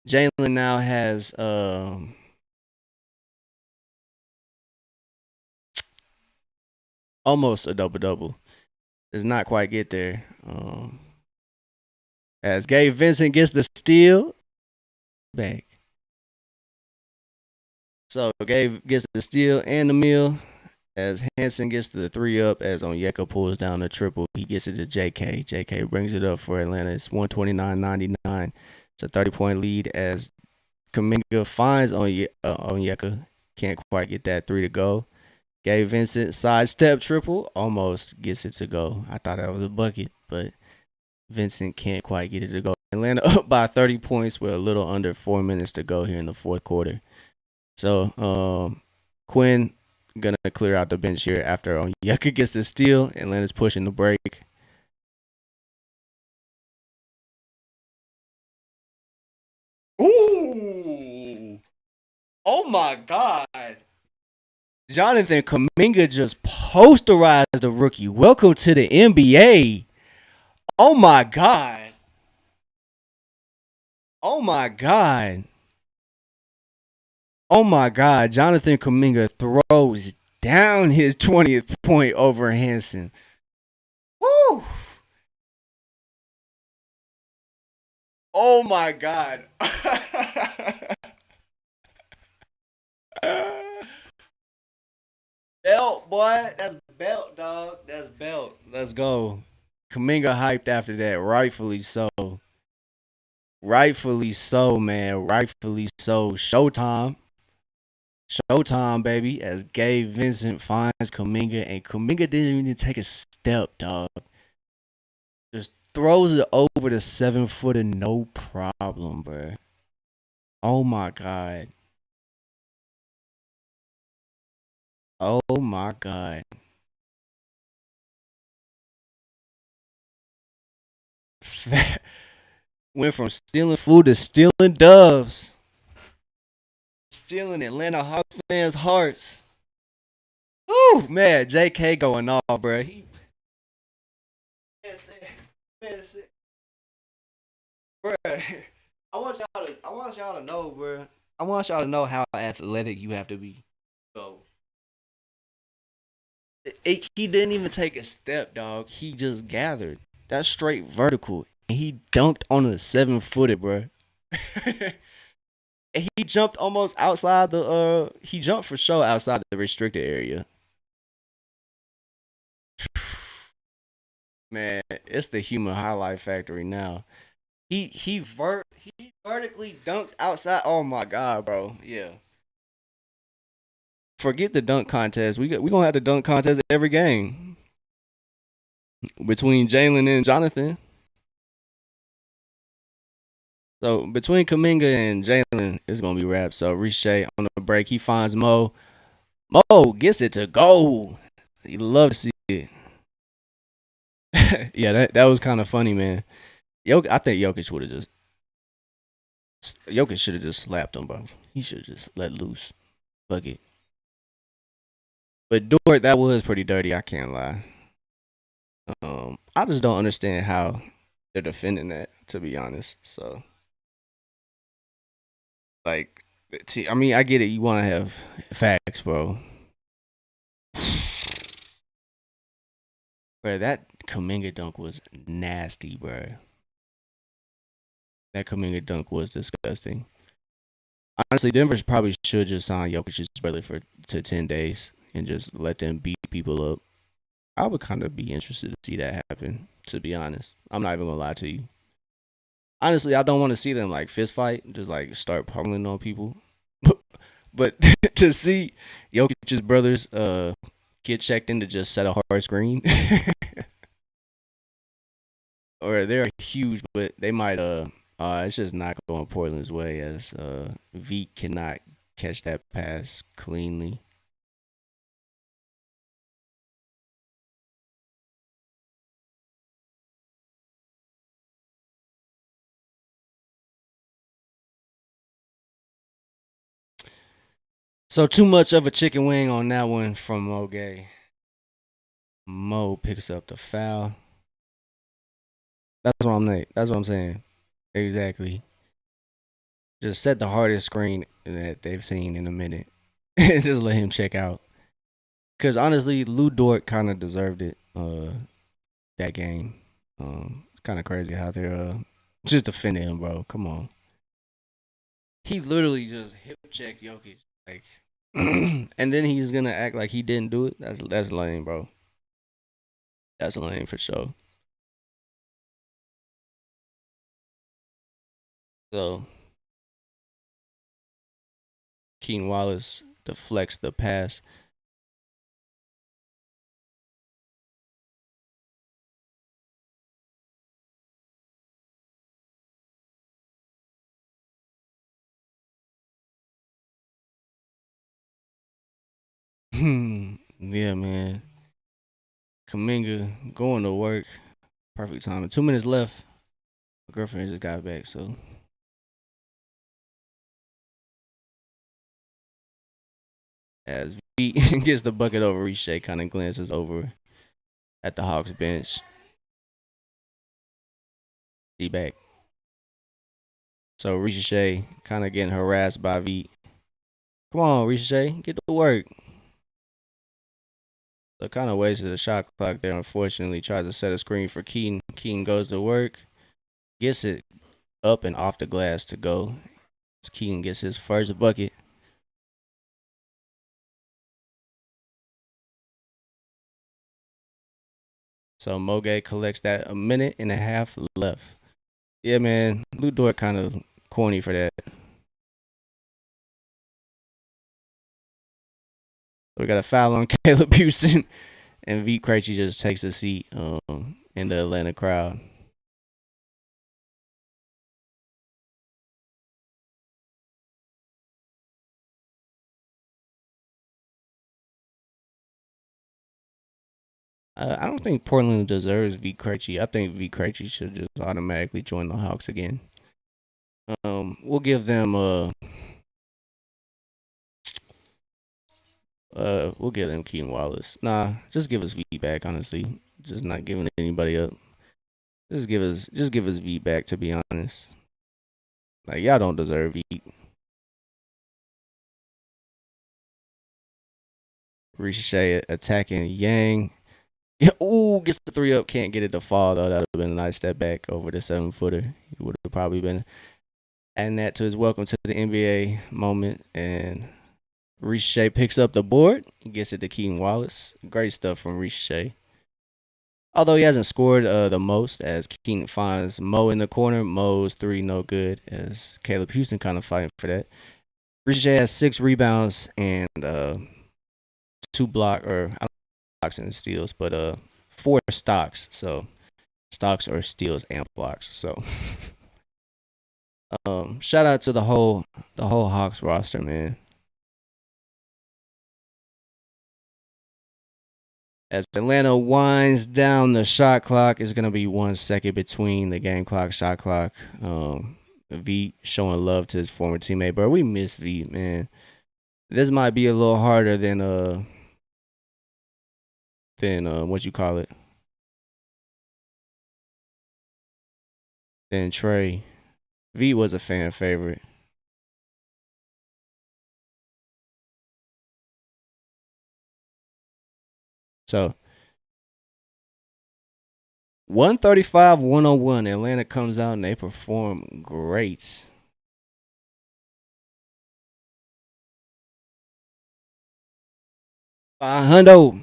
Jalen now has almost a double double. Does not quite get there. As Gabe Vincent gets the steal back. So Gabe gets the steal and the meal. As Hanson gets the 3 up, as Onyeka pulls down the triple, he gets it to JK. JK brings it up for Atlanta. It's 129-99. It's a 30-point lead as Kuminga finds Onyeka. Can't quite get that 3 to go. Gabe Vincent sidestep triple, almost gets it to go. I thought that was a bucket, but Vincent can't quite get it to go. Atlanta up by 30 points with a little under 4 minutes to go here in the fourth quarter. So Quinn gonna clear out the bench here after Onyeka gets the steal. Atlanta's pushing the break. Ooh! Oh my God! Jonathan Kuminga just posterized the rookie. Welcome to the NBA. Oh my God! Oh my God! Oh my God! Jonathan Kuminga throws down his 20th point over Hanson. Woo! Oh my God! Belt, boy. That's belt, dog. That's belt. Let's go. Kuminga hyped after that. Rightfully so. Rightfully so, man. Rightfully so. Showtime. Showtime, baby. As Gabe Vincent finds Kuminga. And Kuminga didn't even take a step, dog. Just throws it over the 7-footer, no problem, bro. Oh my God. Oh my God. Went from stealing food to stealing doves. Stealing Atlanta Hawks fans' hearts. Woo, man, JK going off, bro. Bro, I want y'all to know, bro. I want y'all to know how athletic you have to be. So he didn't even take a step, dog. He just gathered. That's straight vertical. And he dunked on a 7-footer, bro. And he jumped almost outside the he jumped for sure outside the restricted area. Man, it's the human highlight factory now. He vertically dunked outside. Oh my God, bro. Yeah. Forget the dunk contest. We gonna have the dunk contest every game between Jalen and Jonathan. So between Kuminga and Jalen, it's gonna be wrapped. So Riche on the break, he finds Mo. Mo gets it to go. He love to see it. Yeah, that was kind of funny, man. I think Jokic would have just Jokic should have just slapped him, bro. He should have just let loose. Fuck it. But Dort, that was pretty dirty. I can't lie. I just don't understand how they're defending that, to be honest. So, like, I mean, I get it. You want to have facts, bro. Bro, that Kuminga dunk was nasty, bro. That Kuminga dunk was disgusting. Honestly, Denver probably should just sign Jokic's brother to 10 days and just let them beat people up. I would kind of be interested to see that happen. To be honest, I'm not even gonna lie to you. Honestly, I don't want to see them like fist fight, just like start pummeling on people. But to see Jokic's brothers get checked in to just set a hard screen, or they're huge, but they might it's just not going Portland's way as V cannot catch that pass cleanly. So too much of a chicken wing on that one from Mo Gay. Mo picks up the foul. That's what I'm saying. Exactly. Just set the hardest screen that they've seen in a minute. And just let him check out. Cause honestly, Lou Dort kind of deserved it. That game. It's kind of crazy how they're just defending him, bro. Come on. He literally just hip checked Jokic, like, and then he's gonna act like he didn't do it. That's lame, bro. That's lame for sure. So Keen Wallace deflects the pass. Yeah, man. Kaminga going to work. Perfect timing. 2 minutes left. My girlfriend just got back, so as V gets the bucket over Riche, kind of glances over at the Hawks bench. He back. So Riche kind of getting harassed by V. Come on, Riche, get to work. So kind of wasted a shot clock there. Unfortunately, tries to set a screen for Keaton. Keaton goes to work, gets it up and off the glass to go. Keaton gets his first bucket. So Moge collects that. A minute and a half left. Yeah, man. Lou Dort kind of corny for that. We got a foul on Caleb Houston, and V. Krejci just takes a seat in the Atlanta crowd. I don't think Portland deserves V. Krejci. I think V. Krejci should just automatically join the Hawks again. We'll give them we'll give them Keaton Wallace. Nah, just give us V back. Honestly, just not giving anybody up. Just give us V back. To be honest, like y'all don't deserve V. Ricochet attacking Yang. Yeah, ooh, gets the three up. Can't get it to fall though. That would have been a nice step back over the 7-footer. He would have probably been adding that to his welcome to the NBA moment. And Ricochet picks up the board. He gets it to Keaton Wallace. Great stuff from Ricochet. Although he hasn't scored the most, as Keaton finds Mo in the corner. Mo's three no good, as Caleb Houston kind of fighting for that. Ricochet has 6 rebounds and 2 block or I don't know blocks and steals, but 4 stocks. So stocks or steals and blocks. So shout out to the whole Hawks roster, man. As Atlanta winds down the shot clock, it's gonna be 1 second between the game clock, shot clock. V showing love to his former teammate, bro. We miss V, man. This might be a little harder than what you call it, than Trey. V was a fan favorite. So 135-101. Atlanta comes out and they perform great. Hundo.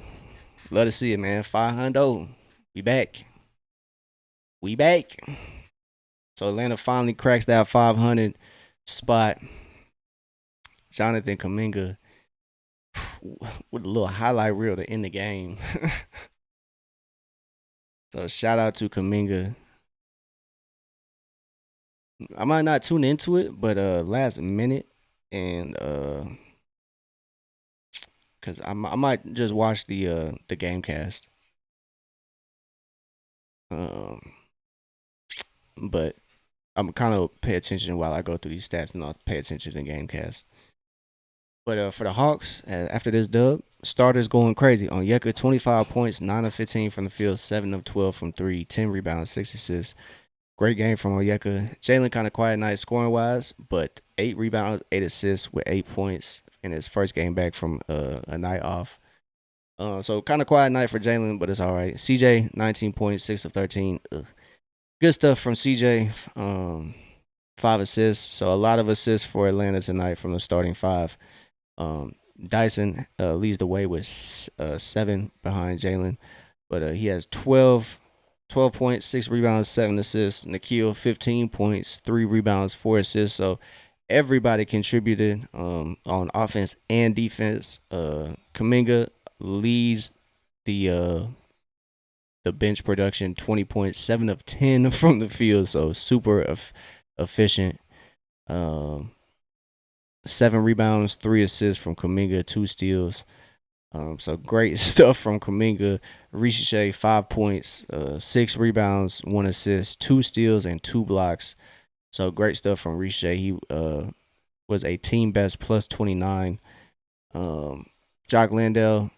Love to see it, man. 500. We back. We back. So Atlanta finally cracks that 500 spot. Jonathan Kuminga with a little highlight reel to end the game. So shout out to Kuminga. I might not tune into it, but last minute and cause I might just watch the game cast. Um, but I'm kind of pay attention while I go through these stats, and I'll pay attention to the game cast. But for the Hawks, after this dub, starters going crazy. Onyeka, 25 points, 9 of 15 from the field, 7 of 12 from three, 10 rebounds, 6 assists. Great game from Onyeka. Jalen kind of quiet night scoring wise, but 8 rebounds, 8 assists with 8 points in his first game back from a night off. So kind of quiet night for Jalen, but it's all right. CJ, 19 points, 6 of 13. Ugh. Good stuff from CJ. 5 assists. So a lot of assists for Atlanta tonight from the starting 5. Dyson leads the way with 7 behind Jalen, but he has 12 points, 6 rebounds, 7 assists. Nickeil, 15 points, 3 rebounds, 4 assists. So everybody contributed on offense and defense. Kuminga leads the bench production, 20 points, 7 of 10 from the field. So super efficient. 7 rebounds, 3 assists from Kuminga, 2 steals. So great stuff from Kuminga. Riche, 5 points, 6 rebounds, 1 assist, 2 steals, and 2 blocks. So great stuff from Riche. He was a team best plus 29. Jock Landale,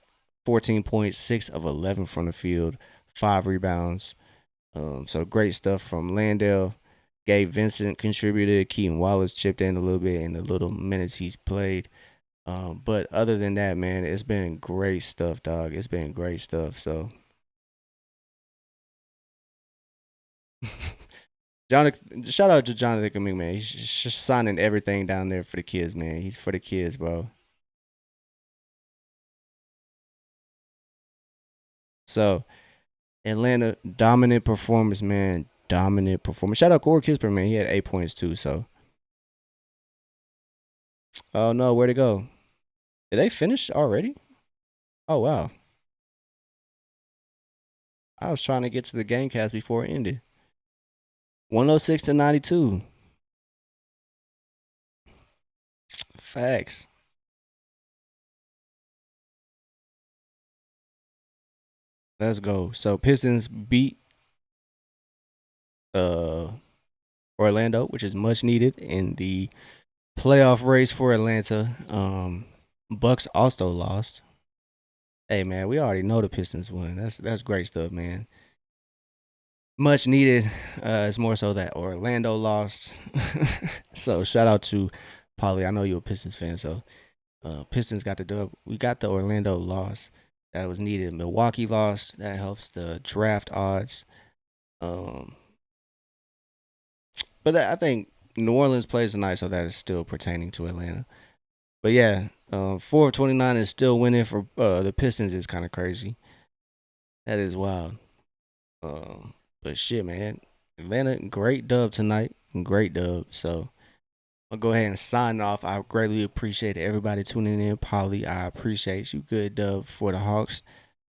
14 points, 6 of 11 from the field, 5 rebounds. So great stuff from Landale. Gabe Vincent contributed. Keaton Wallace chipped in a little bit in the little minutes he's played. But other than that, man, it's been great stuff, dog. It's been great stuff. So, Jonathan, shout out to Jonathan Kuminga, man. He's just signing everything down there for the kids, man. He's for the kids, bro. So, Atlanta, dominant performance, man. Dominant performance. Shout out Corey Kispert, man. He had 8 points too. So, oh no, where'd it go? Did they finish already? Oh wow. I was trying to get to the game cast before it ended. 106 to 92. Facts. Let's go. So Pistons beat uh Orlando, which is much needed in the playoff race for Atlanta. Bucks also lost. Hey man, we already know the Pistons won. That's great stuff, man. Much needed. It's more so that Orlando lost. So shout out to Polly. I know you're a Pistons fan, so Pistons got the dub. We got the Orlando loss that was needed. Milwaukee lost. That helps the draft odds. Um, but I think New Orleans plays tonight, so that is still pertaining to Atlanta. But yeah, 4 of 29 is still winning for the Pistons is kind of crazy. That is wild. But shit, man, Atlanta, great dub tonight. Great dub. So I'll go ahead and sign off. I greatly appreciate everybody tuning in. Polly, I appreciate you. Good dub for the Hawks.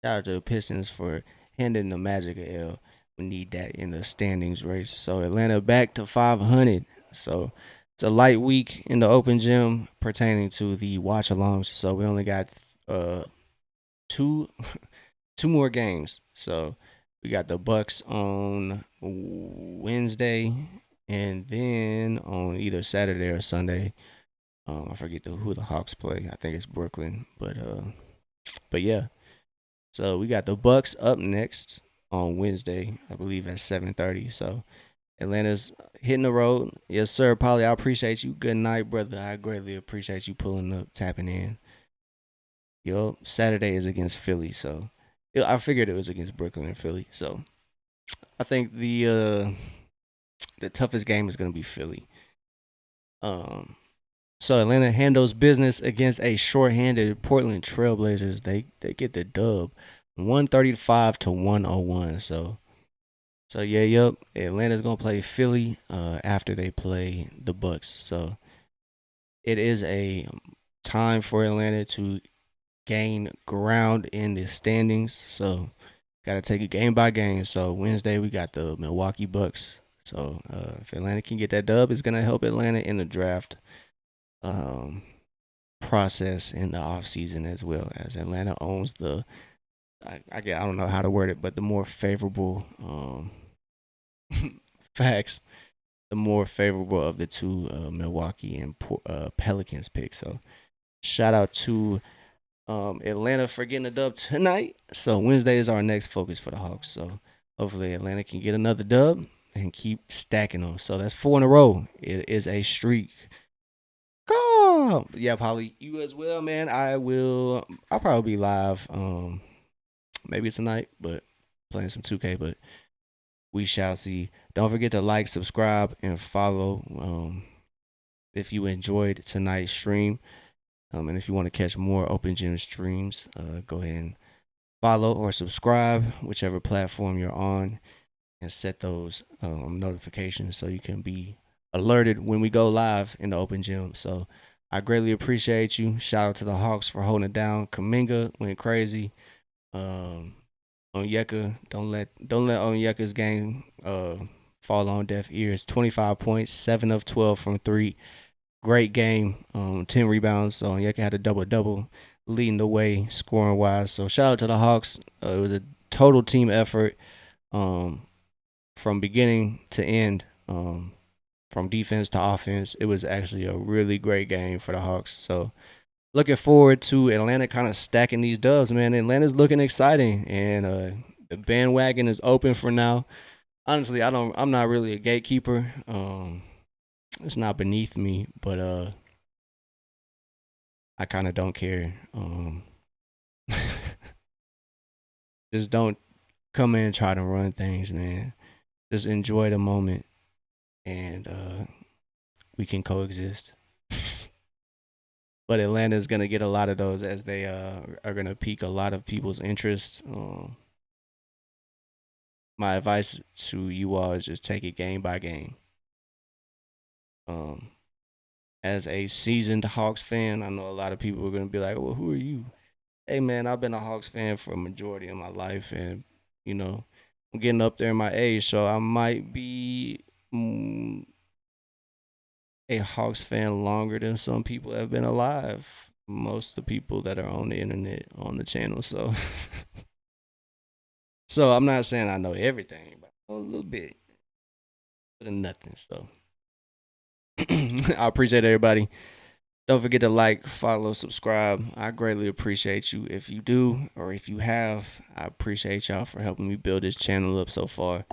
Shout out to the Pistons for handing the Magic a L. We need that in the standings race. So Atlanta back to 500. So it's a light week in the open gym pertaining to the watch alongs. So we only got two two more games. So we got the Bucks on Wednesday, and then on either Saturday or Sunday. I forget who the Hawks play. I think it's Brooklyn, but yeah. So we got the Bucks up next on Wednesday, I believe at 7:30. So Atlanta's hitting the road. Yes, sir, Polly. I appreciate you. Good night, brother. I greatly appreciate you pulling up, tapping in. Yo, Saturday is against Philly, so I figured it was against Brooklyn and Philly. So I think the toughest game is gonna be Philly. Um, so Atlanta handles business against a shorthanded Portland Trailblazers. They get the dub, 135 to 101. So yeah, yep. Atlanta's gonna play Philly after they play the Bucks. So it is a time for Atlanta to gain ground in the standings. So gotta take it game by game. So Wednesday we got the Milwaukee Bucks. So if Atlanta can get that dub, it's gonna help Atlanta in the draft um, process in the offseason, as well as Atlanta owns the I don't know how to word it, but the more favorable facts, the more favorable of the two Milwaukee and Pelicans picks. So shout out to Atlanta for getting a dub tonight. So Wednesday is our next focus for the Hawks. So hopefully Atlanta can get another dub and keep stacking them. So that's 4 in a row. It is a streak. Go! Yeah, Polly, you as well, man. I'll probably be live. Maybe tonight, but playing some 2K, but we shall see. Don't forget to like, subscribe, and follow. If you enjoyed tonight's stream, and if you want to catch more Open Gym streams, go ahead and follow or subscribe, whichever platform you're on, and set those notifications so you can be alerted when we go live in the Open Gym. So I greatly appreciate you. Shout out to the Hawks for holding it down. Kaminga went crazy. Onyeka, don't let Onyeka's game fall on deaf ears. 25 points, 7 of 12 from 3. Great game. 10 rebounds. So Onyeka had a double-double, leading the way scoring wise. So shout out to the Hawks. It was a total team effort from beginning to end. From defense to offense. It was actually a really great game for the Hawks. So looking forward to Atlanta kind of stacking these dubs, man. Atlanta's looking exciting, and the bandwagon is open for now. Honestly, I'm not really a gatekeeper. It's not beneath me, but I kind of don't care. Just don't come in and try to run things, man. Just enjoy the moment, and we can coexist. But Atlanta's gonna get a lot of those as they are gonna pique a lot of people's interest. My advice to you all is just take it game by game. Um, as a seasoned Hawks fan, I know a lot of people are gonna be like, "Well, who are you?" Hey, man, I've been a Hawks fan for a majority of my life, and you know, I'm getting up there in my age, so I might be a Hawks fan longer than some people have been alive. Most of the people that are on the internet on the channel, so so I'm not saying I know everything, but I know a little bit, but nothing. So I appreciate everybody. Don't forget to like, follow, subscribe. I greatly appreciate you if you do, or if you have. I appreciate y'all for helping me build this channel up so far.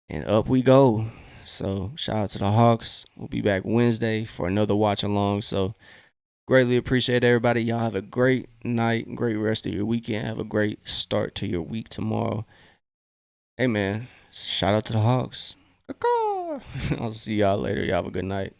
And up we go. So shout out to the Hawks. We'll be back Wednesday for another watch along. So greatly appreciate everybody. Y'all have a great night, great rest of your weekend. Have a great start to your week tomorrow. Hey man, shout out to the Hawks. I'll see y'all later. Y'all have a good night.